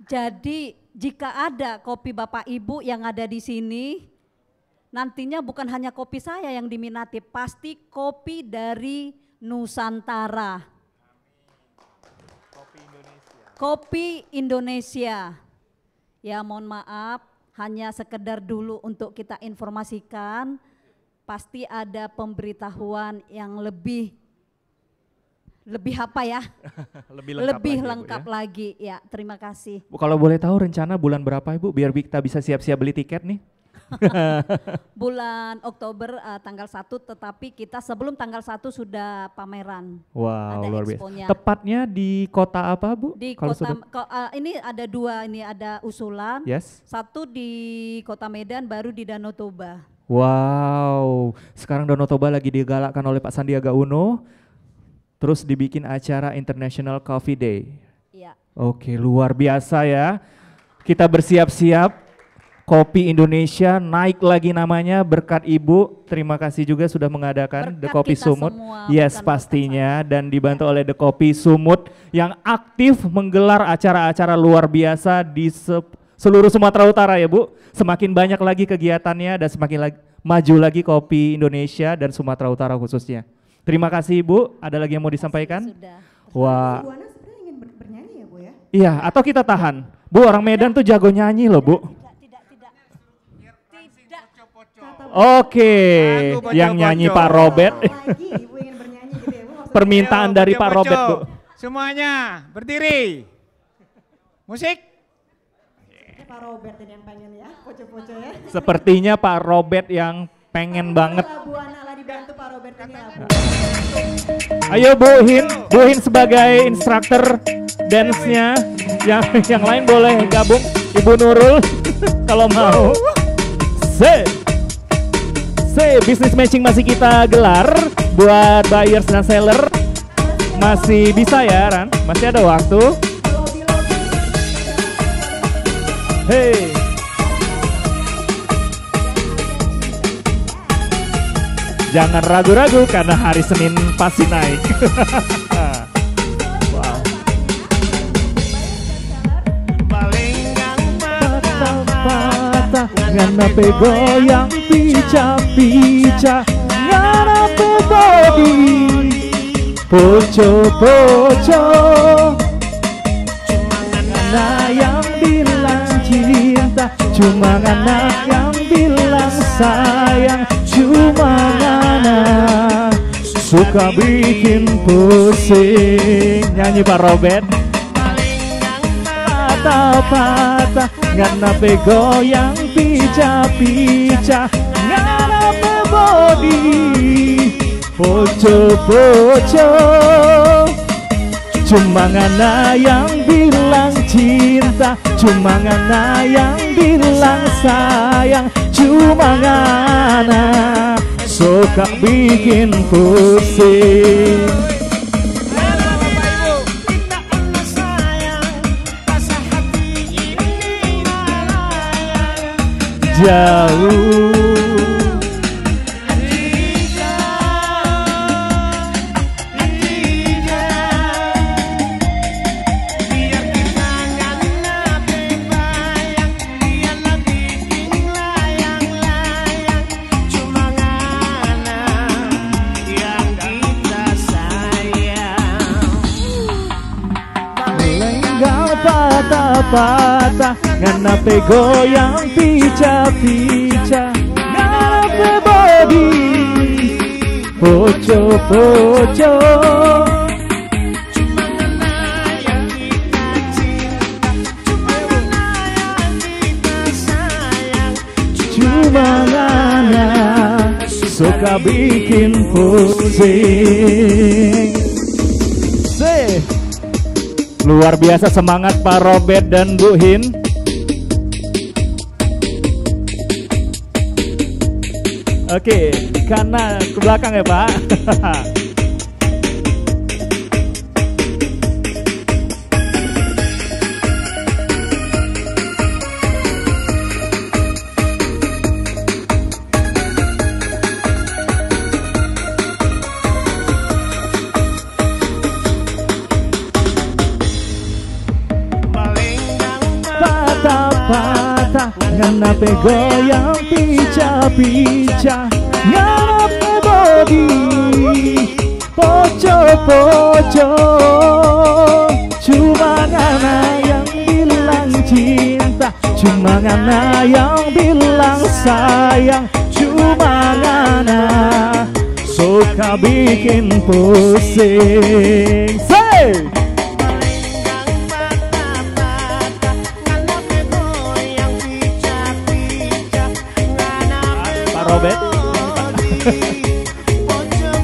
[SPEAKER 11] Jadi jika ada kopi Bapak Ibu yang ada di sini, nantinya bukan hanya kopi saya yang diminati, pasti kopi dari Nusantara. Kopi Indonesia. Ya mohon maaf, hanya sekedar dulu untuk kita informasikan, pasti ada pemberitahuan yang lebih apa ya? lebih lengkap lagi ya. Terima kasih.
[SPEAKER 2] Bu, kalau boleh tahu rencana bulan berapa Ibu biar kita bisa siap-siap beli tiket nih?
[SPEAKER 11] Bulan Oktober tanggal 1, tetapi kita sebelum tanggal 1 sudah pameran.
[SPEAKER 2] Wow,
[SPEAKER 11] ada
[SPEAKER 2] luar
[SPEAKER 11] exponya.
[SPEAKER 2] biasa. Tepatnya di kota apa Bu?
[SPEAKER 11] Di
[SPEAKER 2] kalau
[SPEAKER 11] kota,
[SPEAKER 2] sudah...
[SPEAKER 11] ini ada 2, ini ada usulan.
[SPEAKER 2] Yes.
[SPEAKER 11] 1 di Kota Medan, baru di Danau Toba.
[SPEAKER 2] Wow, sekarang Danau Toba lagi digalakkan oleh Pak Sandiaga Uno. Terus dibikin acara International Coffee Day.
[SPEAKER 11] Iya.
[SPEAKER 2] Oke, luar biasa ya. Kita bersiap-siap. Kopi Indonesia naik lagi namanya berkat Ibu. Terima kasih juga sudah mengadakan
[SPEAKER 11] berkat
[SPEAKER 2] The Kopi Sumut.
[SPEAKER 11] Semua,
[SPEAKER 2] yes, pastinya. Dan dibantu oleh The Kopi Sumut yang aktif menggelar acara-acara luar biasa di seluruh Sumatera Utara ya Bu. Semakin banyak lagi kegiatannya dan semakin maju lagi kopi Indonesia dan Sumatera Utara khususnya. Terima kasih Ibu. Ada lagi yang mau disampaikan?
[SPEAKER 11] Sudah.
[SPEAKER 2] Wah.
[SPEAKER 1] Bu Ana sebenarnya ingin bernyanyi ya Bu ya?
[SPEAKER 2] Iya, atau kita tahan. Bu, orang Medan tuh jago nyanyi loh Bu. Oke, yang nyanyi Pak Robert. Permintaan dari Pak Robert Bu.
[SPEAKER 3] Semuanya berdiri. Musik.
[SPEAKER 1] Pak Robert ini yang pengen ya, poco-poco ya.
[SPEAKER 2] Sepertinya Pak Robert yang pengen banget.
[SPEAKER 1] Bu Ana lah dibantu Pak Robert ini ya Bu.
[SPEAKER 2] Ayo Bu Hin sebagai instruktur dance-nya. Yang lain boleh gabung, Ibu Nurul. kalau mau. Business matching masih kita gelar buat buyers dan seller. Masih bisa ya Ran, masih ada waktu. Hey. Jangan ragu-ragu karena hari Senin pasti naik. Wow. Nganape goyang pica-pica, nganape body poco-poco, ngana yang bilang cinta, cuma ngana yang bilang sayang, cuma ngana suka bikin pusing. Nyanyi Pak Robert. Patah-patah nganape goyang pica-pica, nganape body poco-poco, cuma ngana yang bilang cinta, cuma ngana yang bilang sayang, cuma ngana suka bikin pusing. Jauh patah-patah nganape goyang pica-pica, nganape body poco-poco, cuma ngana suka bikin pusing. Luar biasa semangat Pak Robert dan Bu Hin. Oke, karena ke belakang ya Pak. Patah-patah nganape goyang pica-pica, nganape body poco-poco, cuma ngana yang bilang cinta, cuma ngana yang bilang sayang, cuma ngana suka bikin pusing. Say! Robert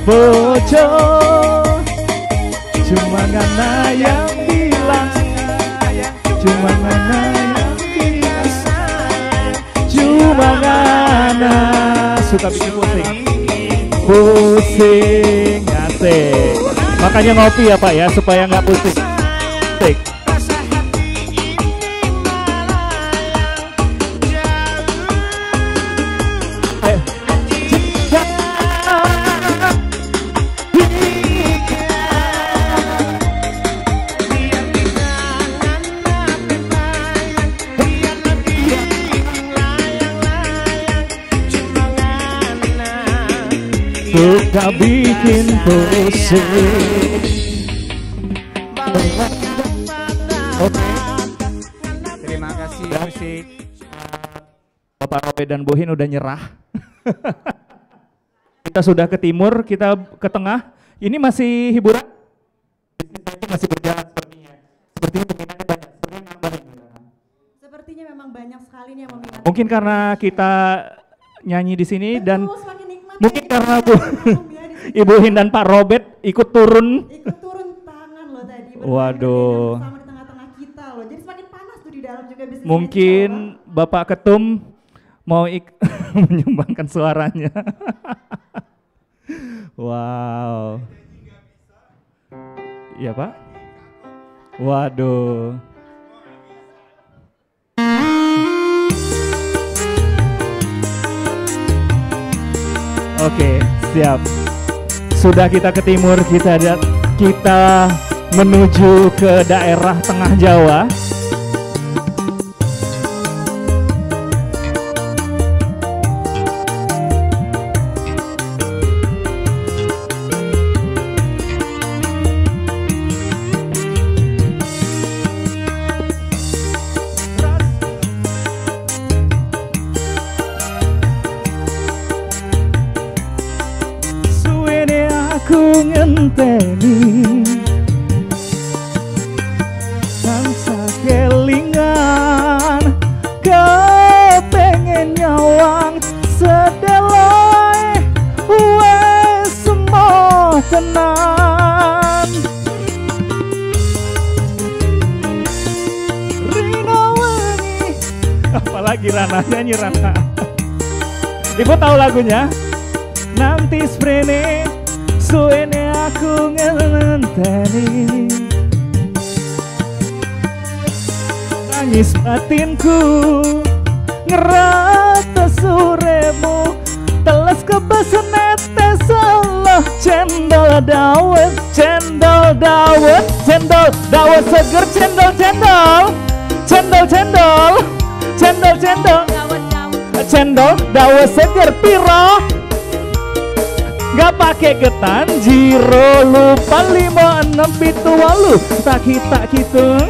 [SPEAKER 2] poco, cuma ngana yang bilang, cuma ngana yang bilang, cuma ngana suka bikin pusing, asik. Makanya ngopi ya Pak ya supaya nggak pusing. Asik. Suka bikin pusing. Oke.
[SPEAKER 3] Terima kasih musik.
[SPEAKER 2] Bapak Robert dan Bu Hin udah nyerah. Kita sudah ke timur, kita ke tengah. Ini masih hiburan? Masih berjalan sepertinya. Sepertinya peminatnya banyak.
[SPEAKER 1] Sepertinya memang banyak sekali nih yang meminati.
[SPEAKER 2] Mungkin karena kita nyanyi di sini. Betul, dan mungkin
[SPEAKER 1] ya,
[SPEAKER 2] karena Ibu Hin dan Pak Robert ikut turun.
[SPEAKER 1] Ikut turun tangan loh tadi.
[SPEAKER 2] Waduh.
[SPEAKER 1] Bersama di tengah-tengah kita loh. Jadi semakin panas tuh di dalam juga bisnis
[SPEAKER 2] Mungkin Bapak Ketum mau menyumbangkan suaranya. Wow. Iya Pak? Waduh. Oke, siap. Sudah kita ke timur, kita menuju ke daerah tengah Jawa. Aku ngenteni bangsa kelingan kepengen nyawang sedelai wes semua tenan Rina wengi apalagi Rana nyanyi Rana. Ibu tahu lagunya? Nanti sprene suene aku ngelenteni nangis batinku ngerata suremu teles kebesenet salah cendol dawet cendol dawet cendol dawet seger cendol cendol cendol cendol cendol cendol cendol dawet seger piro gak pakai ketan jiro lupa 5, 6, 7, 8 tak kita hitung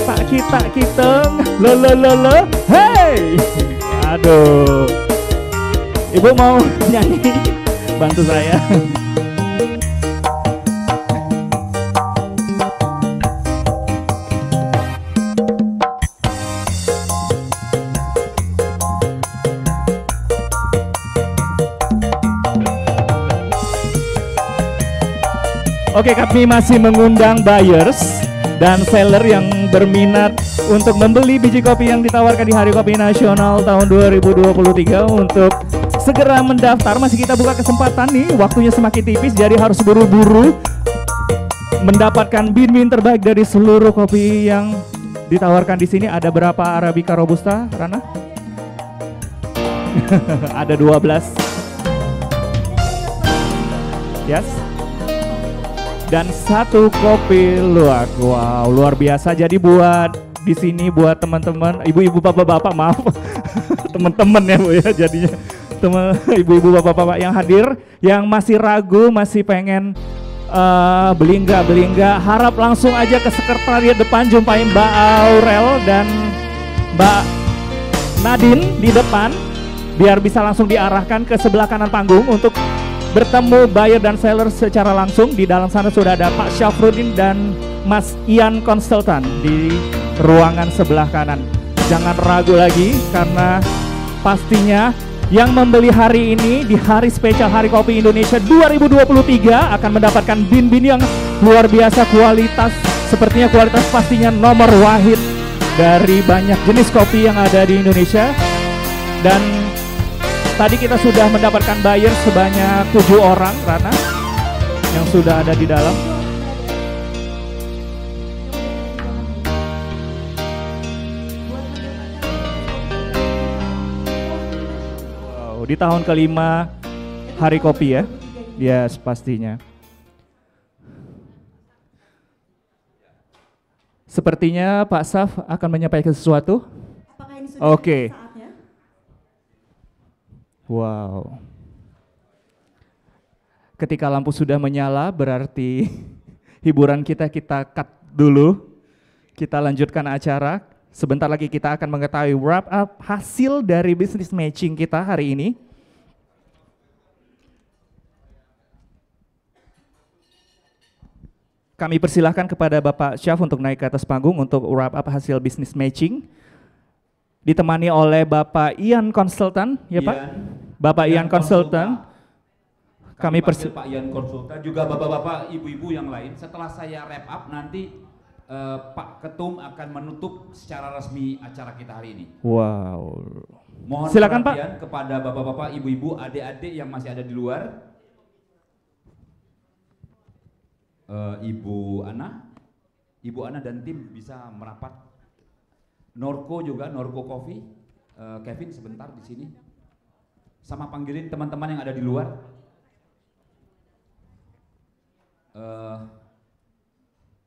[SPEAKER 2] tak kita hitung lo hey aduh ibu mau nyanyi bantu saya. Oke, kami masih mengundang buyers dan seller yang berminat untuk membeli biji kopi yang ditawarkan di Hari Kopi Nasional tahun 2023 untuk segera mendaftar. Masih kita buka kesempatan nih, waktunya semakin tipis jadi harus buru-buru mendapatkan bin-bin terbaik dari seluruh kopi yang ditawarkan di sini. Ada berapa Arabica Robusta, Rana? Ada 12. Yes. Dan 1 kopi luwak. Wow, luar biasa. Jadi buat di sini buat teman-teman, ibu-ibu, bapak-bapak, maaf. Teman-teman ya Bu ya jadinya. Teman ibu-ibu, bapak-bapak yang hadir yang masih ragu, masih pengen beli enggak, harap langsung aja ke sekretariat depan, jumpain Mbak Aurel dan Mbak Nadine di depan biar bisa langsung diarahkan ke sebelah kanan panggung untuk bertemu buyer dan seller secara langsung. Di dalam sana sudah ada Pak Syafruddin dan Mas Ian Konsultan di ruangan sebelah kanan. Jangan ragu lagi karena pastinya yang membeli hari ini di hari spesial Hari Kopi Indonesia 2023 akan mendapatkan bin-bin yang luar biasa kualitas. Sepertinya kualitas pastinya nomor wahid dari banyak jenis kopi yang ada di Indonesia. Dan tadi kita sudah mendapatkan buyer sebanyak 7 orang, Rana, yang sudah ada di dalam. Wow, di tahun kelima Hari Kopi ya. Yes, pastinya. Sepertinya Pak Saf akan menyampaikan sesuatu. Oke. Wow. Ketika lampu sudah menyala berarti hiburan kita cut dulu. Kita lanjutkan acara. Sebentar lagi kita akan mengetahui wrap up hasil dari business matching kita hari ini. Kami persilahkan kepada Bapak Syaf untuk naik ke atas panggung untuk wrap up hasil business matching. Ditemani oleh Bapak Ian Konsultan, ya Pak? Bapak Ian Konsultan. Kami
[SPEAKER 10] Pak Ian Konsultan, juga bapak-bapak, ibu-ibu yang lain. Setelah saya wrap up nanti Pak Ketum akan menutup secara resmi acara kita hari ini.
[SPEAKER 2] Wow.
[SPEAKER 10] Mohon
[SPEAKER 2] Silakan
[SPEAKER 10] perhatian
[SPEAKER 2] Pak.
[SPEAKER 10] kepada bapak-bapak, ibu-ibu, adik-adik yang masih ada di luar. Ibu Ana dan tim bisa merapat. Norco juga, Norco Coffee. Kevin sebentar di sini. Sama panggilin teman-teman yang ada di luar.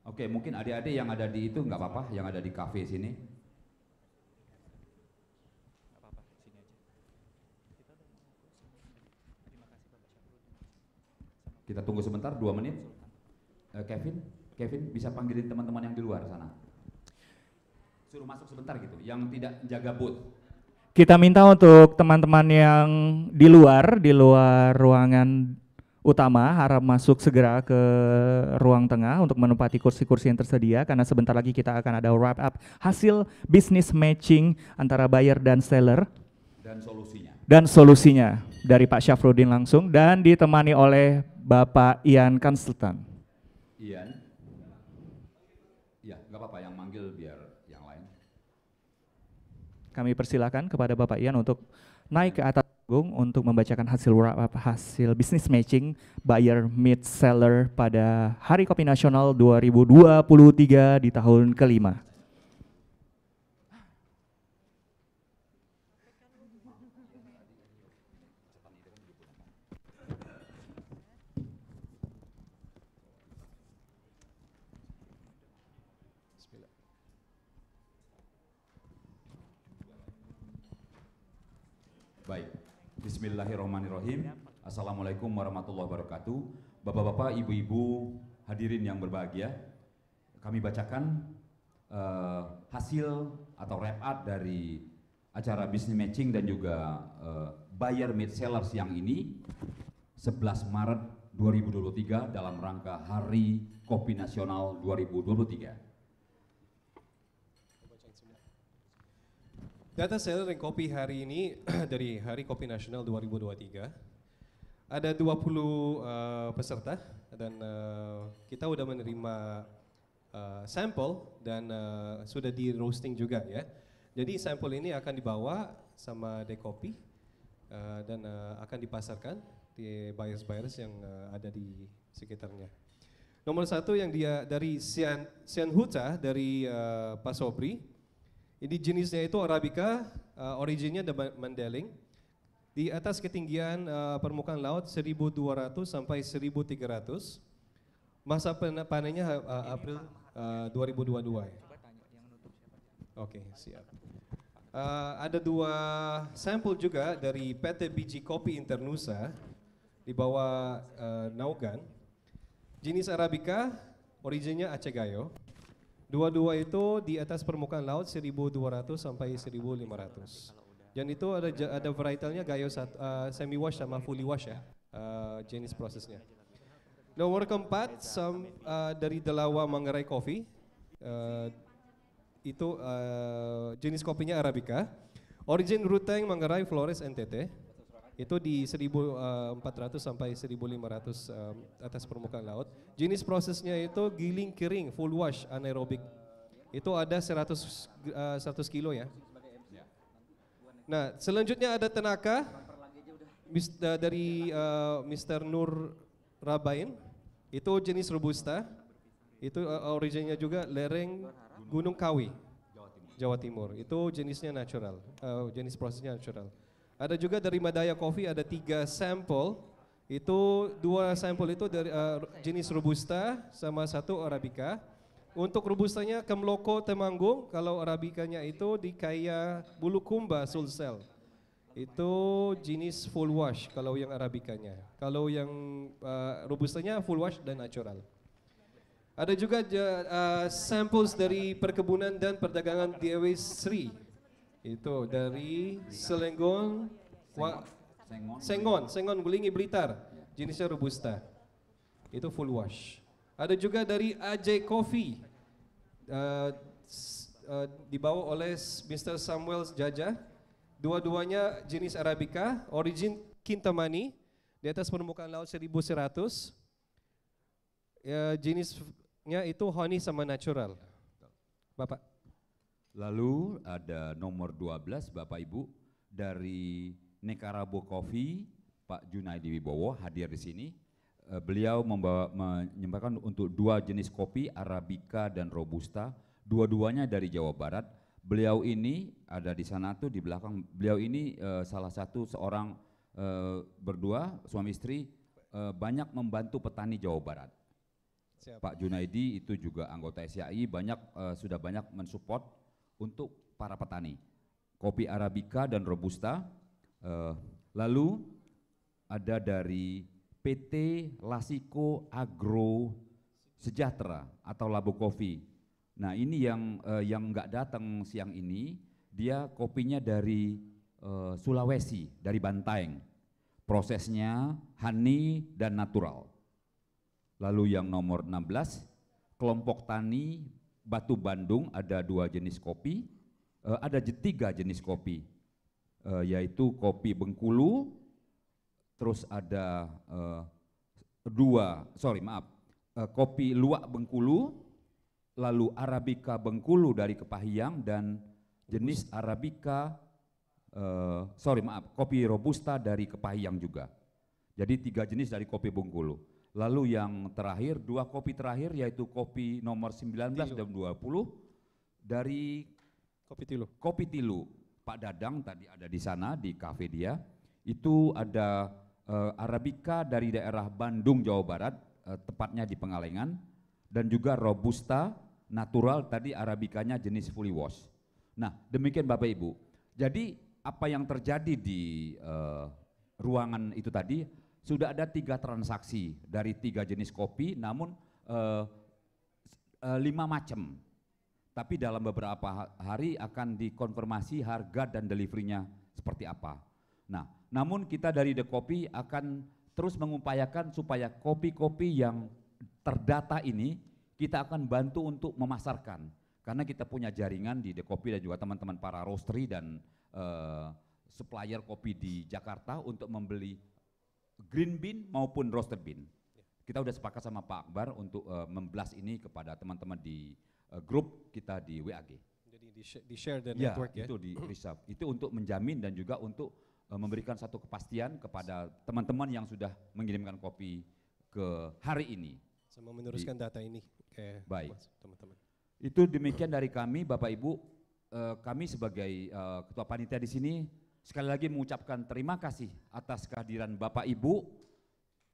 [SPEAKER 10] Oke, mungkin adik-adik yang ada di itu nggak apa-apa, yang ada di kafe sini. Kita tunggu sebentar, 2 menit. Kevin bisa panggilin teman-teman yang di luar sana. Suruh masuk sebentar gitu, yang tidak jaga booth.
[SPEAKER 2] Kita minta untuk teman-teman yang di luar ruangan utama harap masuk segera ke ruang tengah untuk menempati kursi-kursi yang tersedia, karena sebentar lagi kita akan ada wrap up hasil business matching antara buyer dan seller dan solusinya dari Pak Syafruddin langsung, dan ditemani oleh Bapak Ian Konsultan.
[SPEAKER 10] Ian, ya nggak apa-apa, yang manggil biar yang lain.
[SPEAKER 2] Kami persilakan kepada Bapak Ian untuk naik ke atas panggung untuk membacakan hasil wrap up hasil business matching buyer meet seller pada Hari Kopi Nasional 2023 di tahun kelima.
[SPEAKER 10] Baik, bismillahirrahmanirrahim. Assalamualaikum warahmatullahi wabarakatuh. Bapak-bapak, ibu-ibu, hadirin yang berbahagia, kami bacakan hasil atau wrap up dari acara business matching dan juga buyer meet sellers yang ini 11 Maret 2023 dalam rangka Hari Kopi Nasional 2023.
[SPEAKER 12] Data seller dan kopi hari ini dari Hari Kopi Nasional 2023 ada 20 peserta dan kita sudah menerima sampel dan sudah di roasting juga ya. Jadi sampel ini akan dibawa sama Dekopi dan akan dipasarkan di buyers-buyers yang ada di sekitarnya. Nomor 1 yang dia dari Sian Huta dari Pak Sobri. Ini jenisnya itu Arabica, originnya Mandailing. Di atas ketinggian permukaan laut 1.200 sampai 1.300. Masa panennya April 2022 ya. Oke, siap. Ada 2 sampel juga dari PT Biji Kopi Internusa di bawah Naugan. Jenis Arabica, originnya Aceh Gayo. Dua-dua itu di atas permukaan laut 1.200 sampai 1.500. Dan itu ada varietalnya Gayo semi wash sama fully wash ya, jenis prosesnya. Nomor keempat dari Delawa Manggarai Coffee, itu jenis kopinya Arabica. Origin Ruteng Manggarai Flores NTT. Itu di 1.400 sampai 1.500 atas permukaan laut. Jenis prosesnya itu giling kering, full wash, anaerobik. Itu ada 100 kilo ya. Nah, selanjutnya ada Tenaka dari Mr. Nur Rabain. Itu jenis Robusta. Itu originnya juga lereng Gunung Kawi, Jawa Timur. Itu jenisnya natural, jenis prosesnya natural. Ada juga dari Madaya Coffee ada 3 sampel. Itu 2 sampel itu dari jenis Robusta sama 1 Arabica. Untuk Robustanya Kemloko Temanggung, kalau Arabicanya itu di Kaya Bulukumba Sulsel. Itu jenis full wash kalau yang Arabicanya. Kalau yang Robustanya full wash dan natural. Ada juga samples dari perkebunan dan perdagangan Dewi Sri. Itu dari Selenggon, Sengon Gulingi Blitar, jenisnya Robusta. Itu full wash. Ada juga dari AJ Coffee, dibawa oleh Mr. Samuel Jaja. Dua-duanya jenis Arabica, origin Kintamani, di atas permukaan laut 1.100. Jenisnya itu honey sama natural. Bapak.
[SPEAKER 10] Lalu ada nomor 12 Bapak Ibu dari Nekarabo Coffee, Pak Junaidi Wibowo hadir di sini. Beliau menyembahkan untuk 2 jenis kopi, Arabica dan Robusta, dua-duanya dari Jawa Barat. Beliau ini ada di sana tuh di belakang, beliau ini salah satu seorang berdua suami istri banyak membantu petani Jawa Barat.
[SPEAKER 12] Siap.
[SPEAKER 10] Pak Junaidi itu juga anggota SCI, sudah banyak mensupport untuk para petani. Kopi Arabica dan Robusta. Lalu ada dari PT Lasiko Agro Sejahtera atau Labo Coffee. Nah ini yang nggak datang siang ini, dia kopinya dari Sulawesi, dari Bantaeng. Prosesnya honey dan natural. Lalu yang nomor 16, kelompok tani Batu Bandung, ada 2 jenis kopi, ada 3 jenis kopi, yaitu kopi Bengkulu, terus ada kopi Luwak Bengkulu, lalu Arabica Bengkulu dari Kepahyang, dan jenis Arabica, kopi Robusta dari Kepahyang juga. Jadi 3 jenis dari kopi Bengkulu. Lalu yang terakhir, 2 kopi terakhir yaitu kopi nomor 19 dan 20 dari Kopi Tilu. Pak Dadang tadi ada di sana di kafe dia. Itu ada Arabica dari daerah Bandung, Jawa Barat, tepatnya di Pengalengan, dan juga Robusta natural tadi Arabicanya jenis fully wash. Nah, demikian Bapak Ibu. Jadi apa yang terjadi di ruangan itu tadi, sudah ada 3 transaksi dari 3 jenis kopi, namun 5 macam. Tapi dalam beberapa hari akan dikonfirmasi harga dan deliverynya seperti apa. Nah, namun kita dari The Kopi akan terus mengupayakan supaya kopi-kopi yang terdata ini kita akan bantu untuk memasarkan. Karena kita punya jaringan di The Kopi dan juga teman-teman para roastery dan supplier kopi di Jakarta untuk membeli green bean maupun roasted bean. Kita udah sepakat sama Pak Akbar untuk memblas ini kepada teman-teman di grup kita di WAG.
[SPEAKER 12] Jadi di share the network ya?
[SPEAKER 10] Itu di reserve. Itu untuk menjamin dan juga untuk memberikan satu kepastian kepada teman-teman yang sudah mengirimkan kopi ke hari ini.
[SPEAKER 12] Sama meneruskan data ini ke teman-teman.
[SPEAKER 10] Itu demikian dari kami Bapak Ibu. Kami sebagai ketua panitia di sini sekali lagi mengucapkan terima kasih atas kehadiran Bapak Ibu,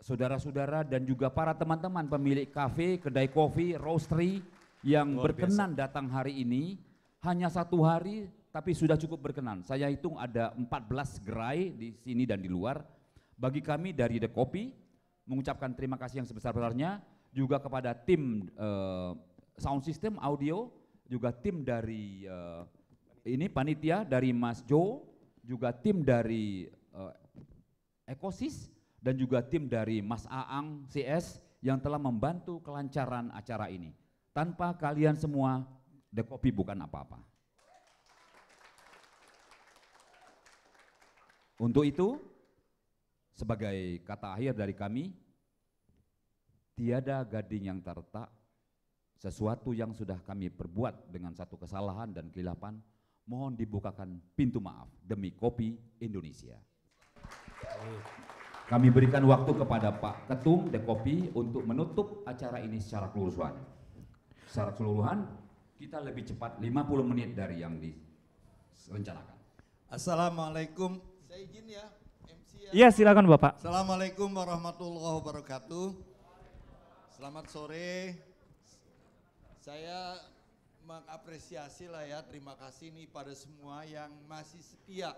[SPEAKER 10] saudara-saudara dan juga para teman-teman pemilik kafe, kedai kopi, roastery yang berkenan datang hari ini. Hanya 1 hari tapi sudah cukup berkenan. Saya hitung ada 14 gerai di sini dan di luar. Bagi kami dari The Kopi mengucapkan terima kasih yang sebesar-besarnya juga kepada tim sound system audio, juga tim dari panitia dari Mas Jo, juga tim dari Ekosis, dan juga tim dari Mas Aang CS yang telah membantu kelancaran acara ini. Tanpa kalian semua, The Kopi bukan apa-apa. Untuk itu, sebagai kata akhir dari kami, tiada gading yang terletak, sesuatu yang sudah kami perbuat dengan satu kesalahan dan keilapan, mohon dibukakan pintu maaf demi kopi Indonesia. Kami berikan waktu kepada Pak Ketum The Kopi untuk menutup acara ini secara keseluruhan. Secara keseluruhan, kita lebih cepat 50 menit dari yang direncanakan.
[SPEAKER 13] Assalamualaikum. Saya izin ya, MC ya.
[SPEAKER 2] Iya, silakan Bapak.
[SPEAKER 13] Assalamualaikum warahmatullahi wabarakatuh. Selamat sore. Saya mengapresiasi lah ya, terima kasih nih pada semua yang masih setia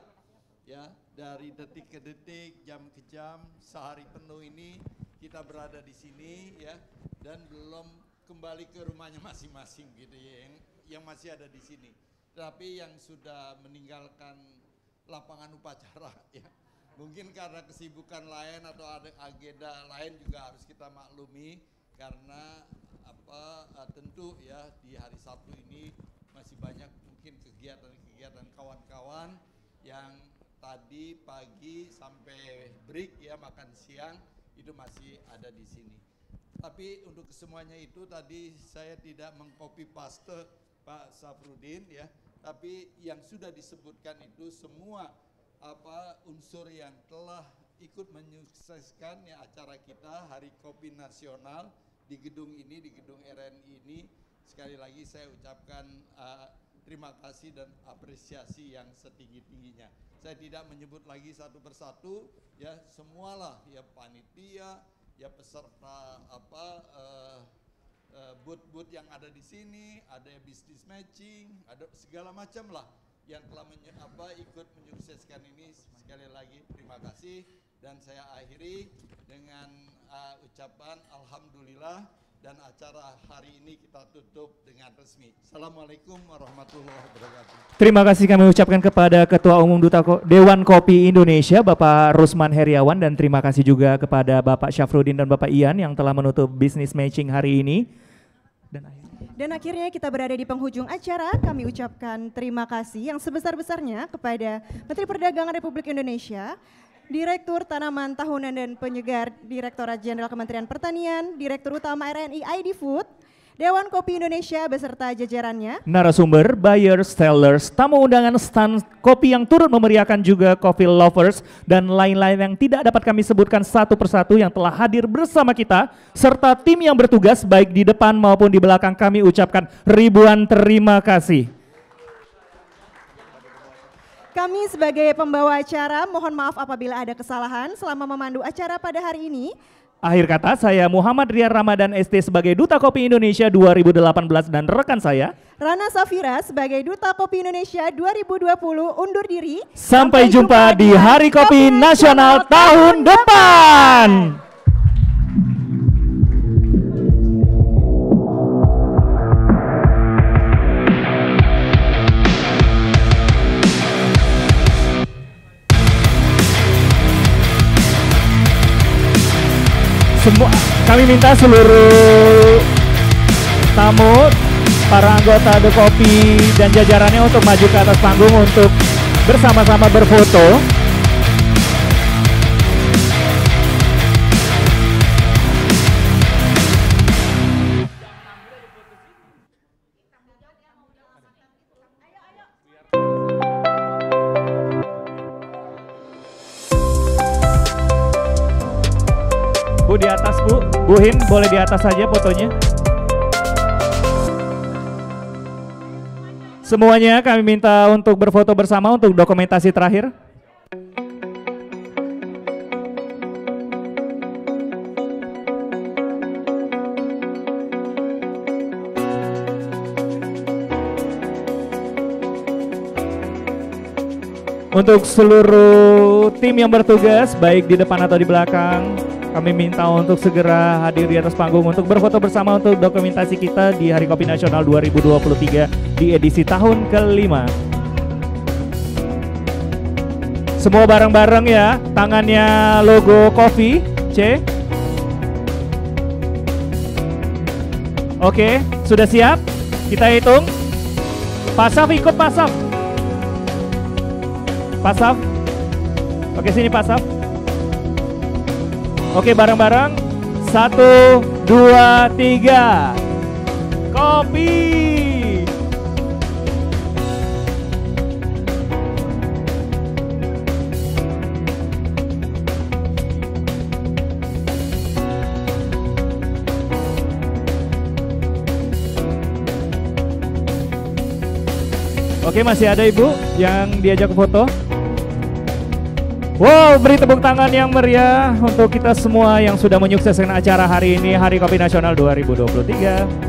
[SPEAKER 13] ya, dari detik ke detik, jam ke jam, sehari penuh ini kita berada di sini ya, dan belum kembali ke rumahnya masing-masing gitu ya, yang masih ada di sini. Tapi yang sudah meninggalkan lapangan upacara ya, mungkin karena kesibukan lain atau ada agenda lain juga harus kita maklumi, karena tentu ya di hari Sabtu ini masih banyak mungkin kegiatan-kegiatan kawan-kawan yang tadi pagi sampai break ya, makan siang itu masih ada di sini. Tapi untuk semuanya itu tadi saya tidak mengcopy paste Pak Safrudin ya, tapi yang sudah disebutkan itu semua unsur yang telah ikut menyukseskan ya acara kita Hari Kopi Nasional di gedung ini, di gedung RNI ini. Sekali lagi saya ucapkan terima kasih dan apresiasi yang setinggi-tingginya. Saya tidak menyebut lagi satu persatu ya, semualah ya panitia, ya peserta booth-booth yang ada di sini, ada business matching, ada segala macam lah yang telah ikut menyukseskan ini. Sekali lagi terima kasih dan saya akhiri dengan ucapan alhamdulillah dan acara hari ini kita tutup dengan resmi. Assalamualaikum warahmatullahi wabarakatuh.
[SPEAKER 2] Terima kasih kami ucapkan kepada Ketua Umum Dewan Kopi Indonesia Bapak Rusman Heriawan, dan terima kasih juga kepada Bapak Syafruddin dan Bapak Ian yang telah menutup business matching hari ini.
[SPEAKER 1] Dan akhirnya kita berada di penghujung acara. Kami ucapkan terima kasih yang sebesar-besarnya kepada Menteri Perdagangan Republik Indonesia, Direktur Tanaman Tahunan dan Penyegar Direktorat Jenderal Kementerian Pertanian, Direktur Utama RNI ID Food, Dewan Kopi Indonesia beserta jajarannya,
[SPEAKER 2] narasumber, buyers, sellers, tamu undangan, stand kopi yang turut memeriahkan juga coffee lovers, dan lain-lain yang tidak dapat kami sebutkan satu persatu yang telah hadir bersama kita, serta tim yang bertugas baik di depan maupun di belakang, kami ucapkan ribuan terima kasih.
[SPEAKER 1] Kami sebagai pembawa acara mohon maaf apabila ada kesalahan selama memandu acara pada hari ini.
[SPEAKER 2] Akhir kata, saya Muhammad Ria Ramadan ST sebagai Duta Kopi Indonesia 2018 dan rekan saya
[SPEAKER 1] Rana Safira sebagai Duta Kopi Indonesia 2020 undur diri.
[SPEAKER 2] Sampai jumpa di Hari Kopi Nasional tahun depan. Kami minta seluruh tamu, para anggota The Kopi dan jajarannya untuk maju ke atas panggung untuk bersama-sama berfoto. Bu, di atas Bu, Bu Hin boleh di atas saja fotonya. Semuanya kami minta untuk berfoto bersama untuk dokumentasi terakhir. Untuk seluruh tim yang bertugas baik di depan atau di belakang, kami minta untuk segera hadir di atas panggung untuk berfoto bersama untuk dokumentasi kita di Hari Kopi Nasional 2023 di edisi tahun ke-5. Semua bareng-bareng ya, tangannya logo kopi C. Oke, sudah siap? Kita hitung. Pasaf ikut Pasaf. Pasaf. Oke, sini Pasaf. Oke, bareng-bareng. 1, 2, 3. Kopi. Oke, masih ada Ibu yang diajak foto. Wow, beri tepuk tangan yang meriah untuk kita semua yang sudah menyukseskan acara hari ini, Hari Kopi Nasional 2023.